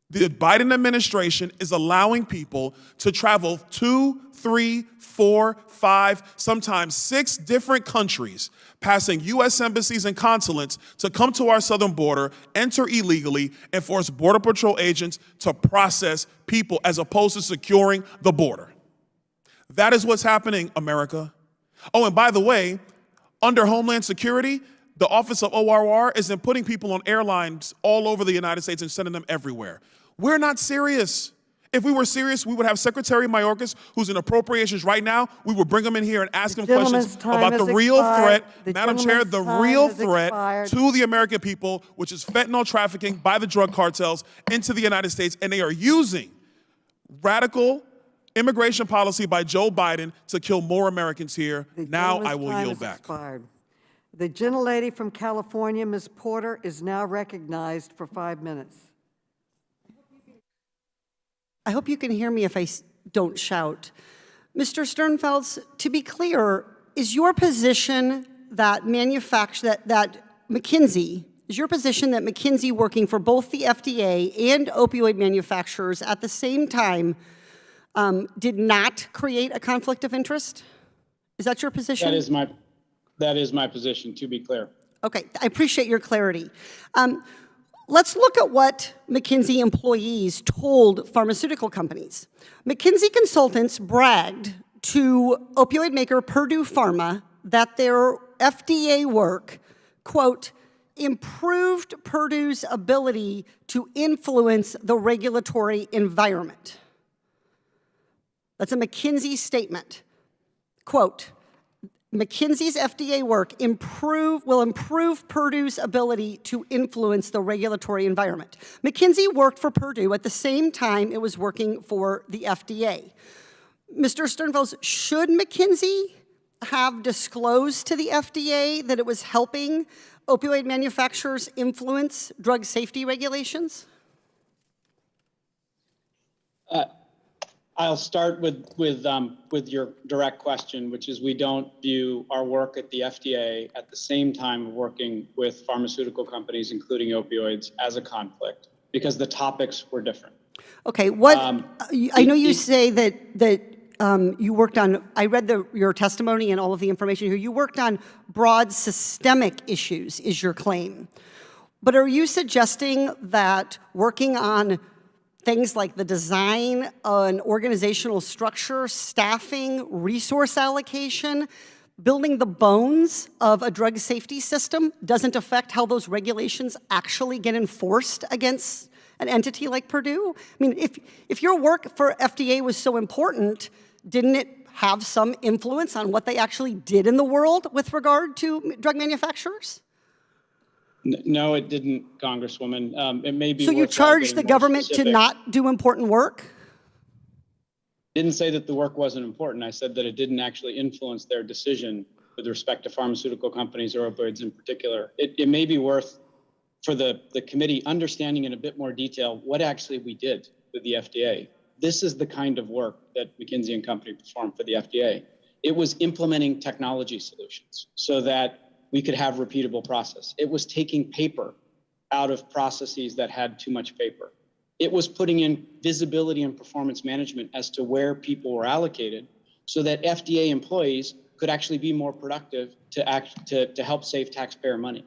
the Biden administration is allowing people to travel 2, 3, 4, 5, sometimes 6 different countries, passing U.S. embassies and consulates to come to our southern border, enter illegally, and force Border Patrol agents to process people as opposed to securing the border. That is what's happening, America. Oh, and by the way, under Homeland Security, the Office of ORR isn't putting people on airlines all over the United States and sending them everywhere. We're not serious. If we were serious, we would have Secretary Mayorkas, who's in appropriations right now. We would bring him in here and ask him questions about the real threat, Madam Chair, the real threat to the American people, which is fentanyl trafficking by the drug cartels into the United States. And they are using radical immigration policy by Joe Biden to kill more Americans here. Now I will yield back. The gentlelady from California, Ms. Porter, is now recognized for 5 minutes. I hope you can hear me if I don't shout. Mr. Sternfels, to be clear, is your position that McKinsey, is your position that McKinsey working for both the FDA and opioid manufacturers at the same time did not create a conflict of interest? Is that your position? That is my position, to be clear. Okay, I appreciate your clarity. Let's look at what McKinsey employees told pharmaceutical companies. McKinsey consultants bragged to opioid maker Purdue Pharma that their FDA work, quote, improved Purdue's ability to influence the regulatory environment. That's a McKinsey statement. Quote, McKinsey's FDA work will improve Purdue's ability to influence the regulatory environment. McKinsey worked for Purdue at the same time it was working for the FDA. Mr. Sternfels, should McKinsey have disclosed to the FDA that it was helping opioid manufacturers influence drug safety regulations? I'll start with your direct question, which is we don't view our work at the FDA at the same time working with pharmaceutical companies, including opioids, as a conflict because the topics were different. Okay, I know you say that you worked on, I read your testimony and all of the information here, you worked on broad systemic issues, is your claim. But are you suggesting that working on things like the design, an organizational structure, staffing, resource allocation, building the bones of a drug safety system doesn't affect how those regulations actually get enforced against an entity like Purdue? I mean, if your work for FDA was so important, didn't it have some influence on what they actually did in the world with regard to drug manufacturers? No, it didn't, Congresswoman. It may be. So you charged the government to not do important work? Didn't say that the work wasn't important. I said that it didn't actually influence their decision with respect to pharmaceutical companies or opioids in particular. It may be worth for the committee understanding in a bit more detail what actually we did with the FDA. This is the kind of work that McKinsey and Company performed for the FDA. It was implementing technology solutions so that we could have repeatable process. It was taking paper out of processes that had too much paper. It was putting in visibility and performance management as to where people were allocated so that FDA employees could actually be more productive to help save taxpayer money.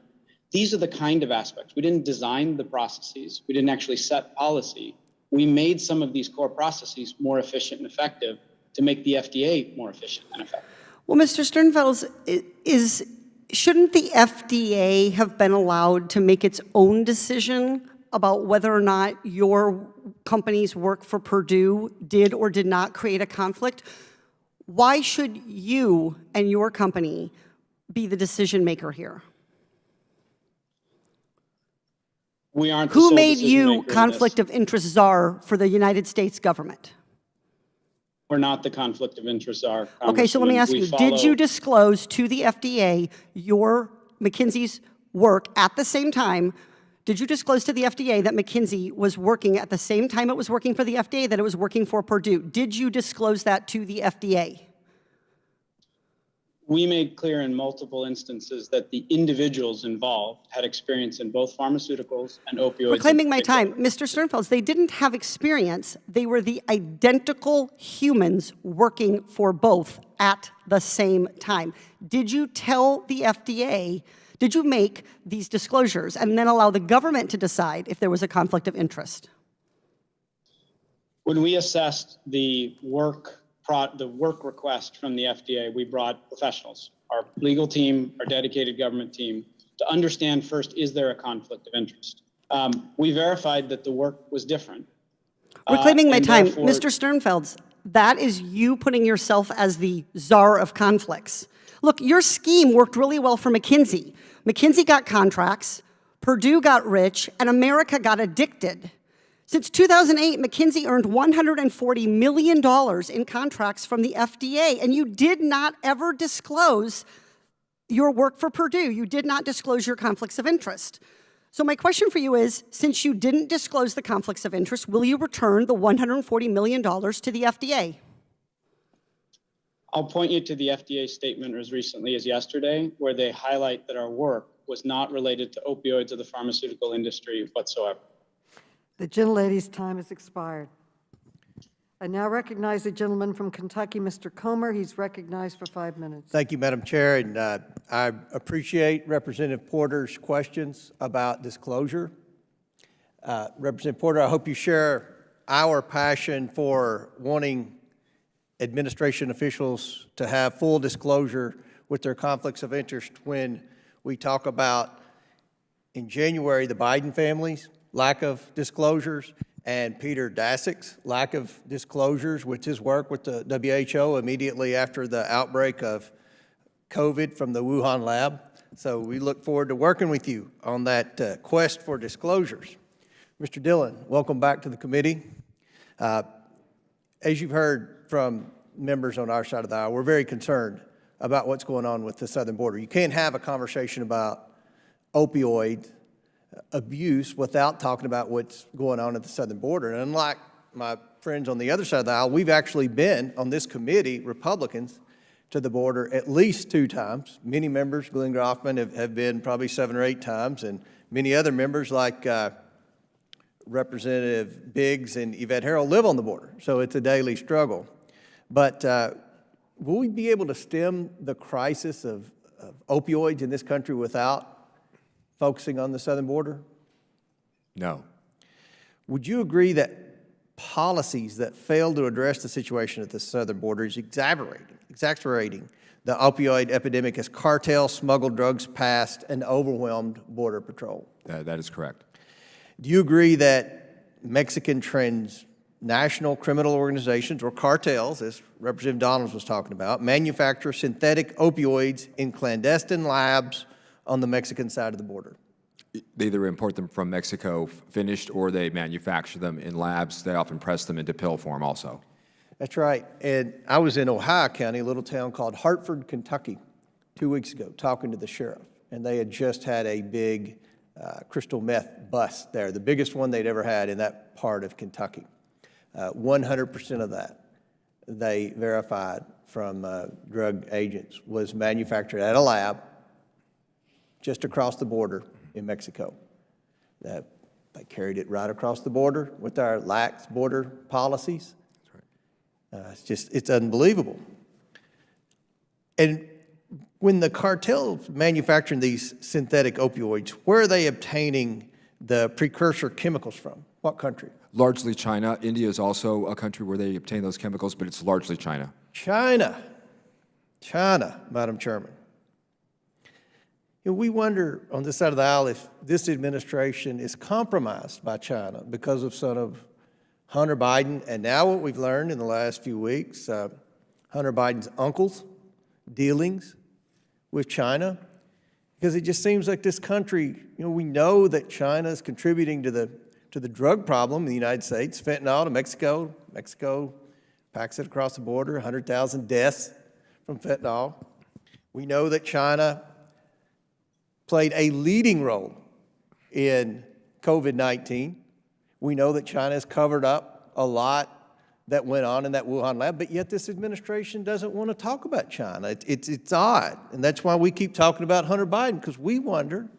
These are the kind of aspects. We didn't design the processes. We didn't actually set policy. We made some of these core processes more efficient and effective to make the FDA more efficient and effective. Well, Mr. Sternfels, shouldn't the FDA have been allowed to make its own decision about whether or not your company's work for Purdue did or did not create a conflict? Why should you and your company be the decision maker here? We aren't. Who made you conflict of interest czar for the United States government? We're not the conflict of interest czar. Okay, so let me ask you, did you disclose to the FDA your McKinsey's work at the same time? Did you disclose to the FDA that McKinsey was working at the same time it was working for the FDA that it was working for Purdue? Did you disclose that to the FDA? We made clear in multiple instances that the individuals involved had experience in both pharmaceuticals and opioids. Reclaiming my time. Mr. Sternfels, they didn't have experience. They were the identical humans working for both at the same time. Did you tell the FDA, did you make these disclosures and then allow the government to decide if there was a conflict of interest? When we assessed the work request from the FDA, we brought professionals, our legal team, our dedicated government team, to understand first, is there a conflict of interest? We verified that the work was different. Reclaiming my and time. therefore- Mr. Sternfelds, that is you putting yourself as the czar of conflicts. Look, your scheme worked really well for McKinsey. McKinsey got contracts, Purdue got rich, and America got addicted. Since 2008, McKinsey earned $140 million in contracts from the FDA, and you did not ever disclose your work for Purdue. You did not disclose your conflicts of interest. So my question for you is, since you didn't disclose the conflicts of interest, will you return the $140 million to the FDA? I'll point you to the FDA statement as recently as yesterday, where they highlight that our work was not related to opioids or the pharmaceutical industry whatsoever. The gentlelady's time has expired. I now recognize the gentleman from Kentucky, Mr. Comer. He's recognized for 5 minutes. Thank you, Madam Chair, and I appreciate Representative Porter's questions about disclosure. Representative Porter, I hope you share our passion for wanting administration officials to have full disclosure with their conflicts of interest when we talk about, in January, the Biden family's lack of disclosures and Peter Daszak's lack of disclosures with his work with the WHO immediately after the outbreak of COVID from the Wuhan lab. So we look forward to working with you on that quest for disclosures. Mr. Dillon, welcome back to the committee. As you've heard from members on our side of the aisle, we're very concerned about what's going on with the southern border. You can't have a conversation about opioid abuse without talking about what's going on at the southern border. And unlike my friends on the other side of the aisle, we've actually been on this committee, Republicans, to the border at least 2 times. Many members, Glenn Groffman, have been probably 7 or 8 times, and many other members like Representative Biggs and Yvette Harrell live on the border, so it's a daily struggle. But will we be able to stem the crisis of opioids in this country without focusing on the southern border? No. Would you agree that policies that fail to address the situation at the southern border is exacerbating the opioid epidemic as cartels smuggled drugs past an overwhelmed border patrol? That is correct. Do you agree that Mexican transnational criminal organizations, or cartels, as Representative Donalds was talking about, manufacture synthetic opioids in clandestine labs on the Mexican side of the border? They either import them from Mexico finished or they manufacture them in labs. They often press them into pill form also. That's right. And I was in Ohio County, a little town called Hartford, Kentucky, 2 weeks ago, talking to the sheriff. And they had just had a big crystal meth bust there, the biggest one they'd ever had in that part of Kentucky. 100% of that, they verified from drug agents, was manufactured at a lab just across the border in Mexico. They carried it right across the border with our lax border policies. That's right. It's unbelievable. And when the cartels manufacturing these synthetic opioids, where are they obtaining the precursor chemicals from? What country? Largely China. India is also a country where they obtain those chemicals, but it's largely China. China, Madam Chairman. You know, we wonder on this side of the aisle if this administration is compromised by China because of son of Hunter Biden, and now what we've learned in the last few weeks, Hunter Biden's uncle's dealings with China, because it just seems like this country, you know, we know that China is contributing to the drug problem in the United States, fentanyl to Mexico. Mexico packs it across the border, 100,000 deaths from fentanyl. We know that China played a leading role in COVID-19. We know that China has covered up a lot that went on in that Wuhan lab, but yet this administration doesn't want to talk about China. It's odd, and that's why we keep talking about Hunter Biden, because we wonder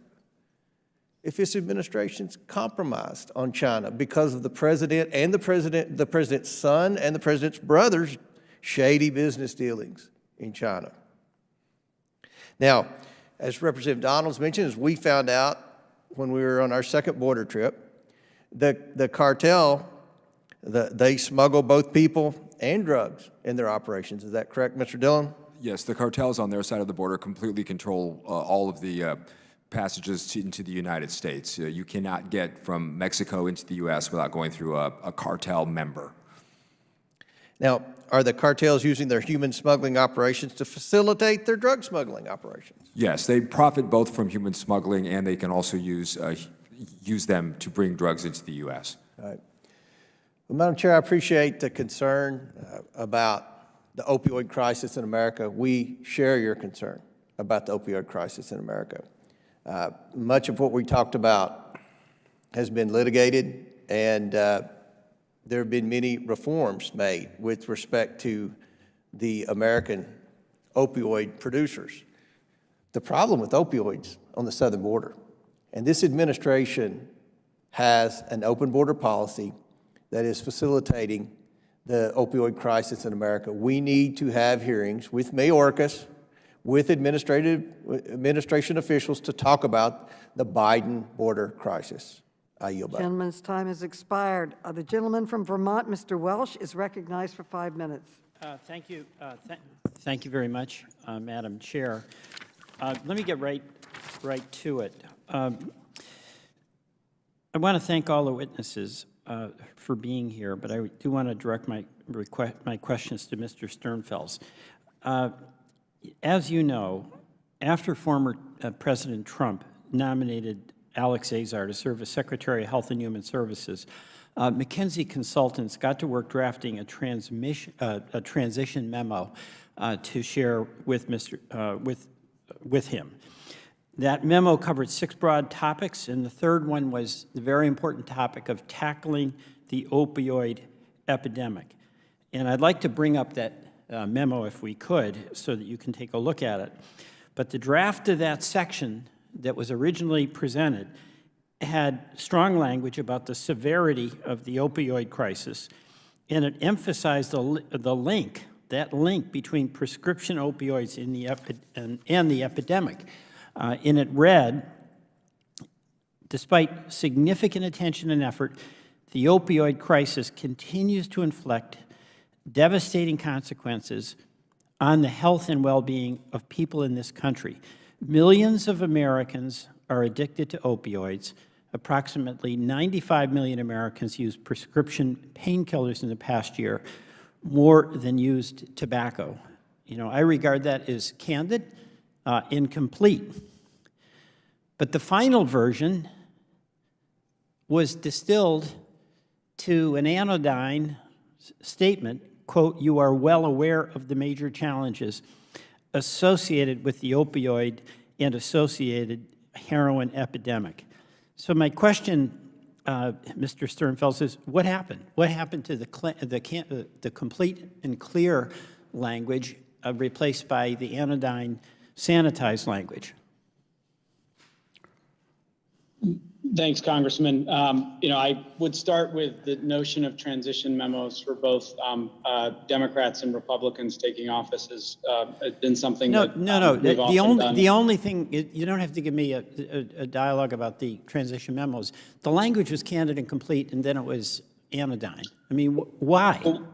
if this administration's compromised on China because of the president and the president's son and the president's brother's shady business dealings in China. Now, as Representative Donalds mentioned, as we found out when we were on our second border trip, the cartel, they smuggle both people and drugs in their operations. Is that correct, Mr. Dillon? Yes, the cartels on their side of the border completely control all of the passages into the United States. You cannot get from Mexico into the U.S. without going through a cartel member. Now, are the cartels using their human smuggling operations to facilitate their drug smuggling operations? Yes, they profit both from human smuggling, and they can also use them to bring drugs into the U.S. All right. Well, Madam Chair, I appreciate the concern about the opioid crisis in America. We share your concern about the opioid crisis in America. Much of what we talked about has been litigated, and there have been many reforms made with respect to the American opioid producers. The problem with opioids on the southern border, and this administration has an open border policy that is facilitating the opioid crisis in America. We need to have hearings with Mayorkas, with administration officials to talk about the Biden border crisis. I yield back. Gentleman's time has expired. The gentleman from Vermont, Mr. Welsh, is recognized for 5 minutes. Thank you. Thank you very much, Madam Chair. Let me get right to it. I want to thank all the witnesses for being here, but I do want to direct my questions to Mr. Sternfels. As you know, after former President Trump nominated Alex Azar to serve as Secretary of Health and Human Services, McKinsey consultants got to work drafting a transition memo to share with him. That memo covered 6 broad topics, and the third one was the very important topic of tackling the opioid epidemic. And I'd like to bring up that memo, if we could, so that you can take a look at it. But the draft of that section that was originally presented had strong language about the severity of the opioid crisis, and it emphasized the link between prescription opioids and the epidemic. And it read, despite significant attention and effort, the opioid crisis continues to inflict devastating consequences on the health and well-being of people in this country. Millions of Americans are addicted to opioids. Approximately 95 million Americans used prescription painkillers in the past year, more than used tobacco. You know, I regard that as candid, incomplete. But the final version was distilled to an anodyne statement, quote, "You are well aware of the major challenges associated with the opioid and associated heroin epidemic." So my question, Mr. Sternfels, is what happened? What happened to the complete and clear language replaced by the anodyne sanitized language? Thanks, Congressman. I would start with the notion of transition memos for both Democrats and Republicans taking office has been something that we've often done. The only thing, you don't have to give me a dialogue about the transition memos. The language was candid and complete, and then it was anodyne. I mean, why? Well,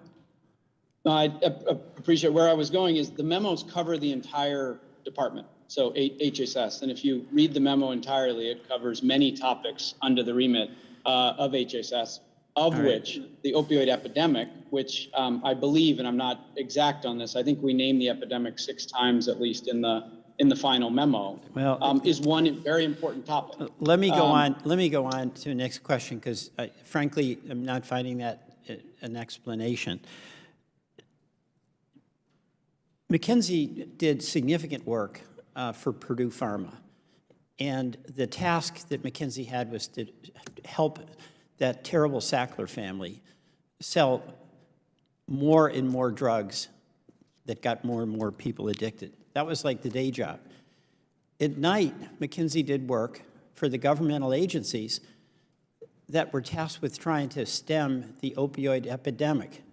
I appreciate where I was going is the memos cover the entire department. So HHS, and if you read the memo entirely, it covers many topics under the remit of HHS, which the opioid epidemic, which I believe, and I'm not exact on this, I think we named the epidemic 6 times at least in the final memo, is one very important topic. Let me go on. Let me go on to the next question because, frankly, I'm not finding that an explanation. McKinsey did significant work for Purdue Pharma. And the task that McKinsey had was to help that terrible Sackler family sell more and more drugs that got more and more people addicted. That was like the day job. At night, McKinsey did work for the governmental agencies that were tasked with trying to stem the opioid epidemic.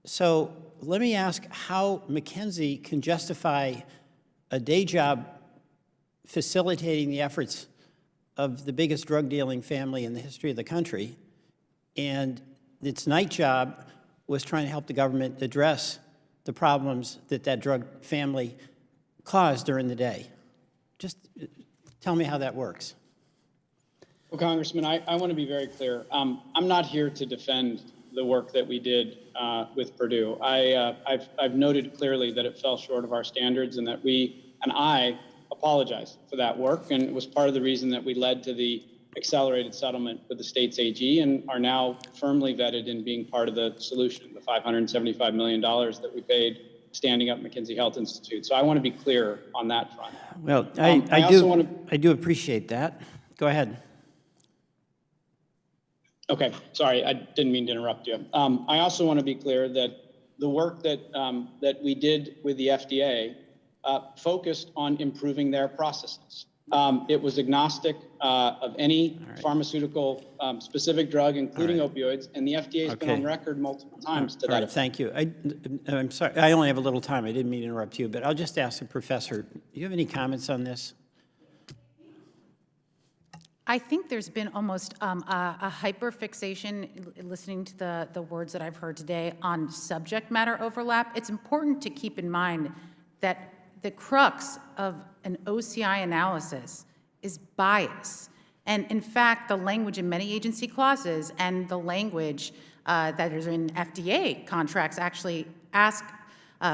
So let me ask how McKinsey can justify a day job facilitating the efforts of the biggest drug dealing family in the history of the country, and its night job was trying to help the government address the problems that drug family caused during the day. Just tell me how that works. Well, Congressman, I want to be very clear. I'm not here to defend the work that we did with Purdue. I've noted clearly that it fell short of our standards and that I apologize for that work, and it was part of the reason that we led to the accelerated settlement with the state's AG and are now firmly vetted in being part of the solution, the $575 million that we paid standing up McKinsey Health Institute. So I want to be clear on that front. Well, I do appreciate that. Go ahead. Okay, sorry, I didn't mean to interrupt you. I also want to be clear that the work that we did with the FDA focused on improving their processes. It was agnostic of any pharmaceutical specific drug, including opioids, and the FDA has been on record multiple times to that effect. Thank you. I'm sorry, I only have a little time. I didn't mean to interrupt you, but I'll just ask the professor, do you have any comments on this? I think there's been almost a hyper-fixation, listening to the words that I've heard today, on subject matter overlap. It's important to keep in mind that the crux of an OCI analysis is bias. And in fact, the language in many agency clauses and the language that is in FDA contracts actually ask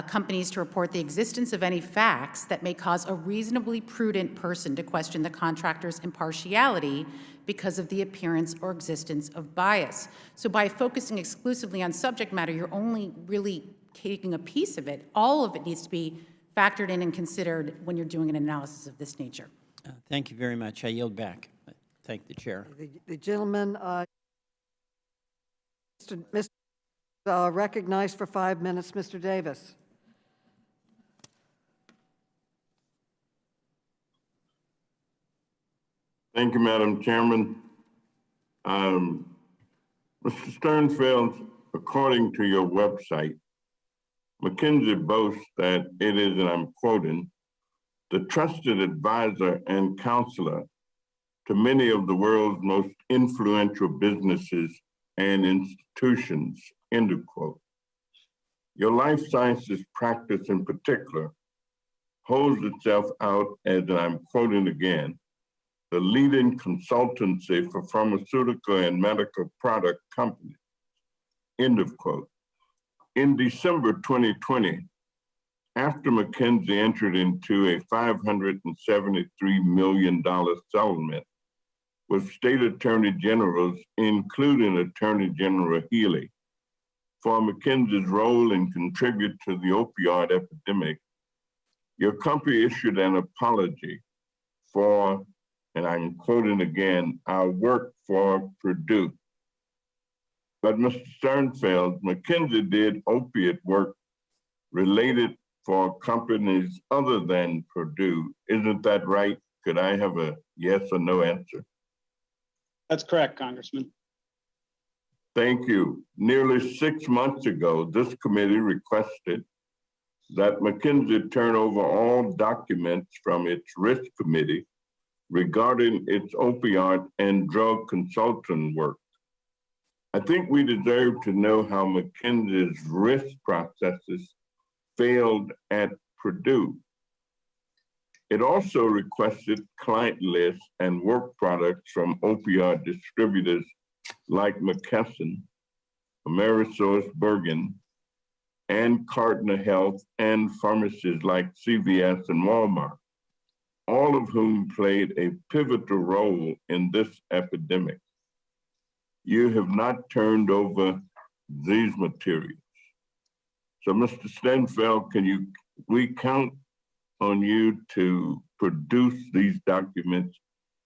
companies to report the existence of any facts that may cause a reasonably prudent person to question the contractor's impartiality because of the appearance or existence of bias. So by focusing exclusively on subject matter, you're only really taking a piece of it. All of it needs to be factored in and considered when you're doing an analysis of this nature. Thank you very much. I yield back. Thank the chair. The gentleman recognized for 5 minutes, Mr. Davis. Thank you, Madam Chairman. Mr. Sternfeld, according to your website, McKinsey boasts that it is, and I'm quoting, the trusted advisor and counselor to many of the world's most influential businesses and institutions, end of quote. Your life sciences practice in particular holds itself out as, and I'm quoting again, the leading consultancy for pharmaceutical and medical product companies, end of quote. In December 2020, after McKinsey entered into a $573 million settlement with state attorney generals, including Attorney General Healey, for McKinsey's role and contribute to the opioid epidemic, your company issued an apology for, and I'm quoting again, our work for Purdue. But Mr. Sternfeld, McKinsey did opiate work related for companies other than Purdue. Isn't that right? Could I have a yes or no answer? That's correct, Congressman. Thank you. Nearly 6 months ago, this committee requested that McKinsey turn over all documents from its risk committee regarding its opioid and drug consultant work. I think we deserve to know how McKinsey's risk processes failed at Purdue. It also requested client lists and work products from opioid distributors like McKesson, AmerisourceBergen, and Cardinal Health, and pharmacies like CVS and Walmart, all of whom played a pivotal role in this epidemic. You have not turned over these materials. So Mr. Sternfeld, we count on you to produce these documents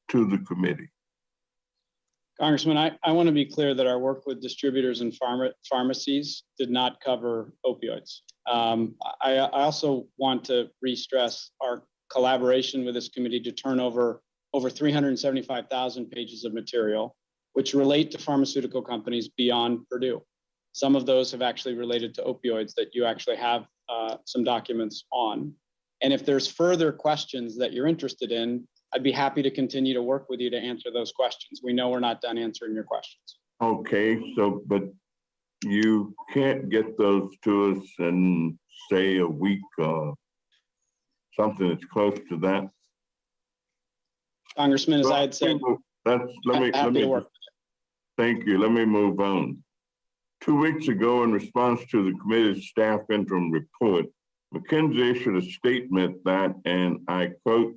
to the committee? Congressman, I want to be clear that our work with distributors and pharmacies did not cover opioids. I also want to re-stress our collaboration with this committee to turn over 375,000 pages of material, which relate to pharmaceutical companies beyond Purdue. Some of those have actually related to opioids that you actually have some documents on. And if there's further questions that you're interested in, I'd be happy to continue to work with you to answer those questions. We know we're not done answering your questions. Okay, but you can't get those to us in, say, a week or something that's close to that? Congressman, as I had said, Let happy me to work. thank you. Let me move on. 2 weeks ago, in response to the committee's staff interim report, McKinsey issued a statement that, and I quote,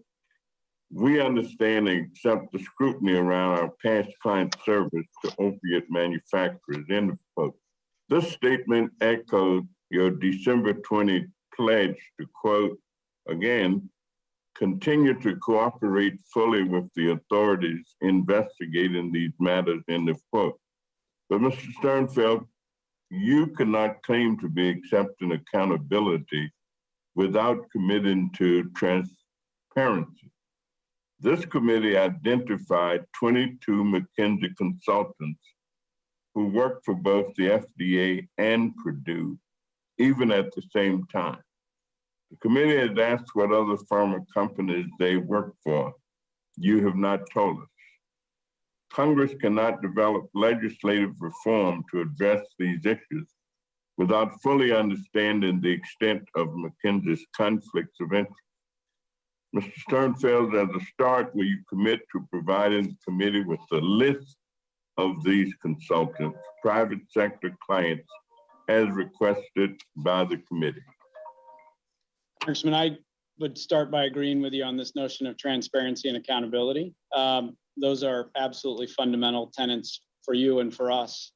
"We understand and accept the scrutiny around our past client service to opiate manufacturers," end of quote. This statement echoed your December 20 pledge to quote, again, "continue to cooperate fully with the authorities investigating these matters," end of quote. But Mr. Sternfeld, you cannot claim to be accepting accountability without committing to transparency. This committee identified 22 McKinsey consultants who worked for both the FDA and Purdue, even at the same time. The committee has asked what other pharma companies they work for. You have not told us. Congress cannot develop legislative reform to address these issues without fully understanding the extent of McKinsey's conflicts of interest. Mr. Sternfeld, as a start, will you commit to providing the committee with a list of these consultants, private sector clients, as requested by the committee? Congressman, I would start by agreeing with you on this notion of transparency and accountability. Those are absolutely fundamental tenets for you and for us.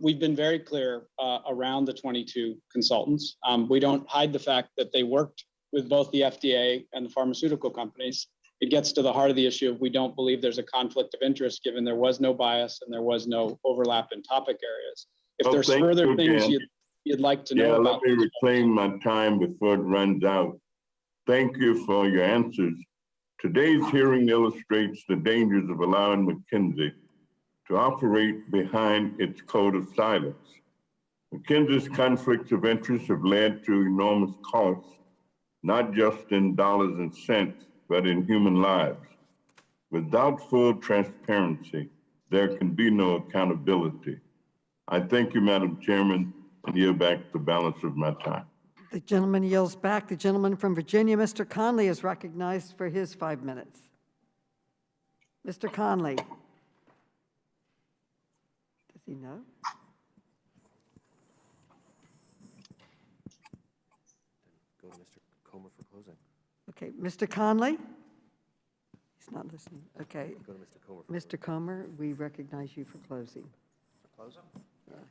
We've been very clear around the 22 consultants. We don't hide the fact that they worked with both the FDA and the pharmaceutical companies. It gets to the heart of the issue of we don't believe there's a conflict of interest given there was no bias and there was no overlap in topic areas. If there's further things you'd like to know about. Let me reclaim my time before it runs out. Thank you for your answers. Today's hearing illustrates the dangers of allowing McKinsey to operate behind its code of silence. McKinsey's conflicts of interest have led to enormous costs, not just in dollars and cents, but in human lives. Without full transparency, there can be no accountability. I thank you, Madam Chairman, and yield back the balance of my time. The gentleman yields back. The gentleman from Virginia, Mr. Conley, is recognized for his 5 minutes. Mr. Conley. Does he know? Go to Mr. Comer for closing. Okay, Mr. Conley? He's not listening. Okay. Go to Mr. Comer. Mr. Comer, we recognize you for closing. Closing?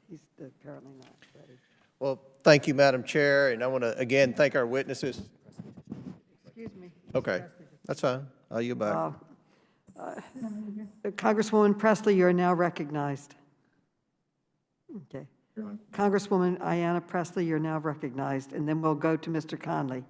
He's apparently not ready. Well, thank you, Madam Chair, and I want to again thank our witnesses. Excuse me. Okay, that's fine. I'll yield back. Congresswoman Presley, you are now recognized. Okay. Congresswoman Ayanna Presley, you're now recognized, and then we'll go to Mr. Conley.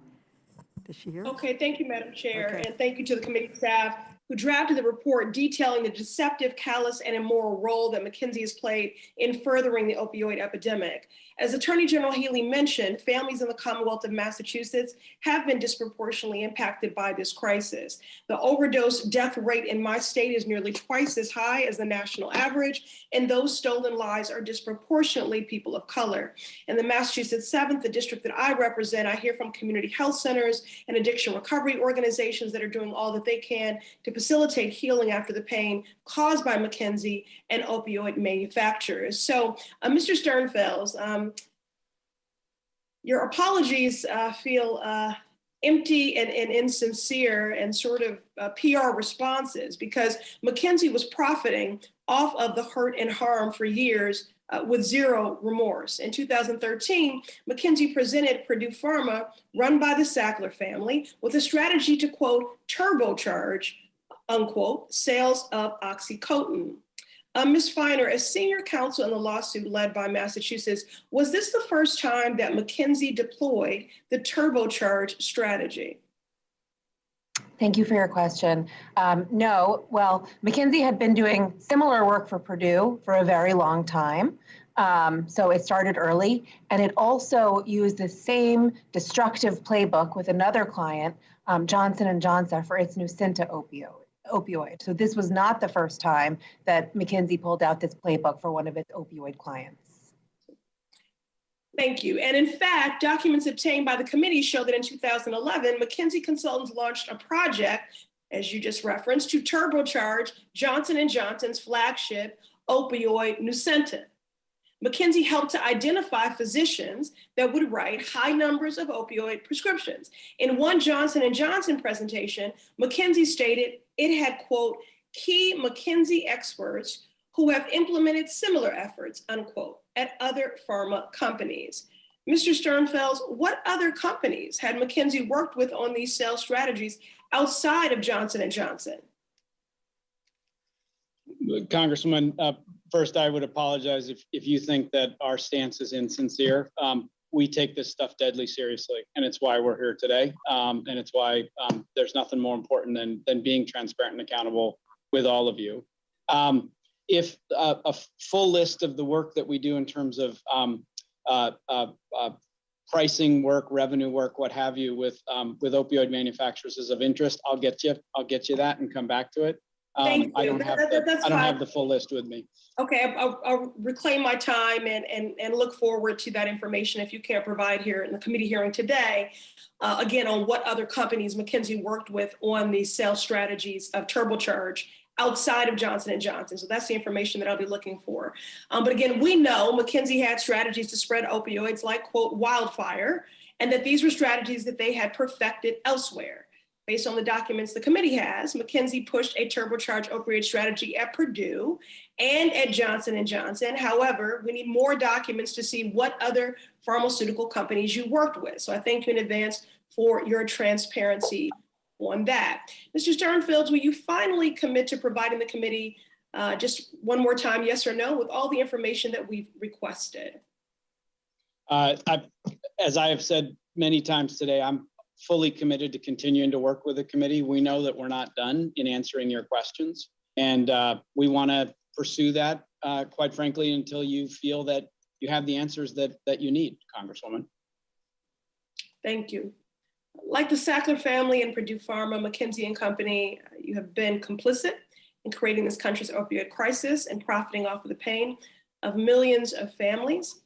Does she hear? Okay, thank you, Madam Chair, Okay. and thank you to the committee staff who drafted the report detailing the deceptive, callous, and immoral role that McKinsey has played in furthering the opioid epidemic. As Attorney General Healey mentioned, families in the Commonwealth of Massachusetts have been disproportionately impacted by this crisis. The overdose death rate in my state is nearly twice as high as the national average, and those stolen lives are disproportionately people of color. In the Massachusetts 7th, the district that I represent, I hear from community health centers and addiction recovery organizations that are doing all that they can to facilitate healing after the pain caused by McKinsey and opioid manufacturers. So, Mr. Sternfeld, your apologies feel empty and insincere and sort of PR responses because McKinsey was profiting off of the hurt and harm for years with zero remorse. In 2013, McKinsey presented Purdue Pharma, run by the Sackler family, with a strategy to, quote, turbocharge, unquote, sales of OxyContin. Ms. Feiner, as senior counsel in the lawsuit led by Massachusetts, was this the first time that McKinsey deployed the turbocharge strategy? Thank you for your question. No, well, McKinsey had been doing similar work for Purdue for a very long time. So it started early, and it also used the same destructive playbook with another client, Johnson & Johnson, for its Nucynta opioid. So this was not the first time that McKinsey pulled out this playbook for one of its opioid clients. Thank you. And in fact, documents obtained by the committee show that in 2011, McKinsey consultants launched a project as you just referenced, to turbocharge Johnson & Johnson's flagship opioid Nucynta. McKinsey helped to identify physicians that would write high numbers of opioid prescriptions. In one Johnson & Johnson presentation, McKinsey stated it had, quote, key McKinsey experts who have implemented similar efforts, unquote, at other pharma companies. Mr. Sternfels, what other companies had McKinsey worked with on these sales strategies outside of Johnson & Johnson? Congresswoman, first, I would apologize if you think that our stance is insincere. We take this stuff deadly seriously, and it's why we're here today. And it's why there's nothing more important than being transparent and accountable with all of you. If a full list of the work that we do in terms of pricing work, revenue work, what have you, with opioid manufacturers is of interest, I'll get you that and come back to it. Thank you. I don't have the full list with me. Okay, I'll reclaim my time and look forward to that information if you can't provide here in the committee hearing today, again, on what other companies McKinsey worked with on the sales strategies of turbocharge outside of Johnson & Johnson. So that's the information that I'll be looking for. But again, we know McKinsey had strategies to spread opioids like, quote, wildfire, and that these were strategies that they had perfected elsewhere. Based on the documents the committee has, McKinsey pushed a turbocharge opioid strategy at Purdue and at Johnson & Johnson. However, we need more documents to see what other pharmaceutical companies you worked with. So I thank you in advance for your transparency on that. Mr. Sternfels, will you finally commit to providing the committee just one more time, yes or no, with all the information that we've requested? As I have said many times today, I'm fully committed to continuing to work with the committee. We know that we're not done in answering your questions, and we want to pursue that, quite frankly, until you feel that you have the answers that you need, Congresswoman. Thank you. Like the Sackler family and Purdue Pharma, McKinsey & Company, you have been complicit in creating this country's opioid crisis and profiting off of the pain of millions of families.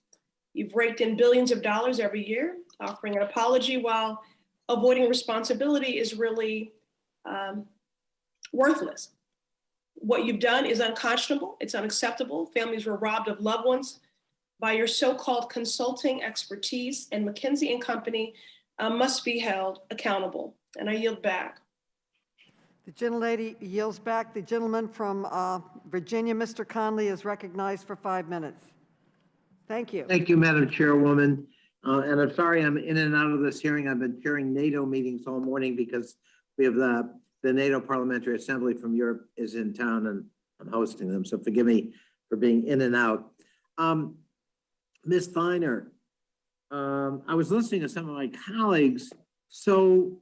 You've raked in billions of dollars every year, offering an apology while avoiding responsibility is really worthless. What you've done is unconscionable. It's unacceptable. Families were robbed of loved ones by your so-called consulting expertise, and McKinsey & Company must be held accountable. And I yield back. The gentlelady yields back. The gentleman from Virginia, Mr. Conley, is recognized for 5 minutes. Thank you. Thank you, Madam Chairwoman. And I'm sorry I'm in and out of this hearing. I've been chairing NATO meetings all morning because we have the NATO Parliamentary Assembly from Europe is in town and I'm hosting them. So forgive me for being in and out. Ms. Feiner, I was listening to some of my colleagues. So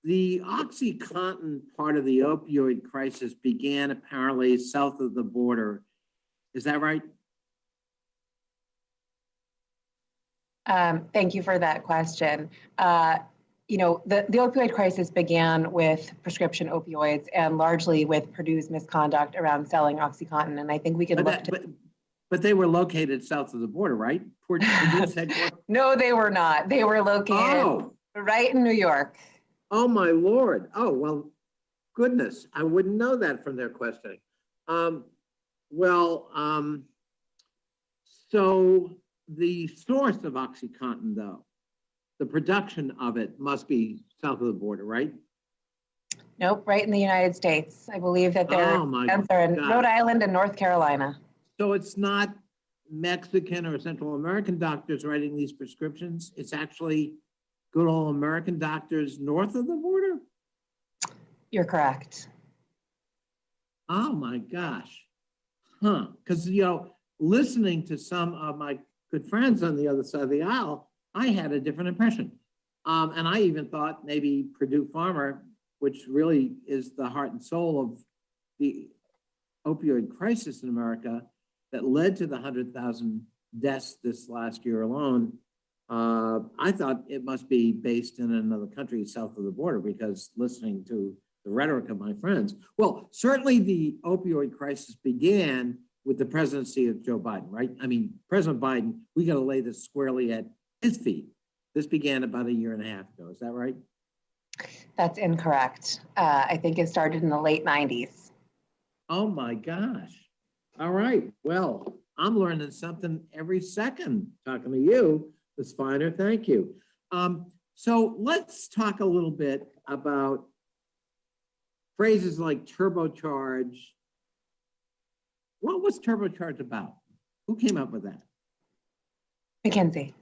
the OxyContin part of the opioid crisis began apparently south of the border. Is that right? Thank you for that question. You know, the opioid crisis began with prescription opioids and largely with Purdue's misconduct around selling OxyContin. And I think we can But they were located south of the border, right? Purdue's headquarters? No, they were not. They were located right in New York. Oh, my Lord. Oh, well, goodness. I wouldn't know that from their questioning. So the source of OxyContin, though, the production of it must be south of the border, right? Nope, right in the United States. I believe that their plants are in Rhode Island and North Carolina. So it's not Mexican or Central American doctors writing these prescriptions. It's actually good old American doctors north of the border? You're correct. Oh my gosh. Huh. Because, you know, listening to some of my good friends on the other side of the aisle, I had a different impression. And I even thought maybe Purdue Pharma, which really is the heart and soul of the opioid crisis in America that led to the 100,000 deaths this last year alone, I thought it must be based in another country south of the border because listening to the rhetoric of my friends. Well, certainly the opioid crisis began with the presidency of Joe Biden, right? I mean, President Biden, we got to lay this squarely at his feet. This began about 1.5 years ago. Is that right? That's incorrect. I think it started in the late 90s. Oh my gosh. All right. Well, I'm learning something every second talking to you, Ms. Feiner. Thank you. So let's talk a little bit about phrases like turbocharge. What was turbocharge about? Who came up with that? McKinsey.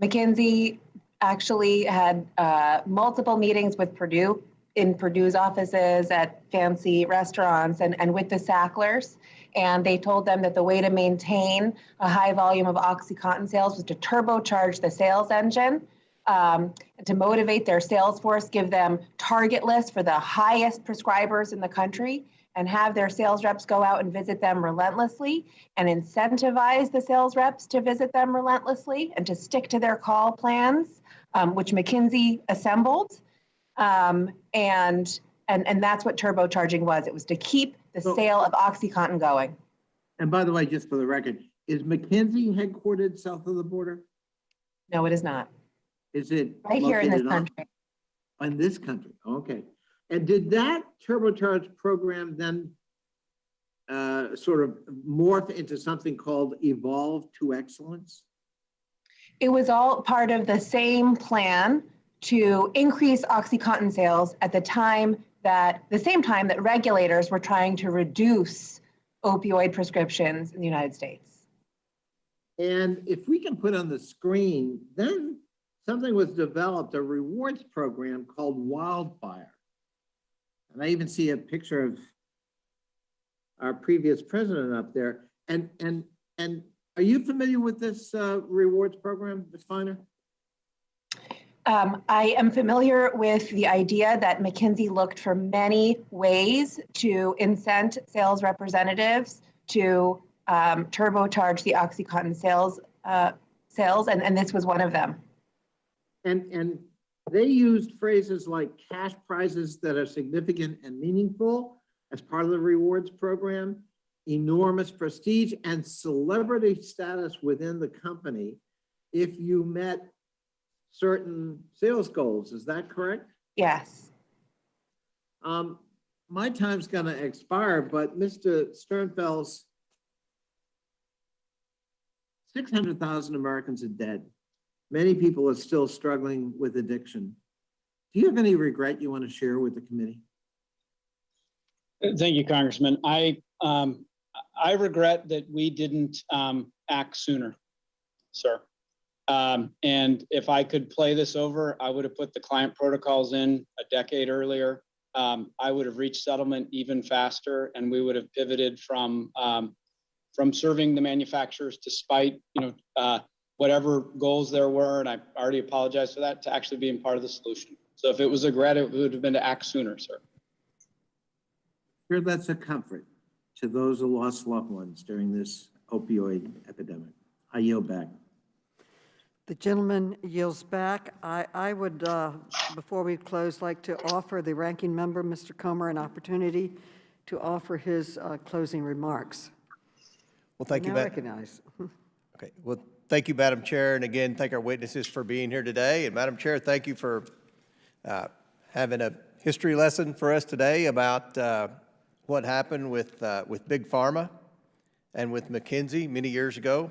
McKinsey actually had multiple meetings with Purdue, in Purdue's offices, at fancy restaurants, and with the Sacklers. And they told them that the way to maintain a high volume of OxyContin sales was to turbocharge the sales engine, to motivate their sales force, give them target lists for the highest prescribers in the country, and have their sales reps go out and visit them relentlessly, and incentivize the sales reps to visit them relentlessly and to stick to their call plans, which McKinsey assembled. And that's what turbocharging was. It was to keep the sale of OxyContin going. And by the way, just for the record, is McKinsey headquartered south of the border? No, it is not. Is it Right here in this located country? In this country, okay. And did that turbocharge program then sort of morph into something called Evolve to Excellence? It was all part of the same plan to increase OxyContin sales at the same time that regulators were trying to reduce opioid prescriptions in the United States. And if we can put on the screen, then something was developed, a rewards program called Wildfire. And I even see a picture of our previous president up there. And are you familiar with this rewards program, Ms. Feiner? I am familiar with the idea that McKinsey looked for many ways to incent sales representatives to turbocharge the OxyContin sales, and this was one of them. And they used phrases like cash prizes that are significant and meaningful as part of the rewards program, enormous prestige, and celebrity status within the company if you met certain sales goals. Is that correct? Yes. My time's gonna expire, but Mr. Sternfels, 600,000 Americans are dead. Many people are still struggling with addiction. Do you have any regret you want to share with the committee? Thank you, Congressman. I regret that we didn't act sooner, sir. And if I could play this over, I would have put the client protocols in a decade earlier. I would have reached settlement even faster, and we would have pivoted from serving the manufacturers despite whatever goals there were, and I already apologized for that, to actually being part of the solution. So if it was a regret, it would have been to act sooner, sir. Sure, that's a comfort to those who lost loved ones during this opioid epidemic. I yield back. The gentleman yields back. I would, before we close, like to offer the ranking member, Mr. Comer, an opportunity to offer his closing remarks. Well, thank you, Now recognize. Okay. Well, thank you, Madam Chair. And again, thank our witnesses for being here today. And Madam Chair, thank you for having a history lesson for us today about what happened with Big Pharma and with McKinsey many years ago.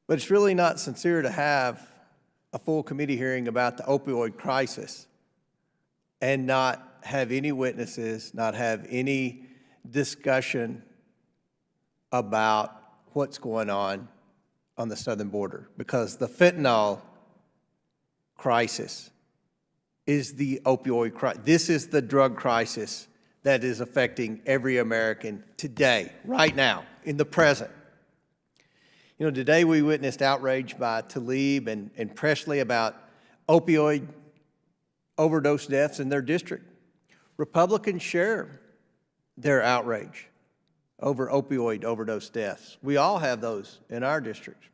But it's really not sincere to have a full committee hearing about the opioid crisis and not have any witnesses, not have any discussion about what's going on the southern border, because the fentanyl crisis is the opioid crisis. This is the drug crisis that is affecting every American today, right now, in the present. You know, today we witnessed outrage by Tlaib and Presley about opioid overdose deaths in their district. Republicans share their outrage over opioid overdose deaths. We all have those in our districts.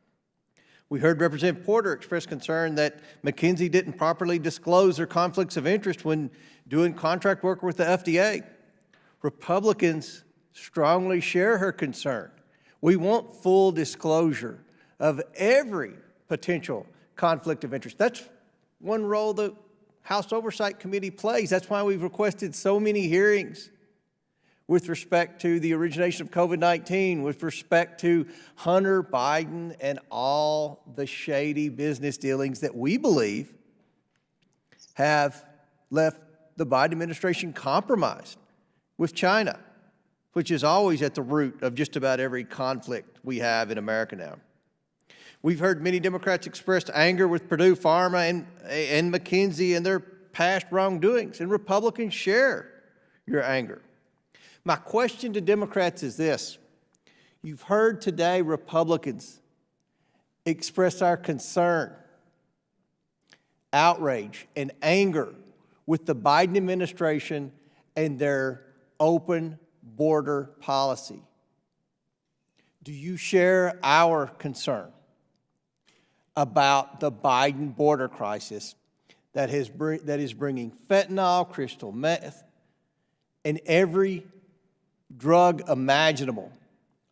We heard Representative Porter express concern that McKinsey didn't properly disclose their conflicts of interest when doing contract work with the FDA. Republicans strongly share her concern. We want full disclosure of every potential conflict of interest. That's one role the House Oversight Committee plays. That's why we've requested so many hearings with respect to the origination of COVID-19, with respect to Hunter Biden and all the shady business dealings that we believe have left the Biden administration compromised with China, which is always at the root of just about every conflict we have in America now. We've heard many Democrats express anger with Purdue Pharma and McKinsey and their past wrongdoings, and Republicans share your anger. My question to Democrats is this. You've heard today Republicans express our concern, outrage, and anger with the Biden administration and their open border policy. Do you share our concern about the Biden border crisis that is bringing fentanyl, crystal meth, and every drug imaginable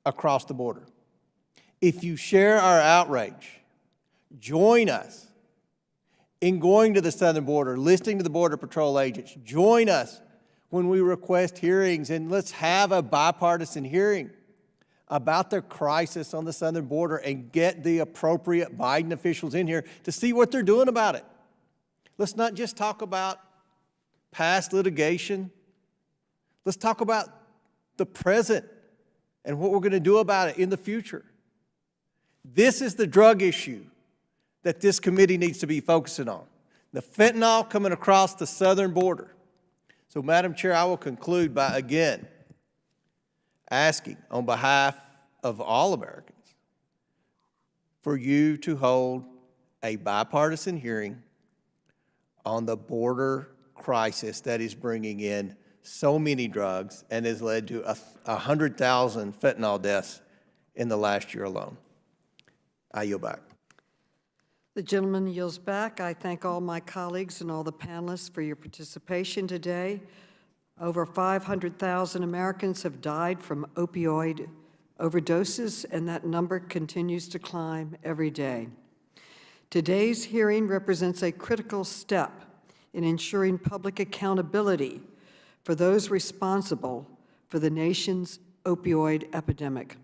across the border? If you share our outrage, join us in going to the southern border, listening to the Border Patrol agents. Join us when we request hearings, and let's have a bipartisan hearing about the crisis on the southern border and get the appropriate Biden officials in here to see what they're doing about it. Let's not just talk about past litigation. Let's talk about the present and what we're going to do about it in the future. This is the drug issue that this committee needs to be focusing on. The fentanyl coming across the southern border. So, Madam Chair, I will conclude by, again, asking on behalf of all Americans for you to hold a bipartisan hearing on the border crisis that is bringing in so many drugs and has led to 100,000 fentanyl deaths in the last year alone. I yield back. The gentleman yields back. I thank all my colleagues and all the panelists for your participation today. Over 500,000 Americans have died from opioid overdoses, and that number continues to climb every day. Today's hearing represents a critical step in ensuring public accountability for those responsible for the nation's opioid epidemic.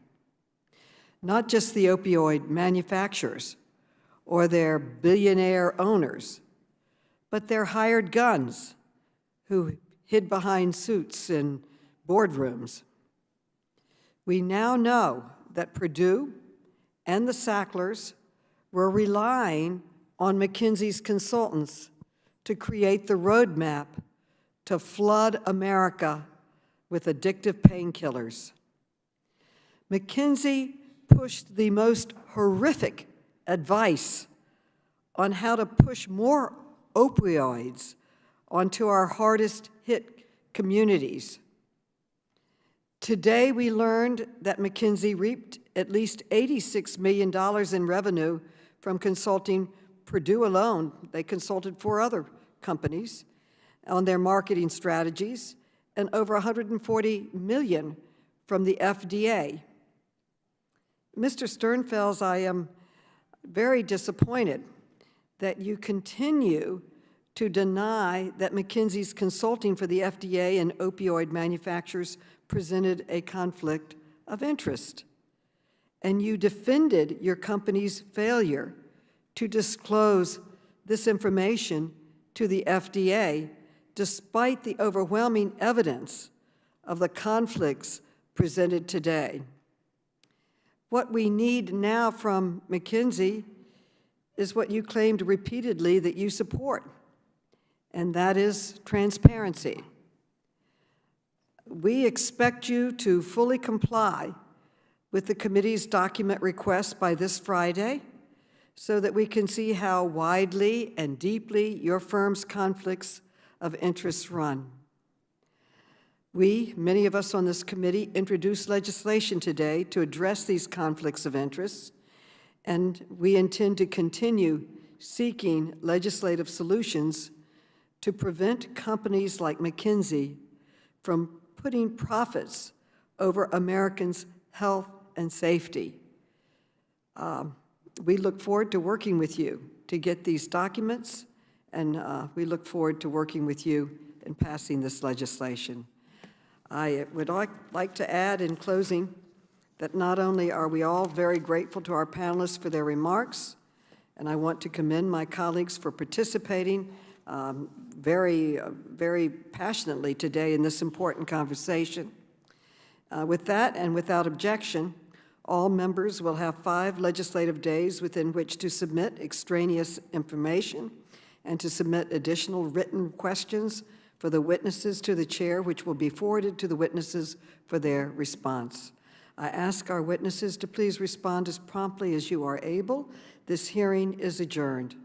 Not just the opioid manufacturers or their billionaire owners, but their hired guns who hid behind suits in boardrooms. We now know that Purdue and the Sacklers were relying on McKinsey's consultants to create the roadmap to flood America with addictive painkillers. McKinsey pushed the most horrific advice on how to push more opioids onto our hardest hit communities. Today, we learned that McKinsey reaped at least $86 million in revenue from consulting Purdue alone. They consulted 4 other companies on their marketing strategies, and over $140 million from the FDA. Mr. Sternfels, I am very disappointed that you continue to deny that McKinsey's consulting for the FDA and opioid manufacturers presented a conflict of interest. And you defended your company's failure to disclose this information to the FDA, despite the overwhelming evidence of the conflicts presented today. What we need now from McKinsey is what you claimed repeatedly that you support, and that is transparency. We expect you to fully comply with the committee's document request by this Friday so that we can see how widely and deeply your firm's conflicts of interest run. We, many of us on this committee, introduced legislation today to address these conflicts of interest, and we intend to continue seeking legislative solutions to prevent companies like McKinsey from putting profits over Americans' health and safety. We look forward to working with you to get these documents and we look forward to working with you in passing this legislation. I would like to add in closing that not only are we all very grateful to our panelists for their remarks, and I want to commend my colleagues for participating very passionately today in this important conversation. With that and without objection, all members will have 5 legislative days within which to submit extraneous information and to submit additional written questions for the witnesses to the chair, which will be forwarded to the witnesses for their response. I ask our witnesses to please respond as promptly as you are able. This hearing is adjourned.